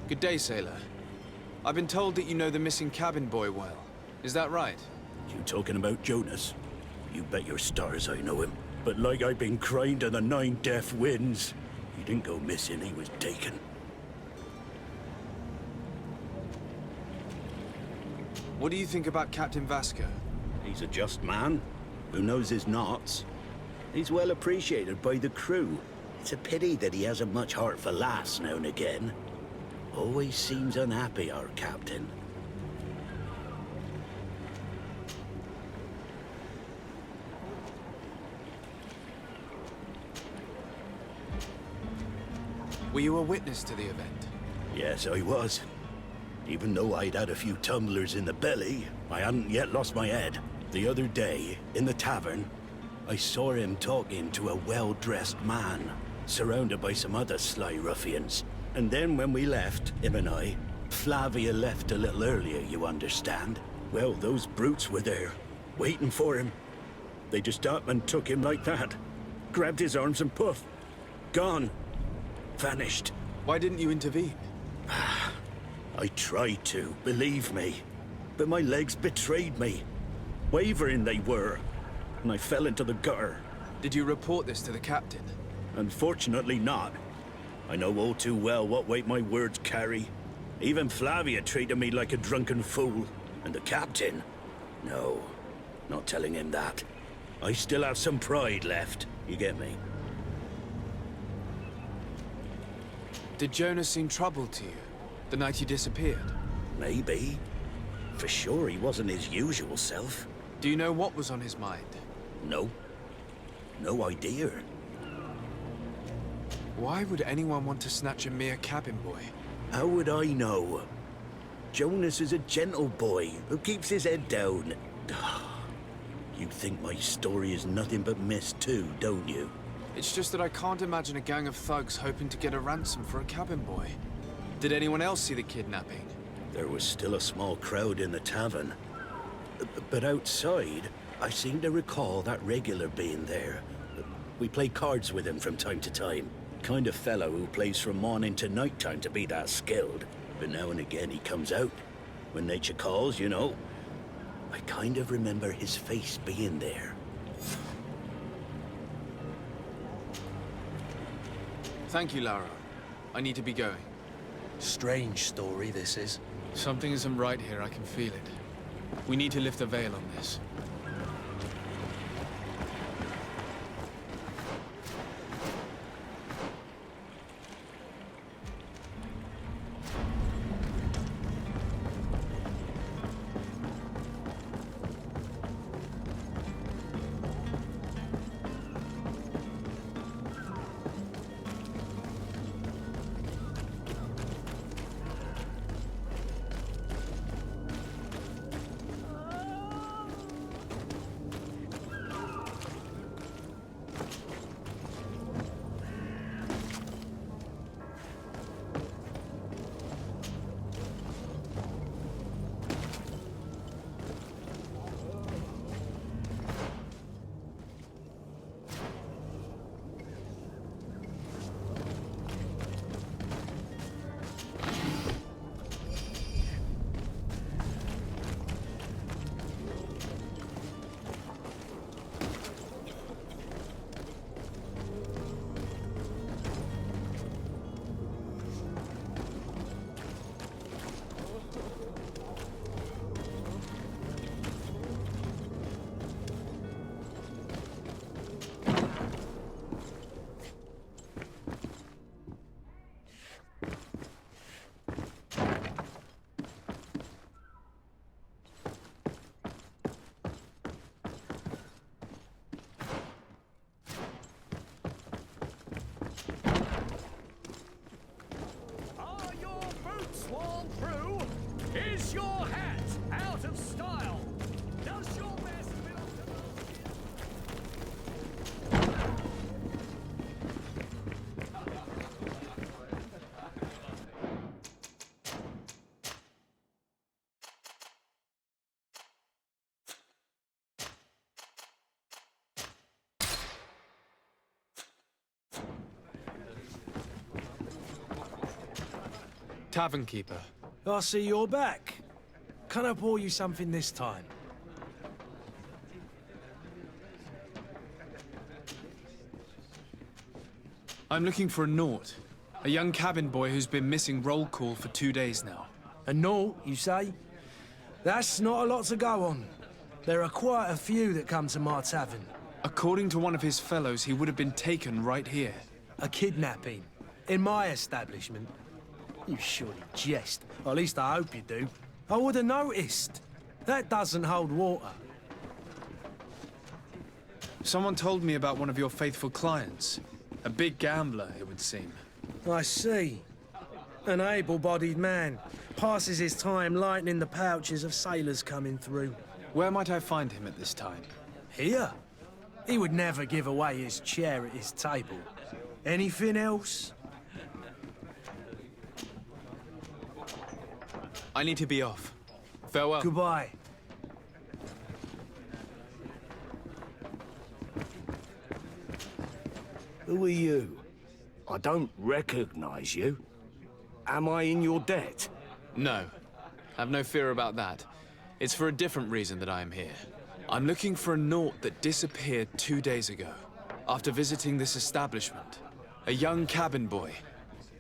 Good day, sailor. I've been told that you know the missing cabin boy well. Is that right? You talking about Jonas? You bet your stars I know him. But like I've been crying to the 9 deaf winds, he didn't go missing, he was taken. What do you think about Captain Vasco? He's a just man, who knows his knots. He's well appreciated by the crew. It's a pity that he hasn't much heart for laughs now and again. Always seems unhappy, our captain. Were you a witness to the event? Yes, I was. Even though I'd had a few tumblers in the belly, I hadn't yet lost my head. The other day, in the tavern, I saw him talking to a well-dressed man, surrounded by some other sly ruffians. And then when we left, him and I, Flavia left a little earlier, you understand. Well, those brutes were there, waiting for him. They just up and took him like that. Grabbed his arms and poof. Gone. Vanished. Why didn't you intervene? I tried to, believe me. But my legs betrayed me. Wavering they were. And I fell into the gutter. Did you report this to the captain? Unfortunately not. I know all too well what weight my words carry. Even Flavia treated me like a drunken fool. And the captain? No, not telling him that. I still have some pride left, you get me? Did Jonas seem troubled to you, the night he disappeared? Maybe. For sure he wasn't his usual self. Do you know what was on his mind? No. No idea. Why would anyone want to snatch a mere cabin boy? How would I know? Jonas is a gentle boy who keeps his head down. You think my story is nothing but mist too, don't you? It's just that I can't imagine a gang of thugs hoping to get a ransom for a cabin boy. Did anyone else see the kidnapping? There was still a small crowd in the tavern. But outside, I seem to recall that regular being there. We play cards with him from time to time. Kind of fellow who plays from morning to night time to be that skilled. But now and again he comes out. When nature calls, you know. I kind of remember his face being there. Thank you, Lara. I need to be going. Strange story, this is. Something isn't right here, I can feel it. We need to lift the veil on this. Sworn through? Is your hat out of style? Does your vest belong Tavern keeper. I see you're back. Can I pour you something this time? I'm looking for a Naut. A young cabin boy who's been missing roll call for 2 days now. A Naut, you say? That's not a lot to go on. There are quite a few that come to my tavern. According to one of his fellows, he would have been taken right here. A kidnapping? In my establishment? You surely jest. Or at least I hope you do. I would have noticed. That doesn't hold water. Someone told me about one of your faithful clients. A big gambler, it would seem. I see. An able-bodied man. Passes his time lightening the pouches of sailors coming through. Where might I find him at this time? Here? He would never give away his chair at his table. Anything else? I need to be off. Farewell. Goodbye. Who are you? I don't recognize you. Am I in your debt? No. Have no fear about that. It's for a different reason that I am here. I'm looking for a Naut that disappeared 2 days ago, after visiting this establishment. A young cabin boy.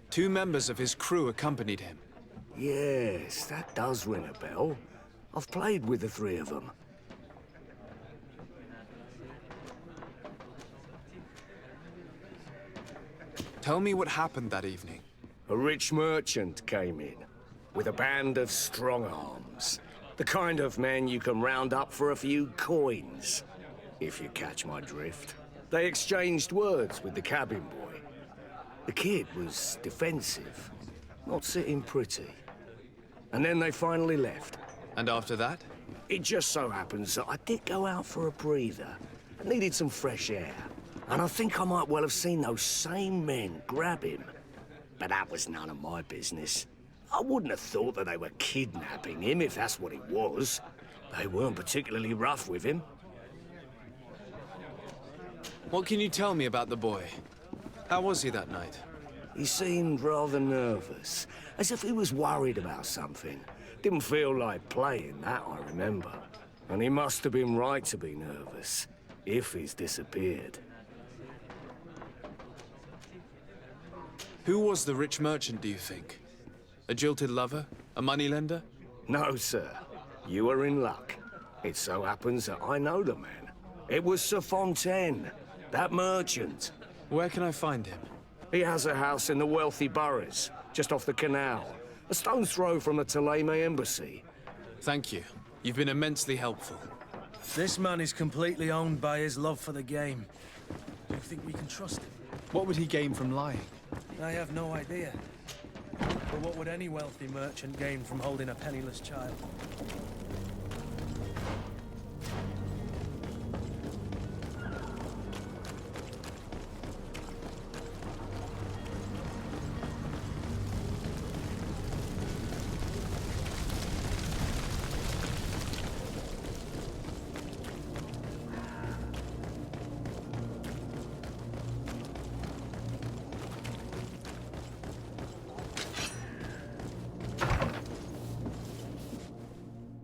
2 members of his crew accompanied him. Yes, that does ring a bell. I've played with the 3 of them. Tell me what happened that evening. A rich merchant came in, with a band of strong arms. The kind of men you can round up for a few coins, if you catch my drift. They exchanged words with the cabin boy. The kid was defensive, not sitting pretty. And then they finally left. And after that? It just so happens that I did go out for a breather. I needed some fresh air. And I think I might well have seen those same men grab him. But that was none of my business. I wouldn't have thought that they were kidnapping him if that's what it was. They weren't particularly rough with him. What can you tell me about the boy? How was he that night? He seemed rather nervous, as if he was worried about something. Didn't feel like playing, that I remember. And he must have been right to be nervous, if he's disappeared. Who was the rich merchant, do you think? A jilted lover? A moneylender? No, sir. You are in luck. It so happens that I know the man. It was Sir Fontan, that merchant. Where can I find him? He has a house in the wealthy boroughs, just off the canal. A stone's throw from the Theleme embassy. Thank you. You've been immensely helpful. This man is completely owned by his love for the game. Do you think we can trust him? What would he gain from lying? I have no idea. But what would any wealthy merchant gain from holding a penniless child?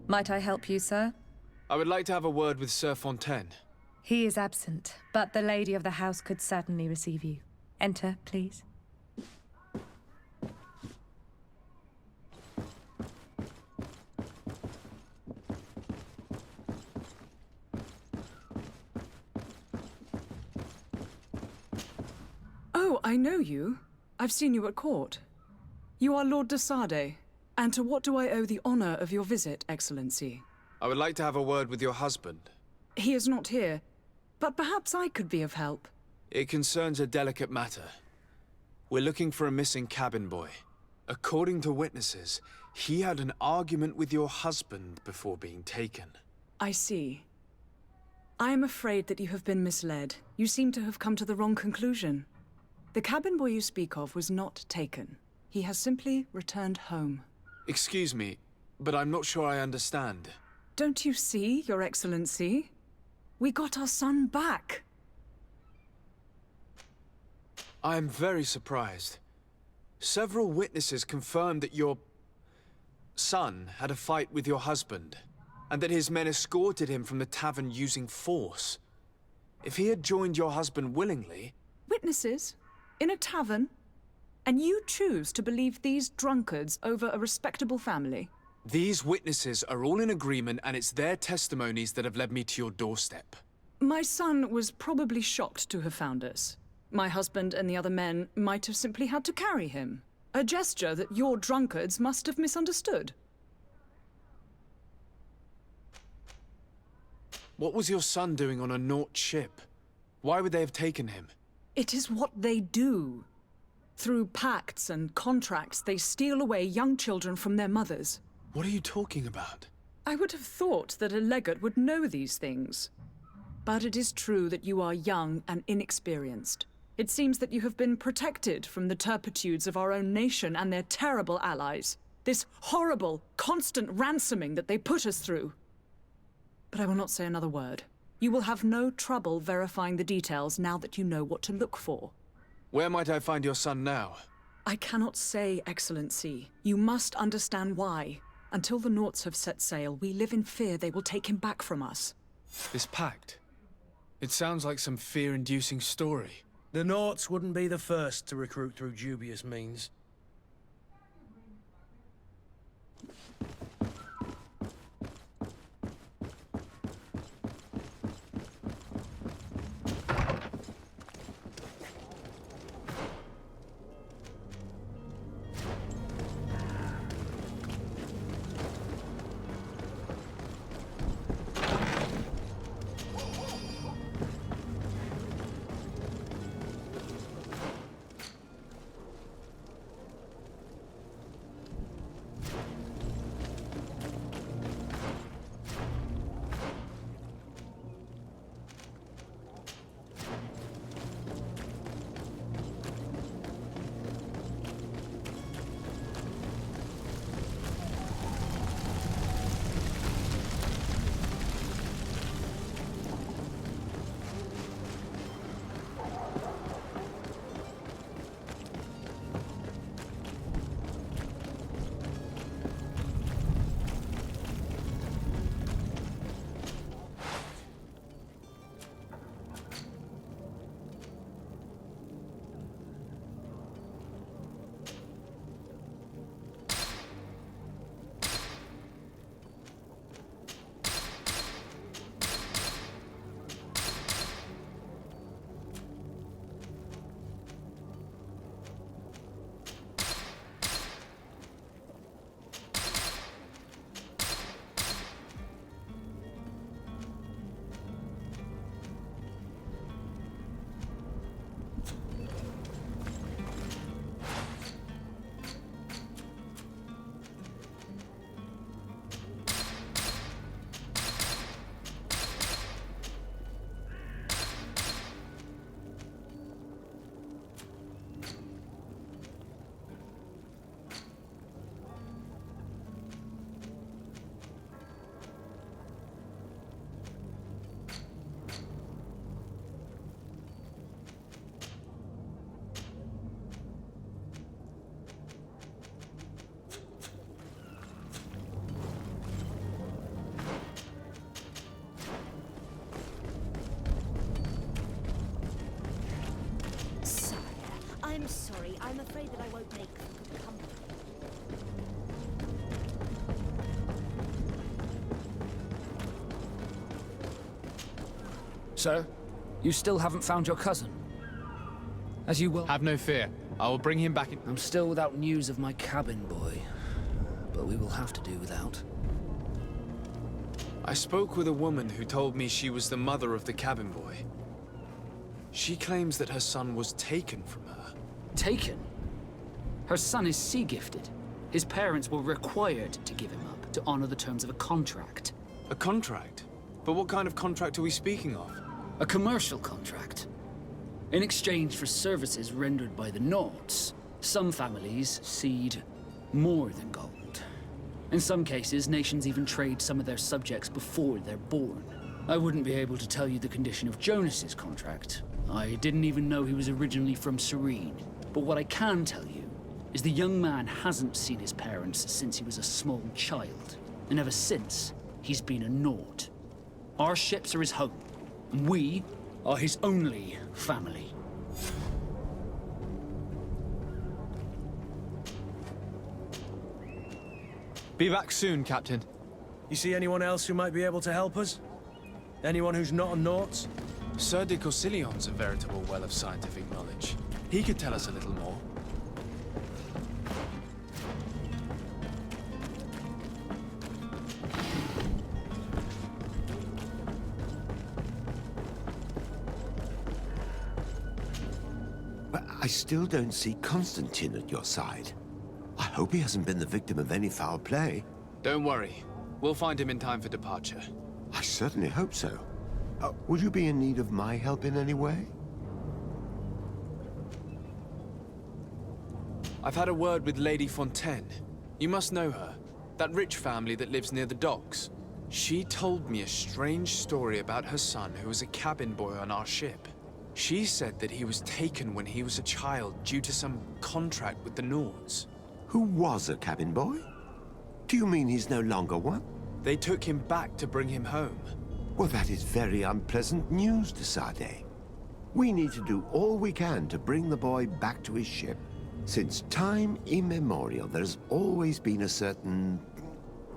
Might I help you, sir? I would like to have a word with Sir Fontan. He is absent, but the lady of the house could certainly receive you. Enter, please. Oh, I know you. I've seen you at court. You are Lord de Sade. And to what do I owe the honor of your visit, Excellency? I would like to have a word with your husband. He is not here, but perhaps I could be of help. It concerns a delicate matter. We're looking for a missing Cabbin boy. According to witnesses, he had an argument with your husband before being taken. I see. I am afraid that you have been misled. You seem to have come to the wrong conclusion. The Cabbin boy you speak of was not taken. He has simply returned home. Excuse me, but I'm not sure I understand. Don't you see, Your Excellency? We got our son back. I am very surprised. Several witnesses confirmed that your son had a fight with your husband, and that his men escorted him from the tavern using force. If he had joined your husband willingly... Witnesses? In a tavern? And you choose to believe these drunkards over a respectable family? These witnesses are all in agreement, and it's their testimonies that have led me to your doorstep. My son was probably shocked to have found us. My husband and the other men might have simply had to carry him. A gesture that your drunkards must have misunderstood. What was your son doing on a Naut ship? Why would they have taken him? It is what they do. Through pacts and contracts, they steal away young children from their mothers. What are you talking about? I would have thought that a legate would know these things. But it is true that you are young and inexperienced. It seems that you have been protected from the turpitudes of our own nation and their terrible allies. This horrible, constant ransoming that they put us through. But I will not say another word. You will have no trouble verifying the details now that you know what to look for. Where might I find your son now? I cannot say, Excellency. You must understand why. Until the Nauts have set sail, we live in fear they will take him back from us. This pact? It sounds like some fear-inducing story. The Nauts wouldn't be the first to recruit through dubious means. sorry. I'm afraid that I won't make for good company. Sir, you still haven't found your cousin? As you will... Have no fear. I will bring him back in... I'm still without news of my Cabbin boy, but we will have to do without. I spoke with a woman who told me she was the mother of the Cabbin boy. She claims that her son was taken from her. Taken? Her son is sea-gifted. His parents were required to give him up to honor the terms of a contract. A contract? But what kind of contract are we speaking of? A commercial contract. In exchange for services rendered by the Nords, some families cede more than gold. In some cases, nations even trade some of their subjects before they're born. I wouldn't be able to tell you the condition of Jonas's contract. I didn't even know he was originally from Serene. But what I can tell you is the young man hasn't seen his parents since he was a small child. And ever since, he's been a Nord. Our ships are his home. We are his only family. Be back soon, Captain. You see anyone else who might be able to help us? Anyone who's not a Naut? Sir de Corsillion's a veritable well of scientific knowledge. He could tell us a little more. But I still don't see Constantin at your side. I hope he hasn't been the victim of any foul play. Don't worry. We'll find him in time for departure. I certainly hope so. Would you be in need of my help in any way? I've had a word with Lady Fontan. You must know her. That rich family that lives near the docks. She told me a strange story about her son who was a cabin boy on our ship. She said that he was taken when he was a child due to some contract with the Nords. Who was a cabin boy? Do you mean he's no longer one? They took him back to bring him home. Well, that is very unpleasant news, de Sade. We need to do all we can to bring the boy back to his ship. Since time immemorial, there's always been a certain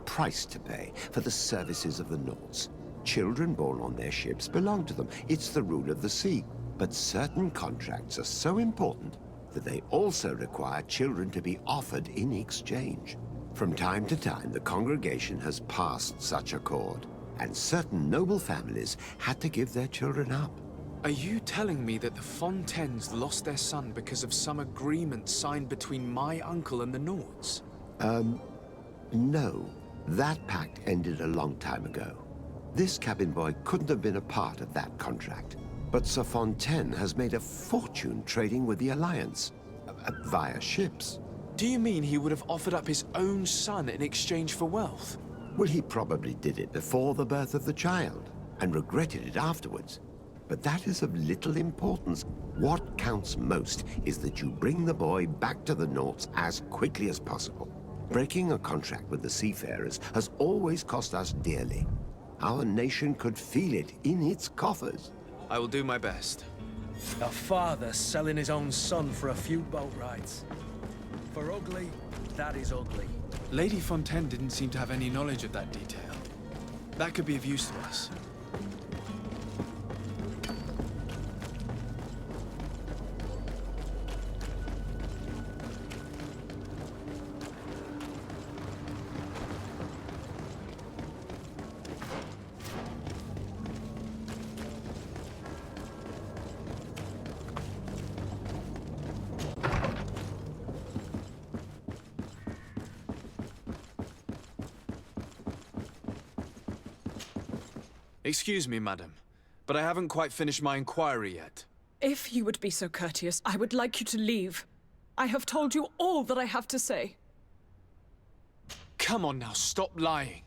price to pay for the services of the Nords. Children born on their ships belong to them. It's the rule of the sea. But certain contracts are so important that they also require children to be offered in exchange. From time to time, the congregation has passed such accord, and certain noble families had to give their children up. Are you telling me that the Fontans lost their son because of some agreement signed between my uncle and the Nords? No. That pact ended a long time ago. This cabin boy couldn't have been a part of that contract. But Sir Fontan has made a fortune trading with the Alliance, via ships. Do you mean he would have offered up his own son in exchange for wealth? Well, he probably did it before the birth of the child, and regretted it afterwards. But that is of little importance. What counts most is that you bring the boy back to the Nords as quickly as possible. Breaking a contract with the seafarers has always cost us dearly. Our nation could feel it in its coffers. I will do my best. A father selling his own son for a few boat rides. For ugly, that is ugly. Lady Fontaine didn't seem to have any knowledge of that detail. That could be of use to us. Excuse me, madam, but I haven't quite finished my inquiry yet. If you would be so courteous, I would like you to leave. I have told you all that I have to say. Come on now, stop lying.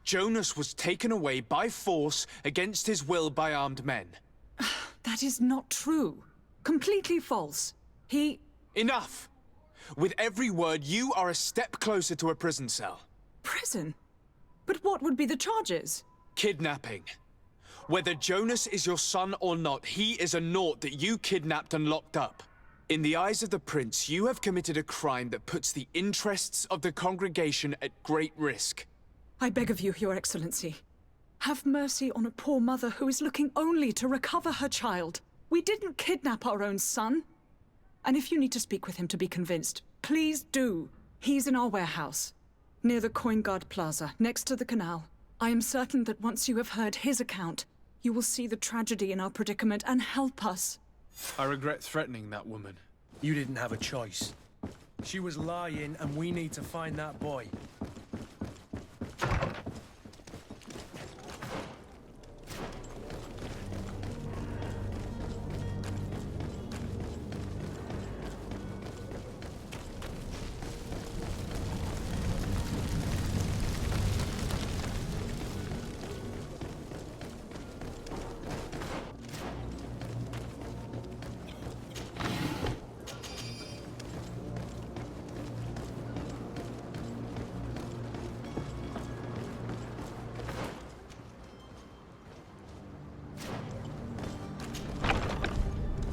Jonas was taken away by force against his will by armed men. That is not true. Completely false. He... Enough! With every word, you are a step closer to a prison cell. Prison? But what would be the charges? Kidnapping. Whether Jonas is your son or not, he is a Nort that you kidnapped and locked up. In the eyes of the Prince, you have committed a crime that puts the interests of the congregation at great risk. I beg of you, Your Excellency. Have mercy on a poor mother who is looking only to recover her child. We didn't kidnap our own son. And if you need to speak with him to be convinced, please do. He's in our warehouse, near the Coin Guard Plaza, next to the canal. I am certain that once you have heard his account, you will see the tragedy in our predicament and help us. I regret threatening that woman. You didn't have a choice. She was lying, and we need to find that boy.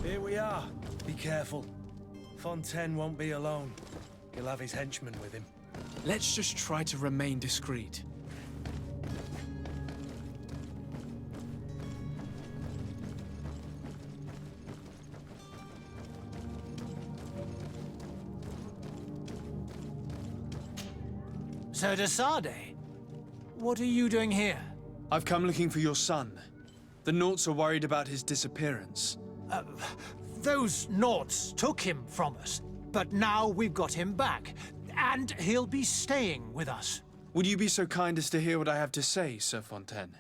Here we are. Be careful. Fontan won't be alone. He'll have his henchmen with him. Let's just try to remain discreet. Sir de Sardet, what are you doing here? I've come looking for your son. The Naughts are worried about his disappearance. Those Naughts took him from us, but now we've got him back, and he'll be staying with us. Would you be so kind as to hear what I have to say, Sir Fontaine?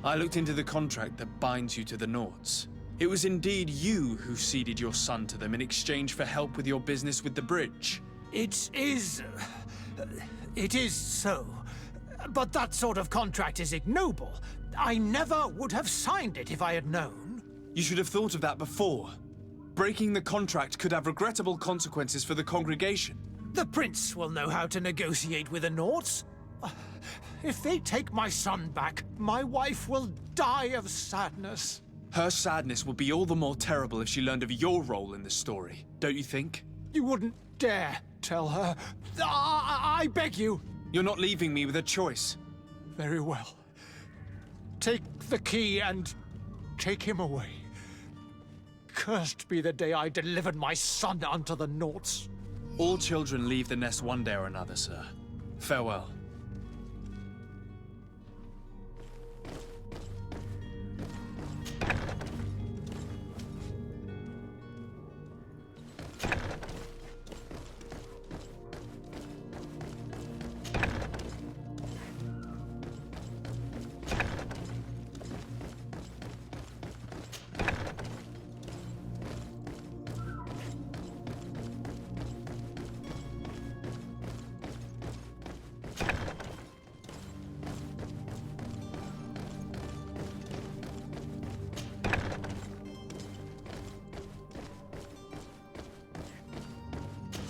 I looked into the contract that binds you to the Naughts. It was indeed you who ceded your son to them in exchange for help with your business with the bridge. It is so. But that sort of contract is ignoble. I never would have signed it if I had known. You should have thought of that before. Breaking the contract could have regrettable consequences for the congregation. The Prince will know how to negotiate with the Naughts. If they take my son back, my wife will die of sadness. Her sadness would be all the more terrible if she learned of your role in the story, don't you think? You wouldn't dare tell her. I beg you. You're not leaving me with a choice. Very well. Take the key and take him away. Cursed be the day I delivered my son unto the Naughts. All children leave the nest one day or another, sir. Farewell.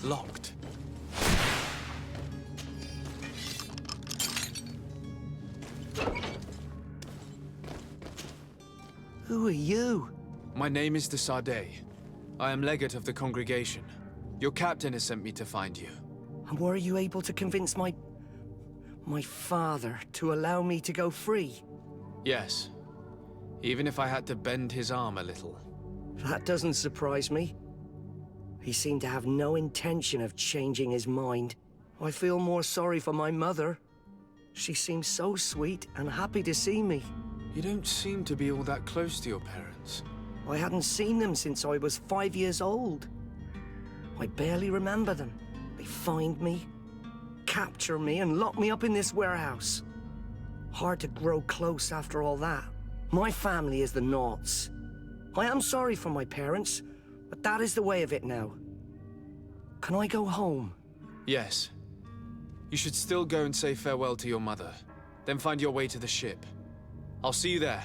Locked. Who are you? My name is de Sardet. I am legate of the congregation. Your captain has sent me to find you. And were you able to convince my father to allow me to go free? Yes. Even if I had to bend his arm a little. That doesn't surprise me. He seemed to have no intention of changing his mind. I feel more sorry for my mother. She seems so sweet and happy to see me. You don't seem to be all that close to your parents. I hadn't seen them since I was 5 years old. I barely remember them. They find me, capture me, and lock me up in this warehouse. Hard to grow close after all that. My family is the Naughts. I am sorry for my parents, but that is the way of it now. Can I go home? Yes. You should still go and say farewell to your mother. Then find your way to the ship. I'll see you there.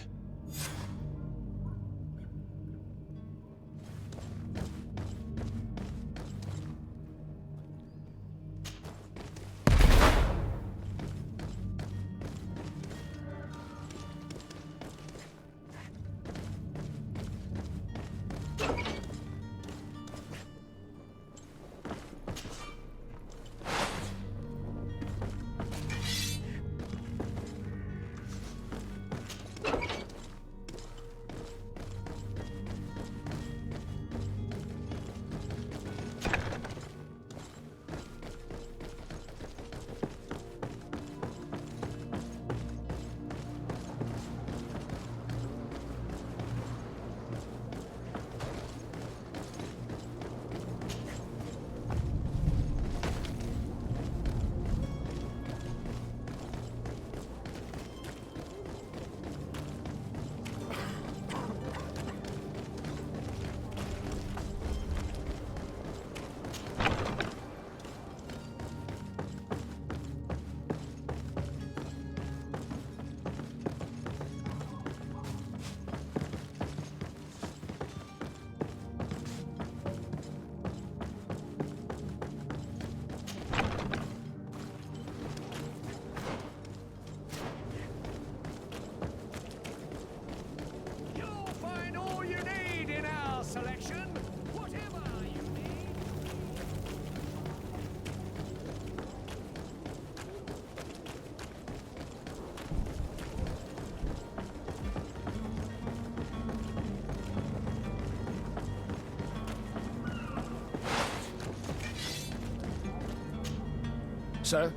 So,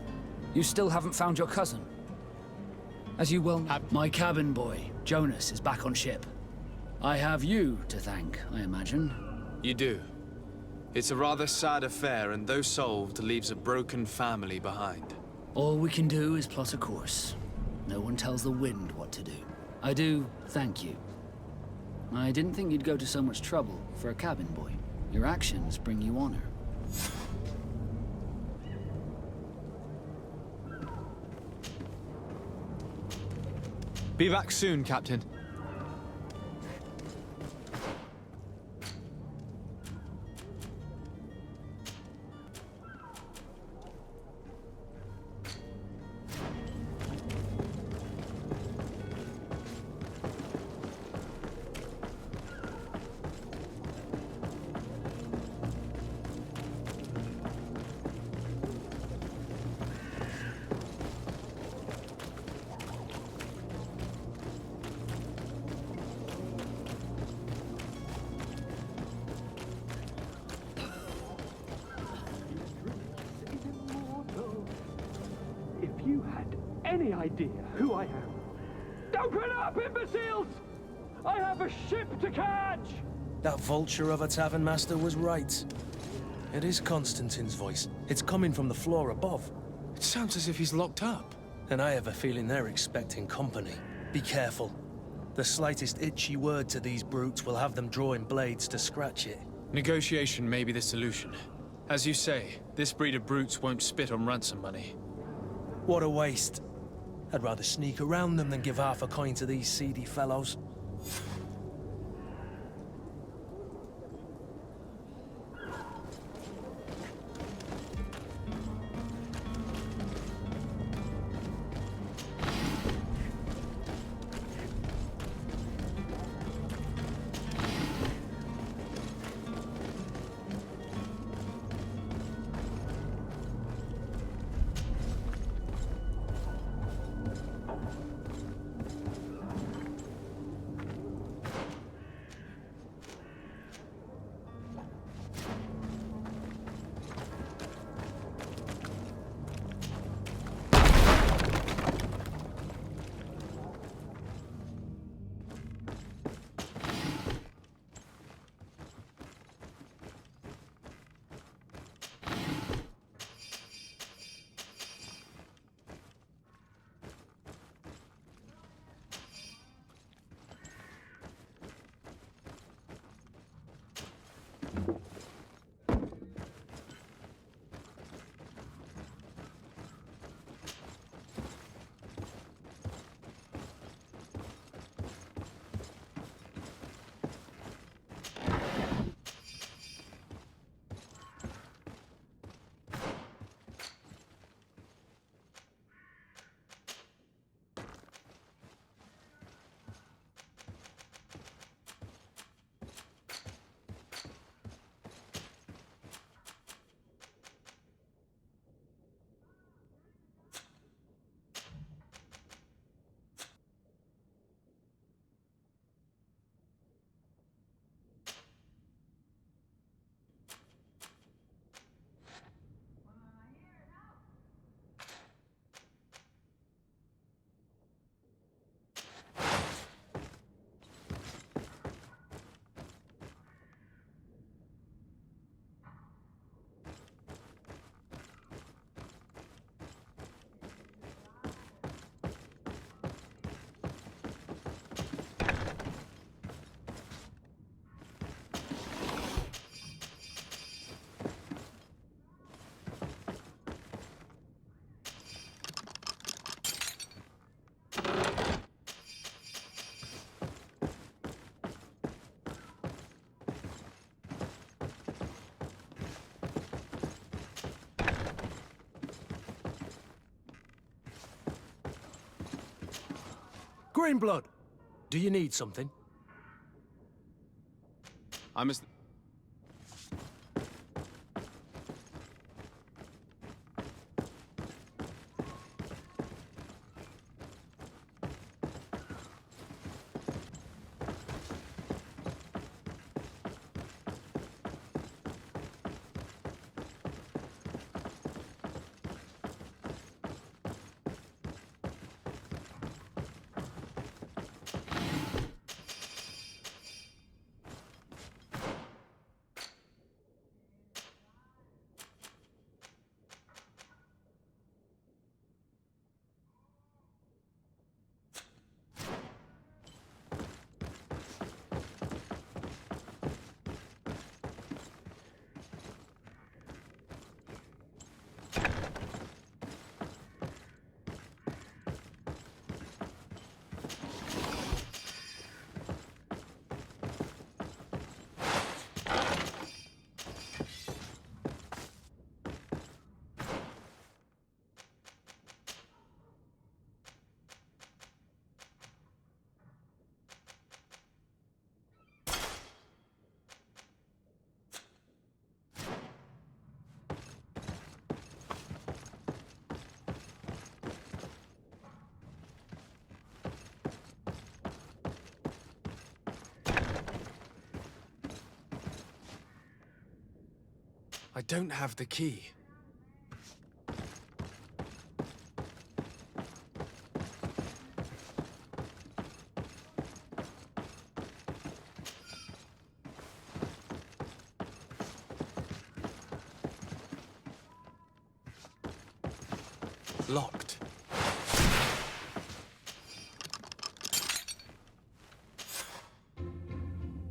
you still haven't found your cousin? As you well know, my cabin boy, Jonas, is back on ship. I have you to thank, I imagine. You do. It's a rather sad affair, and though solved, leaves a broken family behind. All we can do is plot a course. No one tells the wind what to do. I do thank you. I didn't think you'd go to so much trouble for a cabin boy. Your actions bring you honor. Be back soon, Captain. You had any idea who I am? Open up, imbeciles! I have a ship to catch! That vulture of a tavern master was right. It is Constantin's voice. It's coming from the floor above. It sounds as if he's locked up. And I have a feeling they're expecting company. Be careful. The slightest itchy word to these brutes will have them drawing blades to scratch it. Negotiation may be the solution. As you say, this breed of brutes won't spit on ransom money. What a waste. I'd rather sneak around them than give half a coin to these seedy fellows. Greenblood, do you need something? I'm as... I don't have the key. Locked.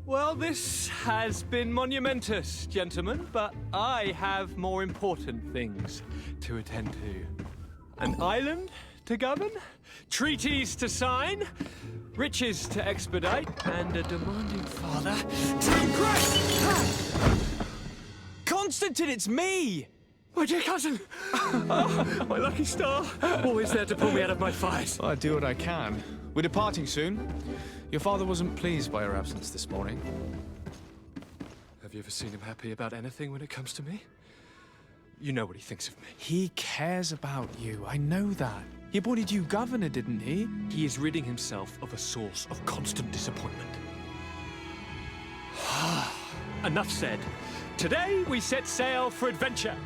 Well, this has been monumentous, gentlemen, but I have more important things to attend to. An island to govern, treaties to sign, riches to expedite, and a demanding father to impress! Constantin, it's me! My dear cousin! Oh, my lucky star! Always there to pull me out of my fires. I do what I can. We're departing soon. Your father wasn't pleased by your absence this morning. Have you ever seen him happy about anything when it comes to me? You know what he thinks of me. He cares about you, I know that. He appointed you governor, didn't he? He is ridding himself of a source of constant disappointment. Enough said. Today we set sail for adventure.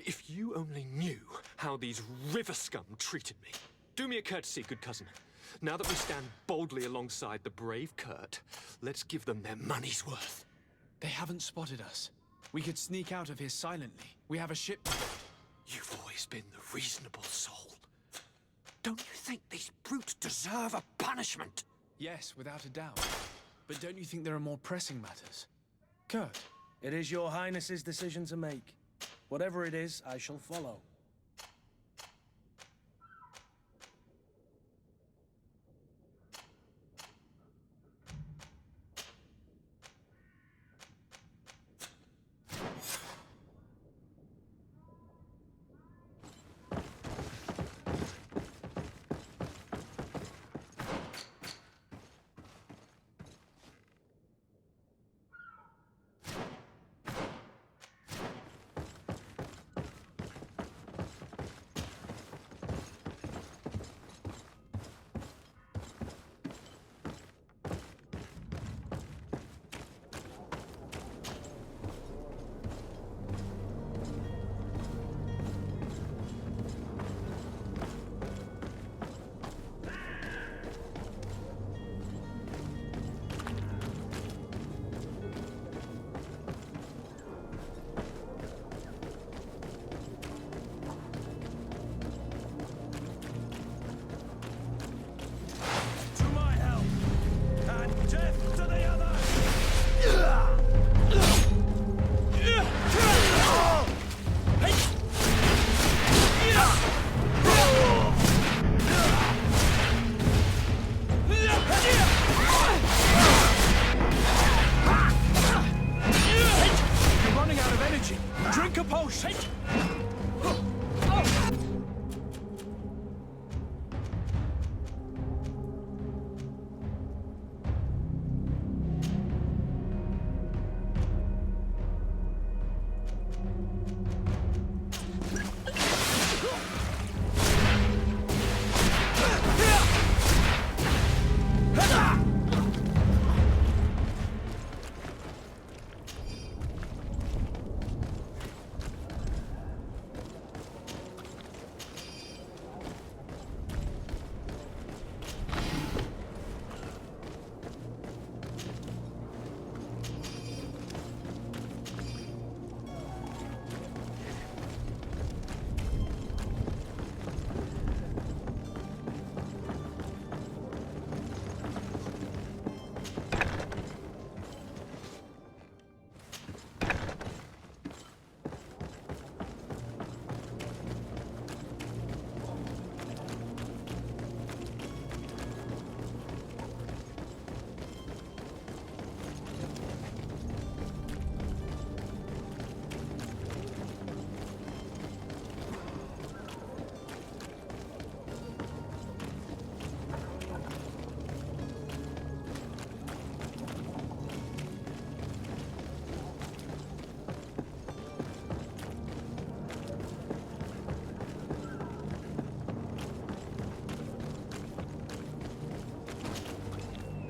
If you only knew how these river scum treated me. Do me a courtesy, good cousin. Now that we stand boldly alongside the brave Kurt, let's give them their money's worth. They haven't spotted us. We could sneak out of here silently. We have a ship. You've always been the reasonable soul. Don't you think these brutes deserve a punishment? Yes, without a doubt. But don't you think there are more pressing matters? Kurt? It is your highness's decision to make. Whatever it is, I shall follow.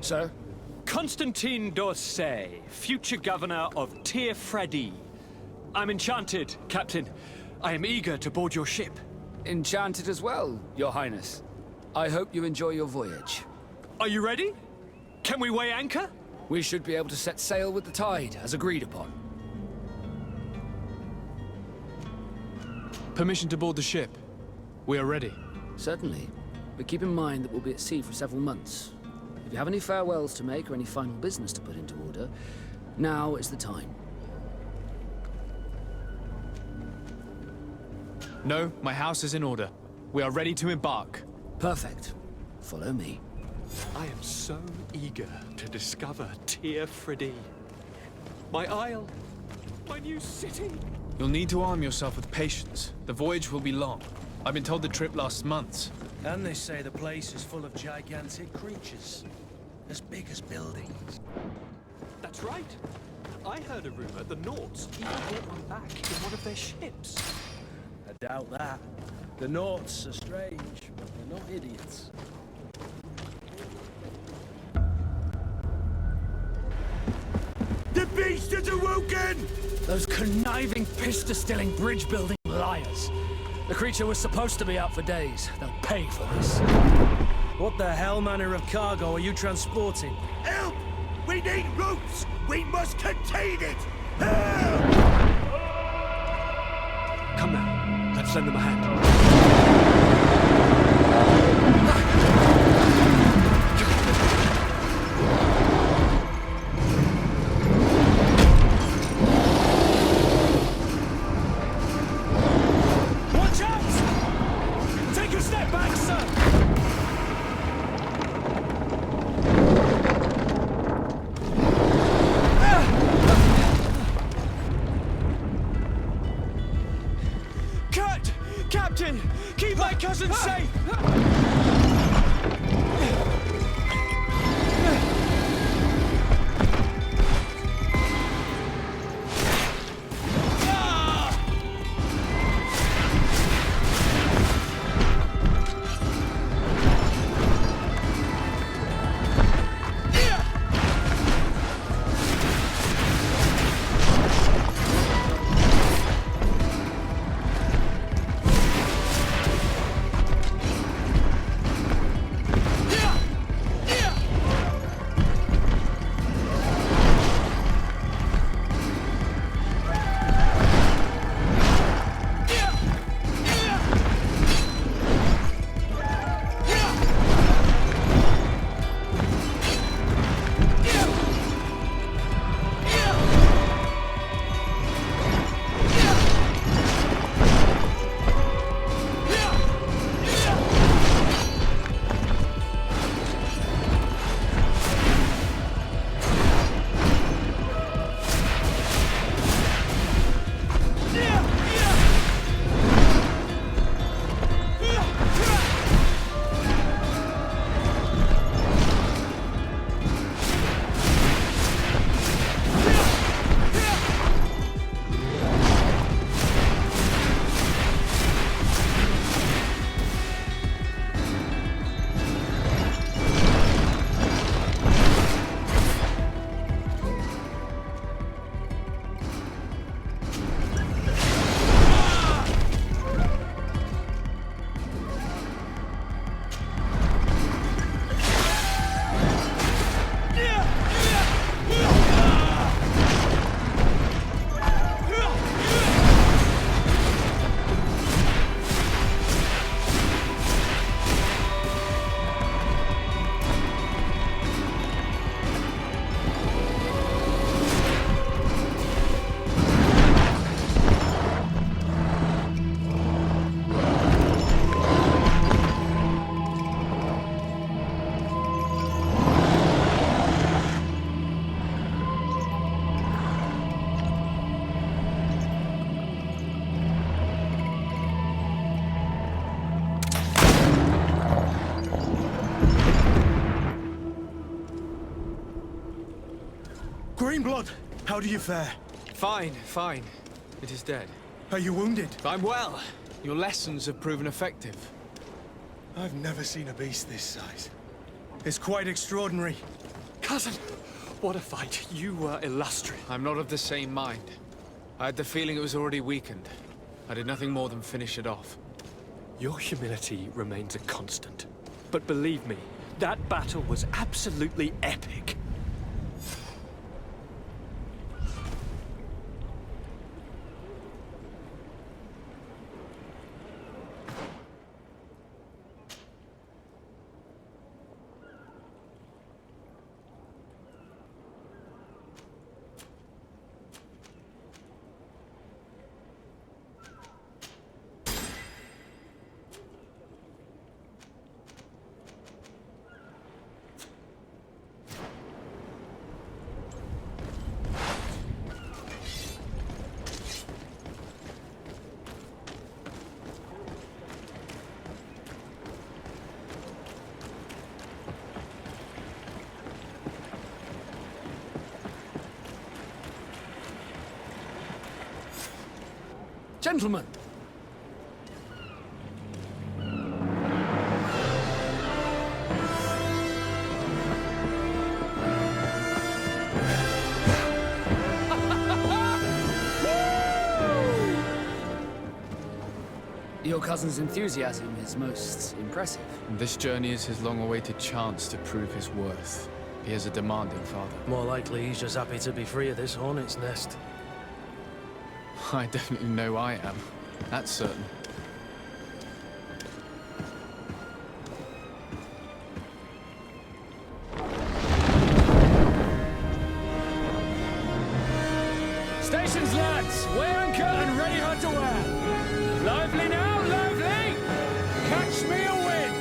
Sir? Constantin d'Orsay, future governor of Tavern. I'm enchanted, Captain. I am eager to board your ship. Enchanted as well, Your Highness. I hope you enjoy your voyage. Are you ready? Can we weigh anchor? We should be able to set sail with the tide, as agreed upon. Permission to board the ship. We are ready. Certainly. But keep in mind that we'll be at sea for several months. If you have any farewells to make or any final business to put into order, now is the time. No, my house is in order. We are ready to embark. Perfect. Follow me. I am so eager to discover Tavern. My isle. My new city. You'll need to arm yourself with patience. The voyage will be long. I've been told the trip lasts months. And they say the place is full of gigantic creatures. As big as buildings. That's right. I heard a rumor the Nauts even brought one back in one of their ships. I doubt that. The Nauts are strange, but they're not idiots. The beast is awoken! Those conniving, pista-stealing, bridge-building liars. The creature was supposed to be out for days. They'll pay for this. What the hell manner of cargo are you transporting? Help! We need ropes! We must contain it! Help! Come now, let's lend them a hand. Watch out! Take a step back, sir! Captain! Keep my cousin safe! Greenblood, how do you fare? Fine, fine. It is dead. Are you wounded? I'm well. Your lessons have proven effective. I've never seen a beast this size. It's quite extraordinary. Cousin, what a fight. You were illustrious. I'm not of the same mind. I had the feeling it was already weakened. I did nothing more than finish it off. Your humility remains a constant. But believe me, that battle was absolutely epic. Gentlemen! Your cousin's enthusiasm is most impressive. This journey is his long-awaited chance to prove his worth. He is a demanding father. More likely he's just happy to be free of this hornet's nest. I definitely know I am. That's certain. Stations, lads! Wear anchor and ready her to wear! Lively now, lively! Catch me a wind!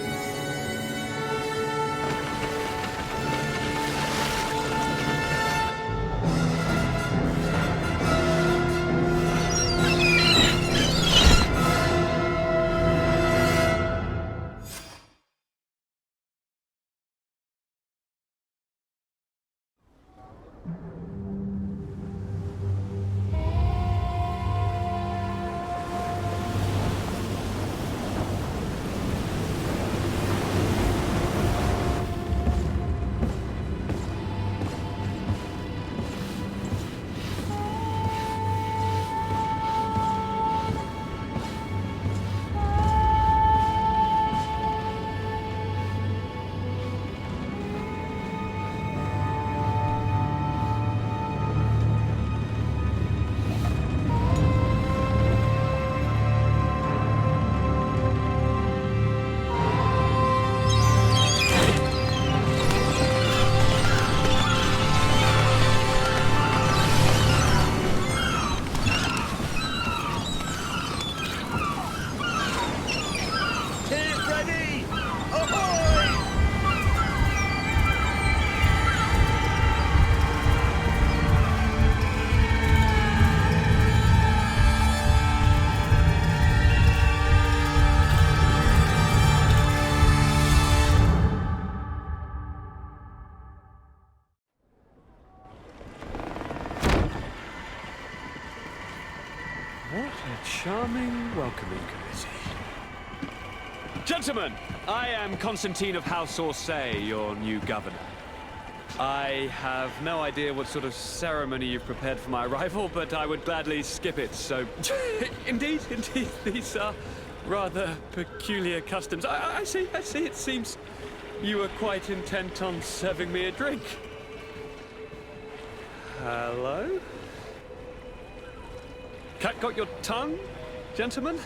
What a charming welcoming committee. Gentlemen, I am Constantin of House Orsay, your new governor. I have no idea what sort of ceremony you've prepared for my arrival, but I would gladly skip it, so... Indeed, these are rather peculiar customs. I see, it seems you were quite intent on serving me a drink. Hello? Cat got your tongue, gentlemen?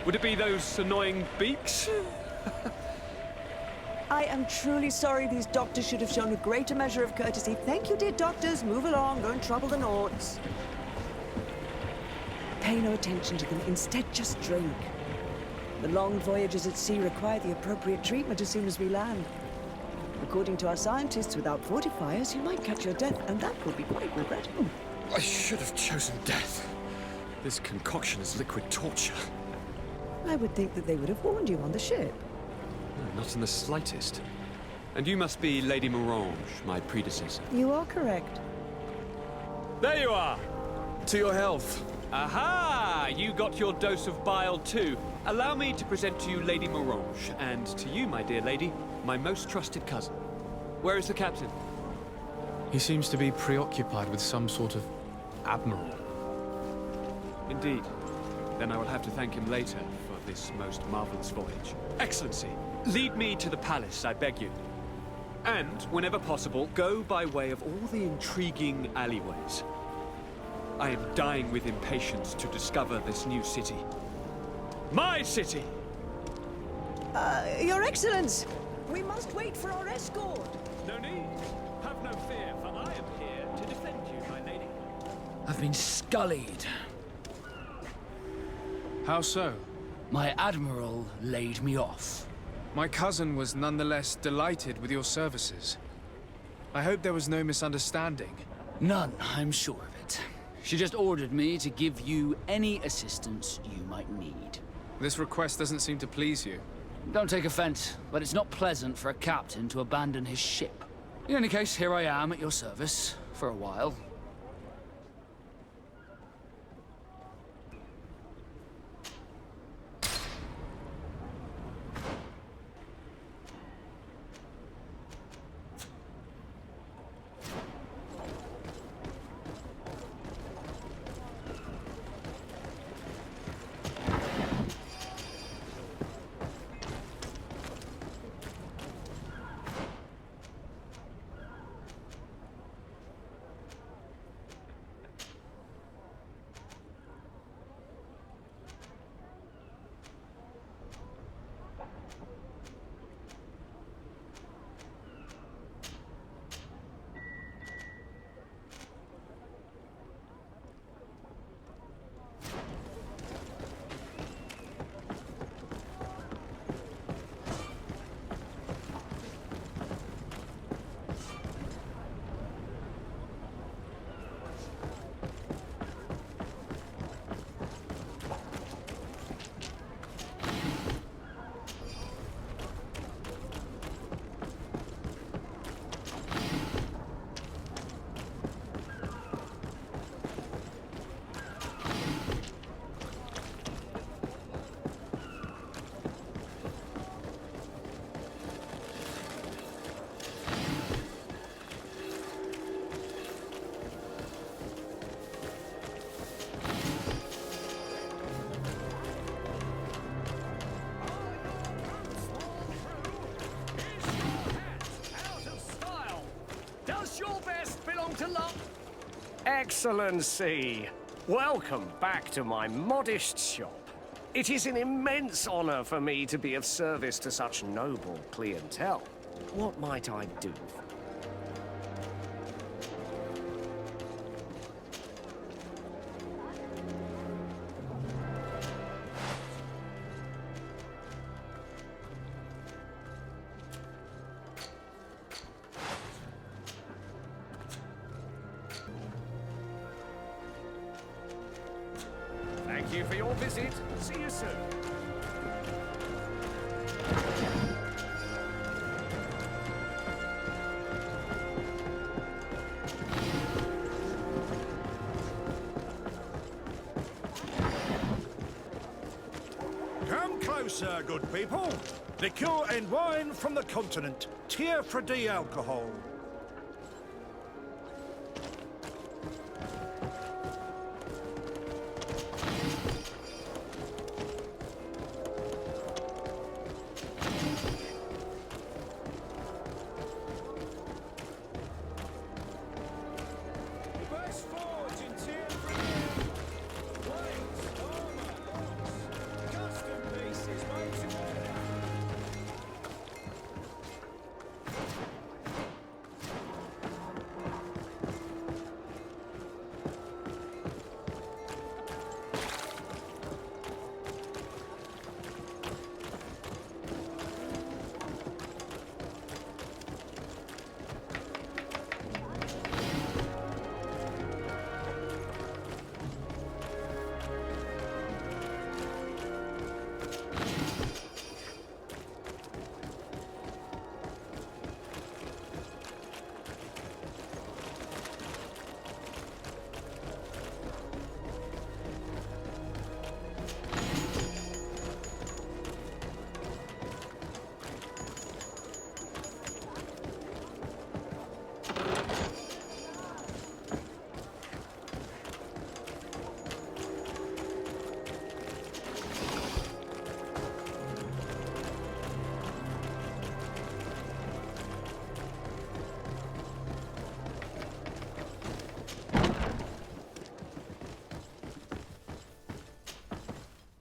Would it be those annoying beaks? I am truly sorry. These doctors should have shown a greater measure of courtesy. Thank you, dear doctors. Move along. Don't trouble the Nords. Pay no attention to them. Instead, just drink. The long voyages at sea require the appropriate treatment as soon as we land. According to our scientists, without fortifiers, you might catch your death, and that would be quite regrettable. I should have chosen death. This concoction is liquid torture. I would think that they would have warned you on the ship. No, not in the slightest. And you must be Lady Morange, my predecessor. You are correct. There you are! To your health. Aha! You got your dose of bile too. Allow me to present to you Lady Morange, and to you, my dear lady, my most trusted cousin. Where is the captain? He seems to be preoccupied with some sort of admiral. Indeed. Then I will have to thank him later for this most marvelous voyage. Excellency, lead me to the palace, I beg you. And, whenever possible, go by way of all the intriguing alleyways. I am dying with impatience to discover this new city. My city! Your Excellence! We must wait for our escort! No need. Have no fear, for I am here to defend you, my lady. I've been scullied. How so? My admiral laid me off. My cousin was nonetheless delighted with your services. I hope there was no misunderstanding. None, I'm sure of it. She just ordered me to give you any assistance you might need. This request doesn't seem to please you. Don't take offense, but it's not pleasant for a captain to abandon his ship. In any case, here I am at your service, for a while. Excellency, welcome back to my modest shop. It is an immense honor for me to be of service to such noble clientele. What might I do? Thank you for your visit. See you soon. Come closer, good people. Liqueur and wine from the continent. Tier for D alcohol.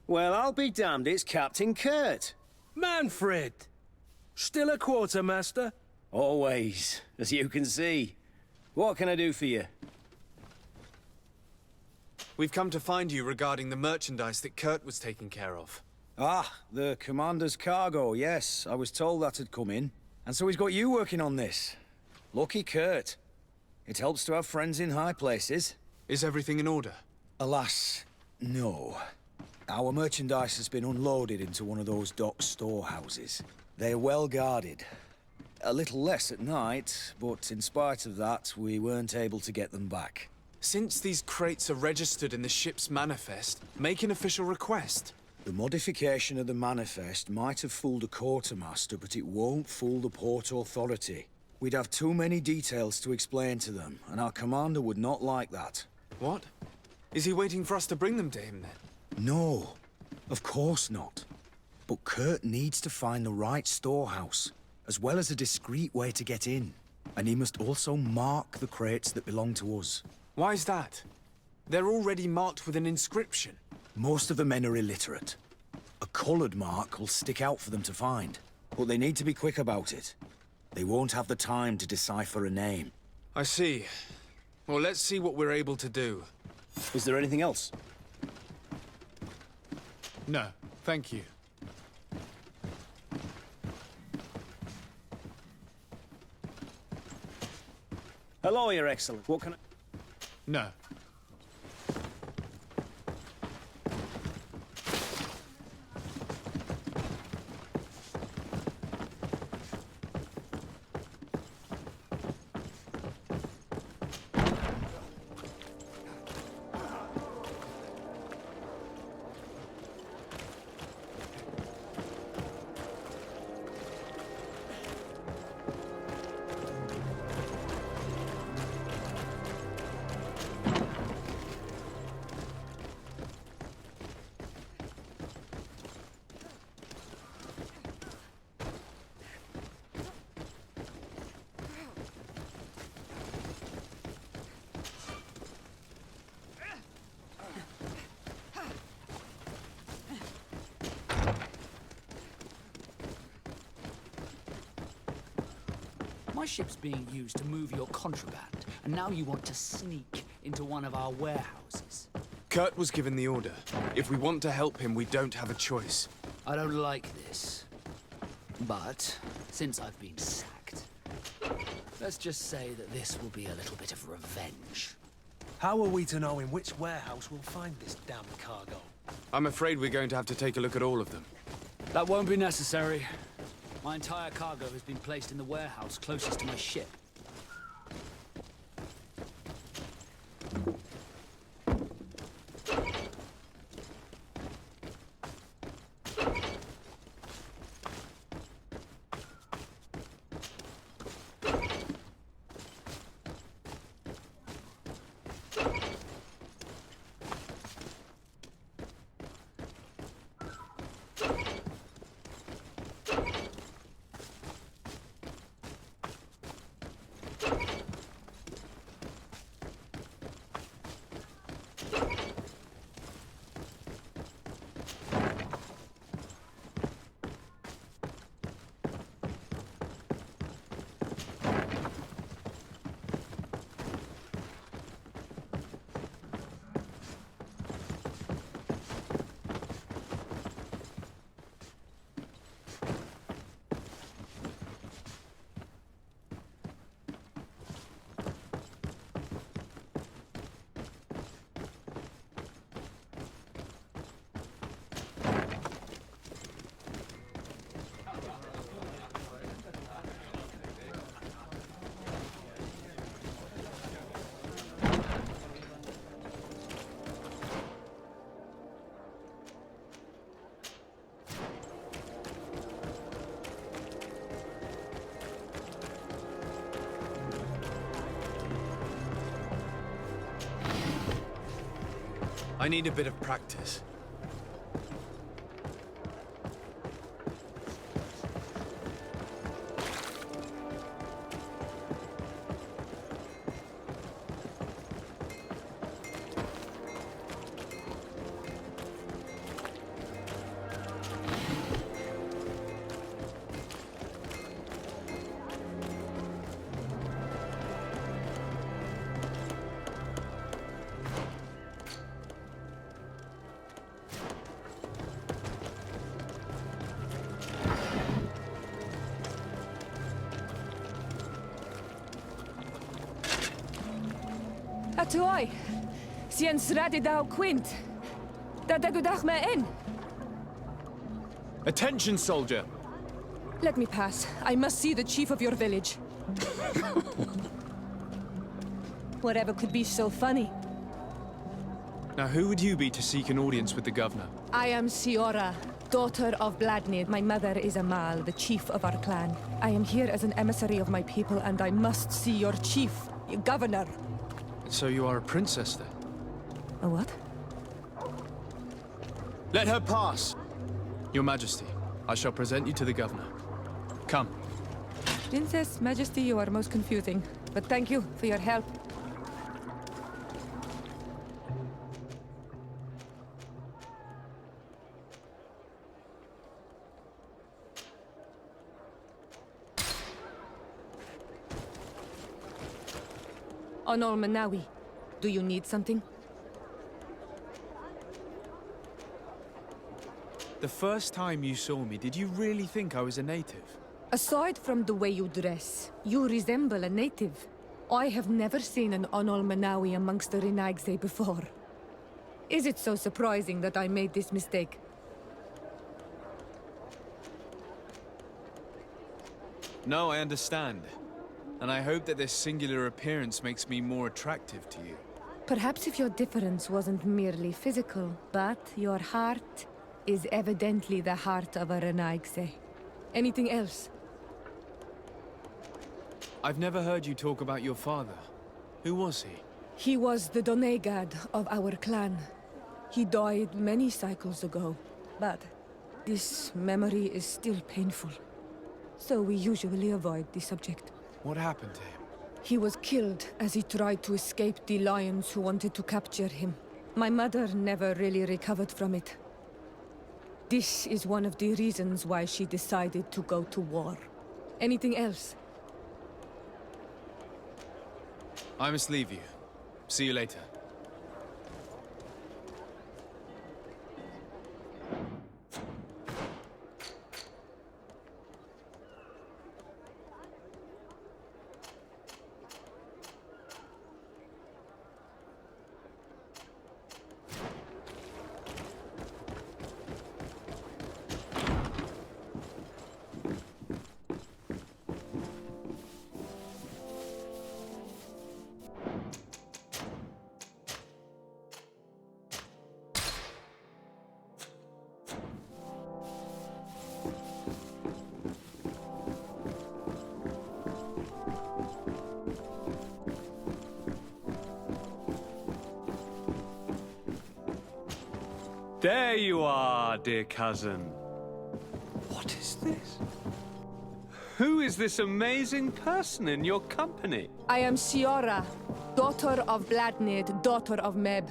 Well, I'll be damned, it's Captain Kurt. Manfred! Still a quartermaster? Always, as you can see. What can I do for you? We've come to find you regarding the merchandise that Kurt was taking care of. Ah, the commander's cargo, yes. I was told that had come in. And so he's got you working on this. Lucky Kurt. It helps to have friends in high places. Is everything in order? Alas, no. Our merchandise has been unloaded into one of those dock storehouses. They're well guarded. A little less at night, but in spite of that, we weren't able to get them back. Since these crates are registered in the ship's manifest, make an official request. The modification of the manifest might have fooled a quartermaster, but it won't fool the Port Authority. We'd have too many details to explain to them, and our commander would not like that. What? Is he waiting for us to bring them to him, then? No, of course not. But Kurt needs to find the right storehouse, as well as a discreet way to get in. And he must also mark the crates that belong to us. Why's that? They're already marked with an inscription. Most of the men are illiterate. A coloured mark will stick out for them to find, but they need to be quick about it. They won't have the time to decipher a name. I see. Well, let's see what we're able to do. Is there anything else? No, thank you. Hello, Your Excellency. What can I... No. My ship's being used to move your contraband, and now you want to sneak into one of our warehouses. Kurt was given the order. If we want to help him, we don't have a choice. I don't like this. But, since I've been sacked, let's just say that this will be a little bit of revenge. How are we to know in which warehouse we'll find this damn cargo? I'm afraid we're going to have to take a look at all of them. That won't be necessary. My entire cargo has been placed in the warehouse closest to my ship. I need a bit of practice. Atuai. Sien sradidau quint. Dadagudach me in. Attention, soldier! Let me pass. I must see the chief of your village. Whatever could be so funny. Now, who would you be to seek an audience with the governor? I am Siora, daughter of Bladnid. My mother is Amal, the chief of our clan. I am here as an emissary of my people, and I must see your chief, your governor. So you are a princess, then? A what? Let her pass! Your Majesty, I shall present you to the governor. Come. Princess, Majesty, you are most confusing. But thank you for your help. Honor Manawi, do you need something? The first time you saw me, did you really think I was a native? Aside from the way you dress, you resemble a native. I have never seen an Onol Manawi amongst the Renaigse before. Is it so surprising that I made this mistake? No, I understand. And I hope that this singular appearance makes me more attractive to you. Perhaps if your difference wasn't merely physical, but your heart is evidently the heart of a Renaigse. Anything else? I've never heard you talk about your father. Who was he? He was the Donegad of our clan. He died many cycles ago, but this memory is still painful. So we usually avoid the subject. What happened to him? He was killed as he tried to escape the lions who wanted to capture him. My mother never really recovered from it. This is one of the reasons why she decided to go to war. Anything else? I must leave you. See you later. There you are, dear cousin. What is this? Who is this amazing person in your company? I am Siora, daughter of Bladnid, daughter of Meb.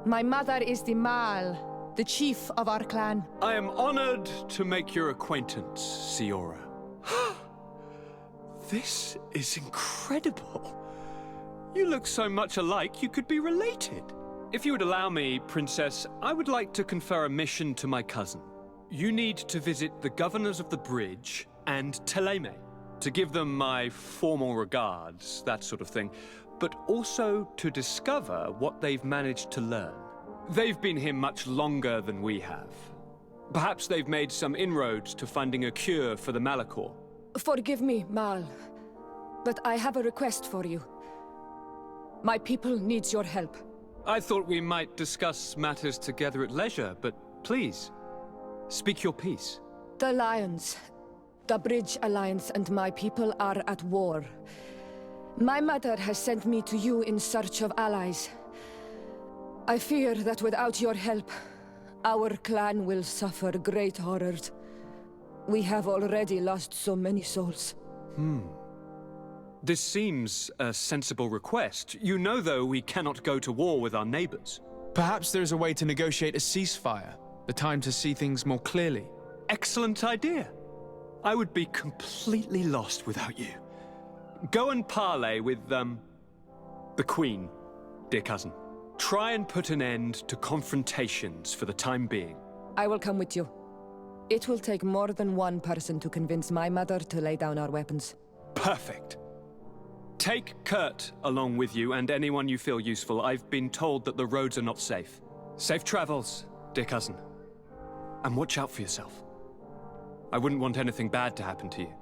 My mother is the Mal, the chief of our clan. I am honored to make your acquaintance, Siora. This is incredible. You look so much alike you could be related. If you would allow me, Princess, I would like to confer a mission to my cousin. You need to visit the governors of the bridge and Teleme, to give them my formal regards, that sort of thing, but also to discover what they've managed to learn. They've been here much longer than we have. Perhaps they've made some inroads to finding a cure for the Malachor. Forgive me, Mal, but I have a request for you. My people needs your help. I thought we might discuss matters together at leisure, but please, speak your piece. The Lions, the Bridge Alliance and my people are at war. My mother has sent me to you in search of allies. I fear that without your help, our clan will suffer great horrors. We have already lost so many souls. This seems a sensible request. You know, though, we cannot go to war with our neighbors. Perhaps there is a way to negotiate a ceasefire. The time to see things more clearly. Excellent idea. I would be completely lost without you. Go and parley with, the Queen, dear cousin. Try and put an end to confrontations for the time being. I will come with you. It will take more than one person to convince my mother to lay down our weapons. Perfect. Take Kurt along with you and anyone you feel useful. I've been told that the roads are not safe. Safe travels, dear cousin. And watch out for yourself. I wouldn't want anything bad to happen to you.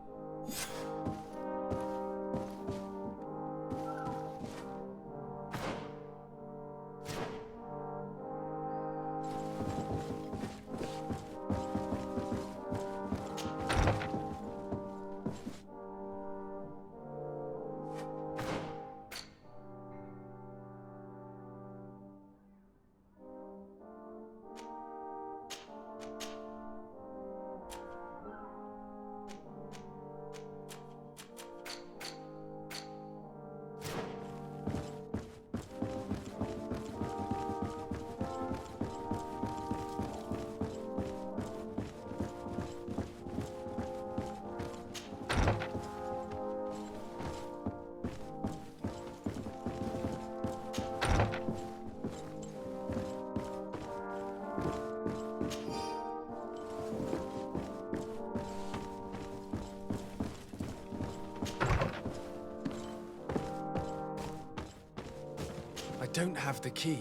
I don't have the key.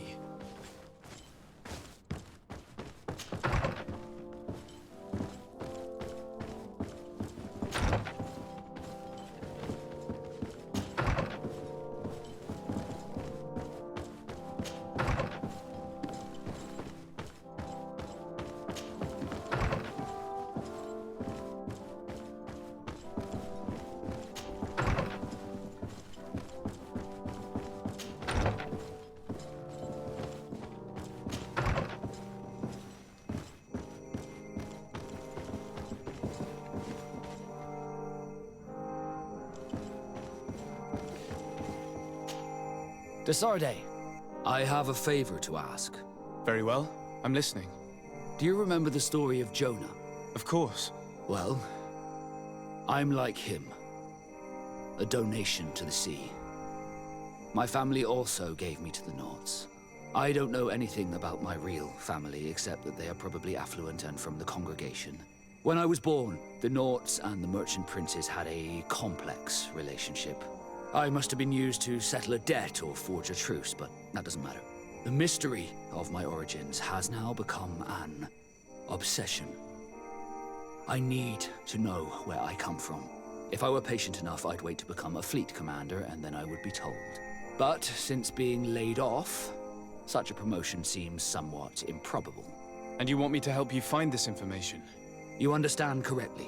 Desarde, I have a favor to ask. Very well. I'm listening. Do you remember the story of Jonah? Of course. Well, I'm like him. A donation to the sea. My family also gave me to the Nords. I don't know anything about my real family, except that they are probably affluent and from the congregation. When I was born, the Nords and the merchant princes had a complex relationship. I must have been used to settle a debt or forge a truce, but that doesn't matter. The mystery of my origins has now become an obsession. I need to know where I come from. If I were patient enough, I'd wait to become a fleet commander, and then I would be told. But since being laid off, such a promotion seems somewhat improbable. And you want me to help you find this information? You understand correctly.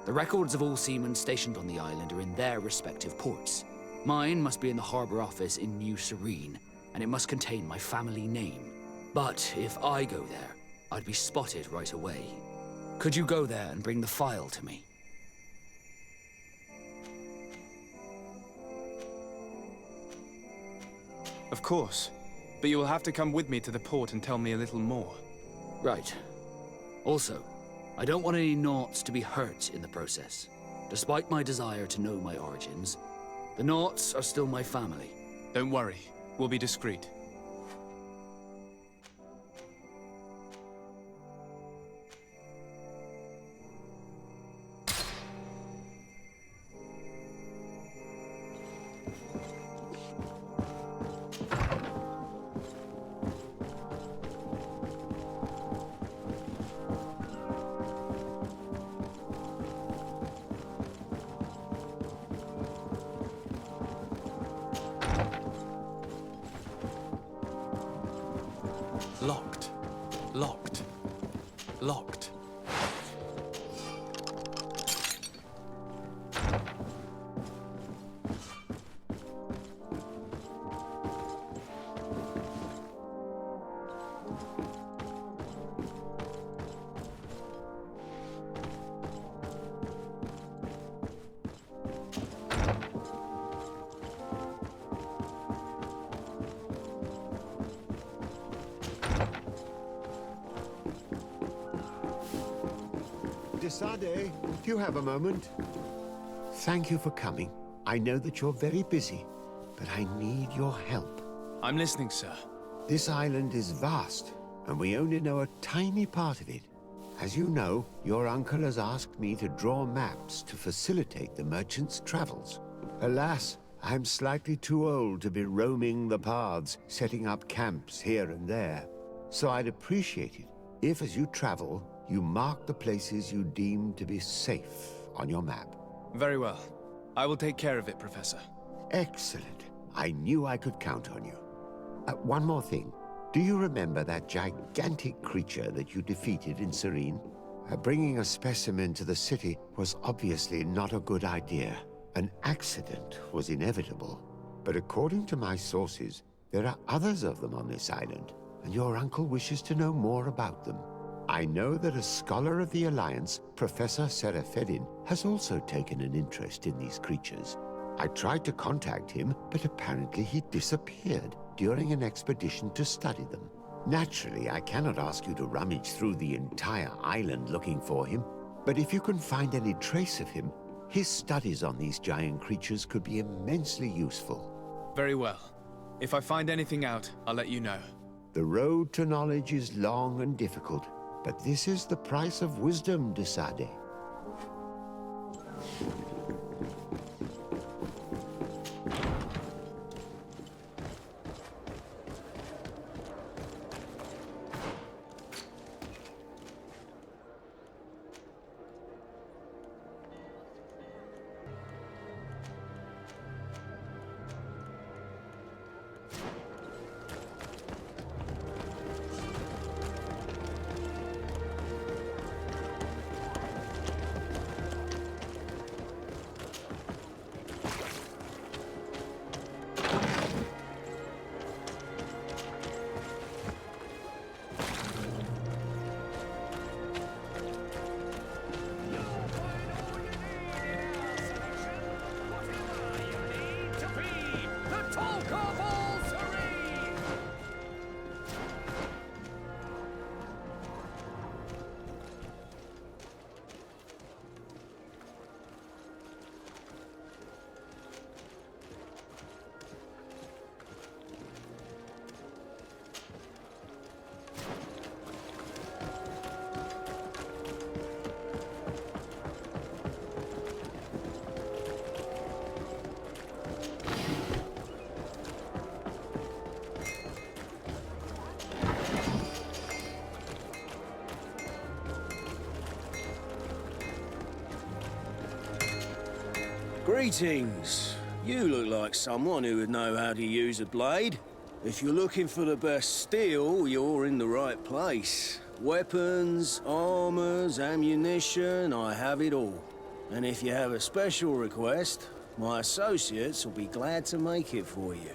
The records of all seamen stationed on the island are in their respective ports. Mine must be in the harbor office in New Serene, and it must contain my family name. But if I go there, I'd be spotted right away. Could you go there and bring the file to me? Of course. But you will have to come with me to the port and tell me a little more. Right. Also, I don't want any Naughts to be hurt in the process. Despite my desire to know my origins, the Naughts are still my family. Don't worry. We'll be discreet. Locked. Locked. Locked. Desarde, do you have a moment? Thank you for coming. I know that you're very busy, but I need your help. I'm listening, sir. This island is vast, and we only know a tiny part of it. As you know, your uncle has asked me to draw maps to facilitate the merchant's travels. Alas, I'm slightly too old to be roaming the paths, setting up camps here and there. So I'd appreciate it if, as you travel, you mark the places you deem to be safe on your map. Very well. I will take care of it, Professor. Excellent. I knew I could count on you. One more thing. Do you remember that gigantic creature that you defeated in Serene? Bringing a specimen to the city was obviously not a good idea. An accident was inevitable. But according to my sources, there are others of them on this island, and your uncle wishes to know more about them. I know that a scholar of the Alliance, Professor Seren, has also taken an interest in these creatures. I tried to contact him, but apparently he disappeared during an expedition to study them. Naturally, I cannot ask you to rummage through the entire island looking for him, but if you can find any trace of him, his studies on these giant creatures could be immensely useful. Very well. If I find anything out, I'll let you know. The road to knowledge is long and difficult, but this is the price of wisdom, de Sade. Greetings. You look like someone who would know how to use a blade. If you're looking for the best steel, you're in the right place. Weapons, armors, ammunition, I have it all. And if you have a special request, my associates will be glad to make it for you.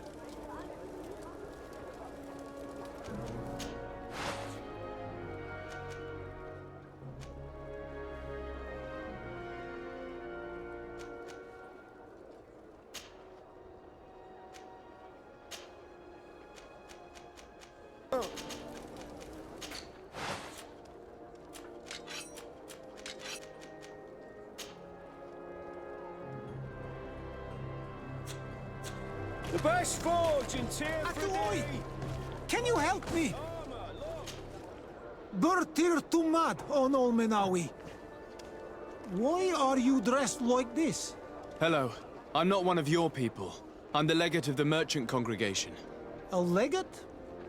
The best forge in Tavern. Can you help me? Bertir Tumad on Olmenawi. Why are you dressed like this? Hello. I'm not one of your people. I'm the legate of the merchant congregation. A legate?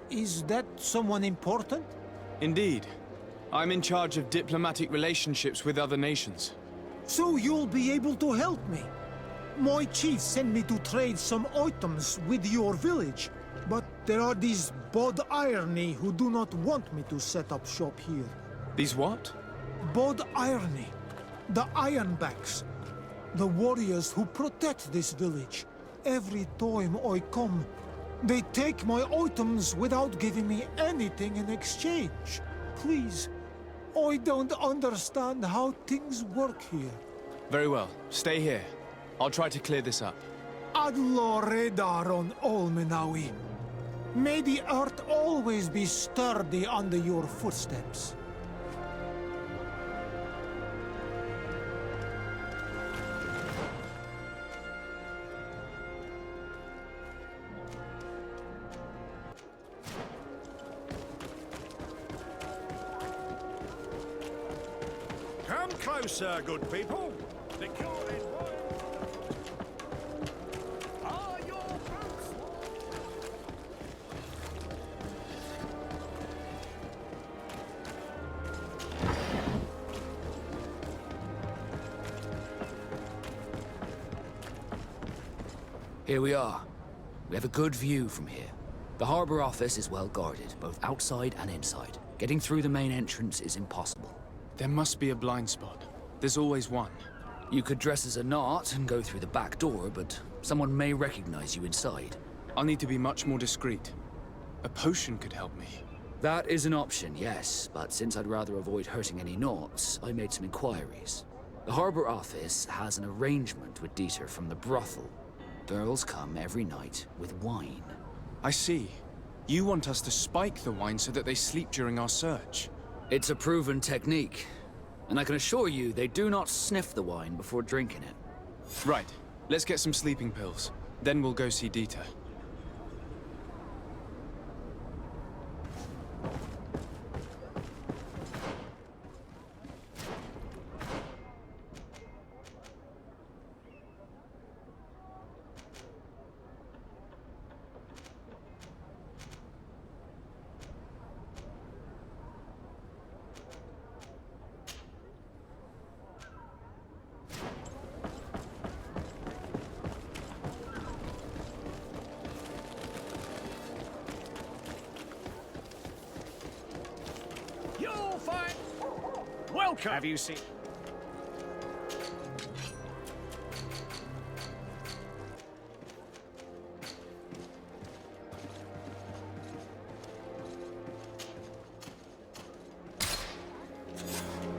Is that someone important? Indeed. I'm in charge of diplomatic relationships with other nations. So you'll be able to help me. My chief sent me to trade some items with your village, but there are these Bod Irony who do not want me to set up shop here. These what? Bod Irony. The Ironbacks. The warriors who protect this village. Every time I come, they take my items without giving me anything in exchange. Please, I don't understand how things work here. Very well. Stay here. I'll try to clear this up. Adlo Redar on Olmenawi. May the earth always be sturdy under your footsteps. Come closer, good people. The Here we are. We have a good view from here. The harbor office is well guarded, both outside and inside. Getting through the main entrance is impossible. There must be a blind spot. There's always one. You could dress as a knot and go through the back door, but someone may recognize you inside. I'll need to be much more discreet. A potion could help me. That is an option, yes, but since I'd rather avoid hurting any knots, I made some inquiries. The harbor office has an arrangement with Dieter from the brothel. Girls come every night with wine. I see. You want us to spike the wine so that they sleep during our search. It's a proven technique, and I can assure you they do not sniff the wine before drinking it. Right. Let's get some sleeping pills. Then we'll go see Dieter. You'll find... Welcome! Have you seen...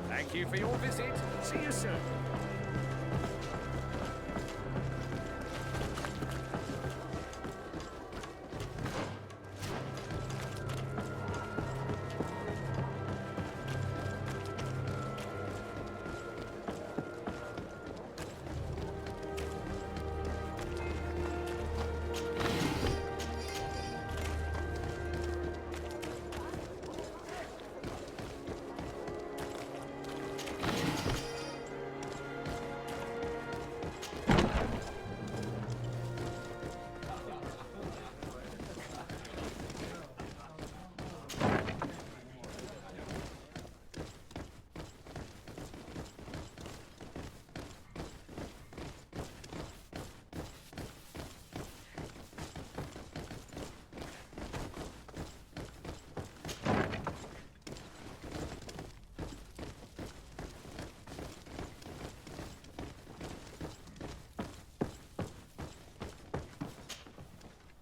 Thank you for your visit. See you soon.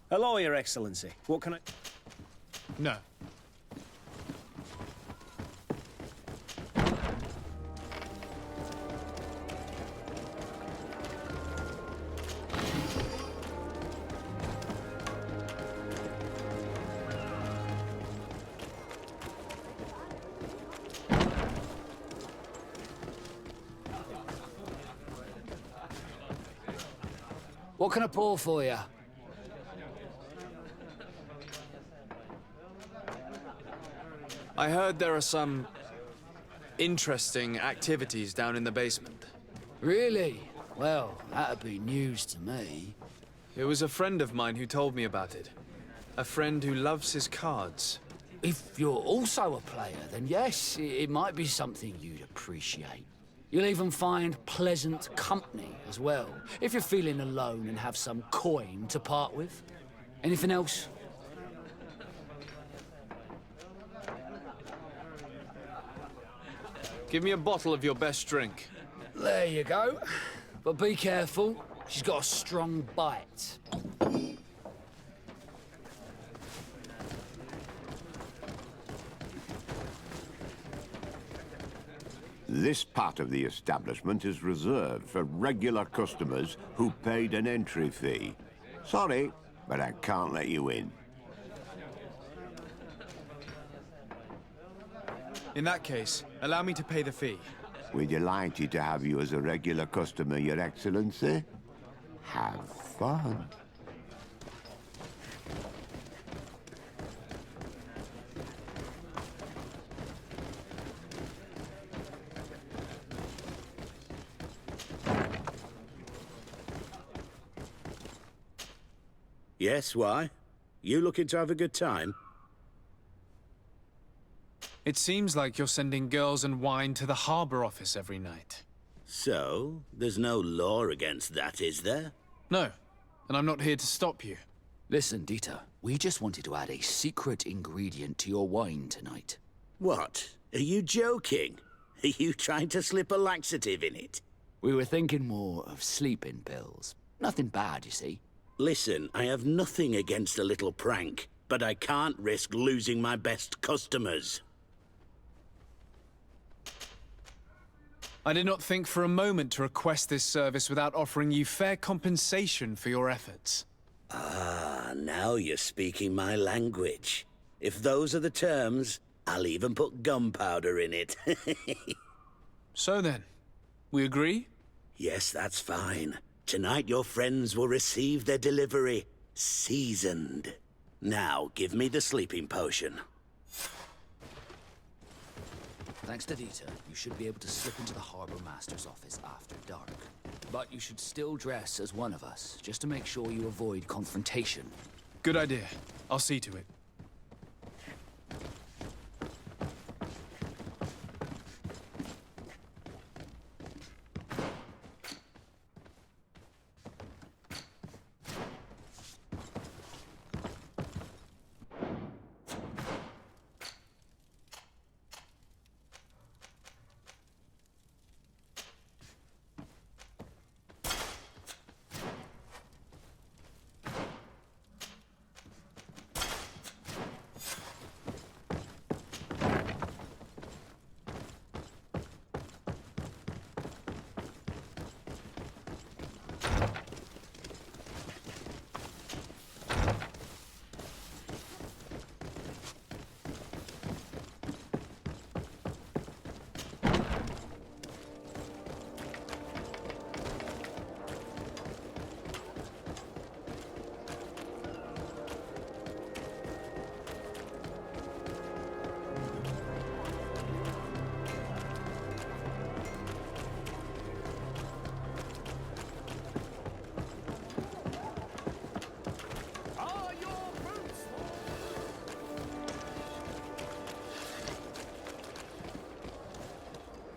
Hello, Your Excellency. What can I... No. What can I pull for you? I heard there are some interesting activities down in the basement. Really? Well, that'd be news to me. It was a friend of mine who told me about it. A friend who loves his cards. If you're also a player, then yes, it might be something you'd appreciate. You'll even find pleasant company as well, if you're feeling alone and have some coin to part with. Anything else? Give me a bottle of your best drink. There you go. But be careful, she's got a strong bite. This part of the establishment is reserved for regular customers who paid an entry fee. Sorry, but I can't let you in. In that case, allow me to pay the fee. We're delighted to have you as a regular customer, Your Excellency. Have fun. Yes, why? You looking to have a good time? It seems like you're sending girls and wine to the harbor office every night. So, there's no law against that, is there? No. and I'm not here to stop you. Listen, Dieter, we just wanted to add a secret ingredient to your wine tonight. What? Are you joking? Are you trying to slip a laxative in it? We were thinking more of sleeping pills. Nothing bad, you see. Listen, I have nothing against a little prank, but I can't risk losing my best customers. I did not think for a moment to request this service without offering you fair compensation for your efforts. Ah, now you're speaking my language. If those are the terms, I'll even put gunpowder in it. So then, we agree? Yes, that's fine. Tonight your friends will receive their delivery, seasoned. Now, give me the sleeping potion. Thanks to Dieter, you should be able to slip into the Harbor Master's office after dark. But you should still dress as one of us, just to make sure you avoid confrontation. Good idea. I'll see to it.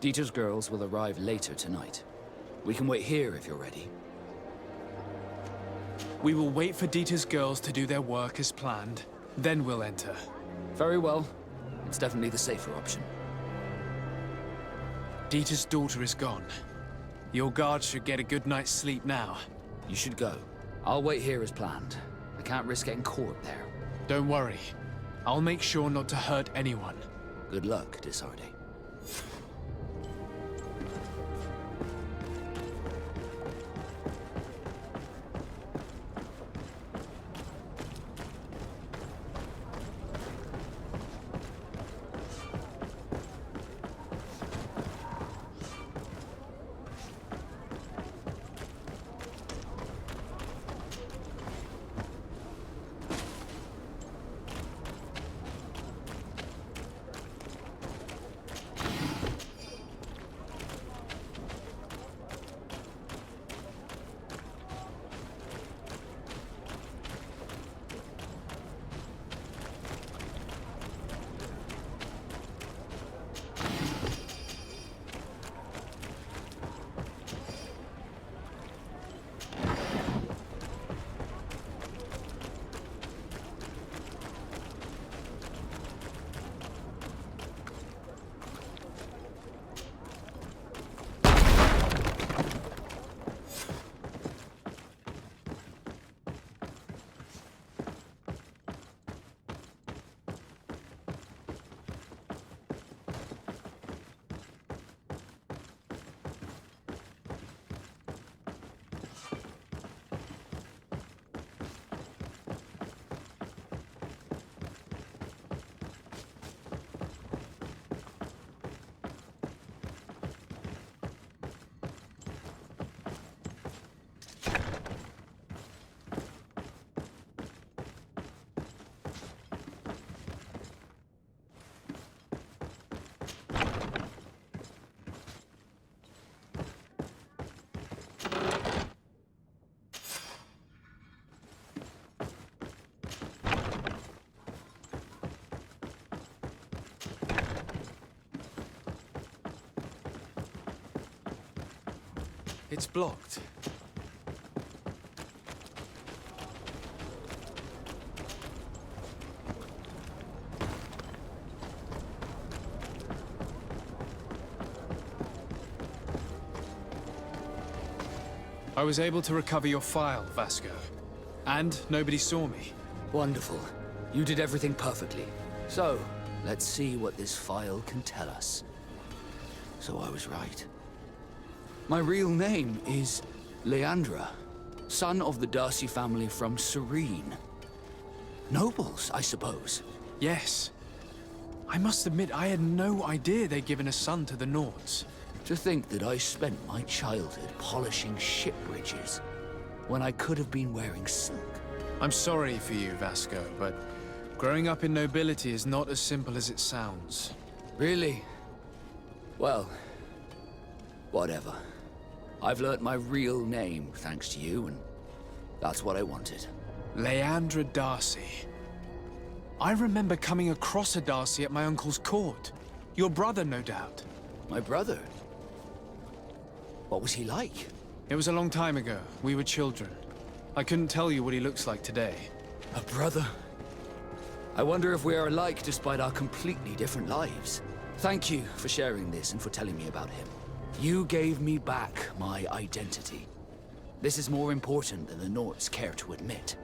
Dieter's girls will arrive later tonight. We can wait here if you're ready. We will wait for Dieter's girls to do their work as planned, then we'll enter. Very well. It's definitely the safer option. Dieter's daughter is gone. Your guards should get a good night's sleep now. You should go. I'll wait here as planned. I can't risk getting caught there. Don't worry. I'll make sure not to hurt anyone. Good luck, Disarde. It's blocked. I was able to recover your file, Vasco. And nobody saw me. Wonderful. You did everything perfectly. So, let's see what this file can tell us. So I was right. My real name is Leandra, son of the Darcy family from Serene. Nobles, I suppose. Yes. I must admit, I had no idea they'd given a son to the Nords. To think that I spent my childhood polishing ship bridges, when I could have been wearing silk. I'm sorry for you, Vasco, but growing up in nobility is not as simple as it sounds. Really? Well, whatever. I've learnt my real name thanks to you, and that's what I wanted. Leandra Darcy. I remember coming across a Darcy at my uncle's court. Your brother, no doubt. My brother? What was he like? It was a long time ago. We were children. I couldn't tell you what he looks like today. A brother? I wonder if we are alike despite our completely different lives. Thank you for sharing this and for telling me about him. You gave me back my identity. This is more important than the Nords care to admit.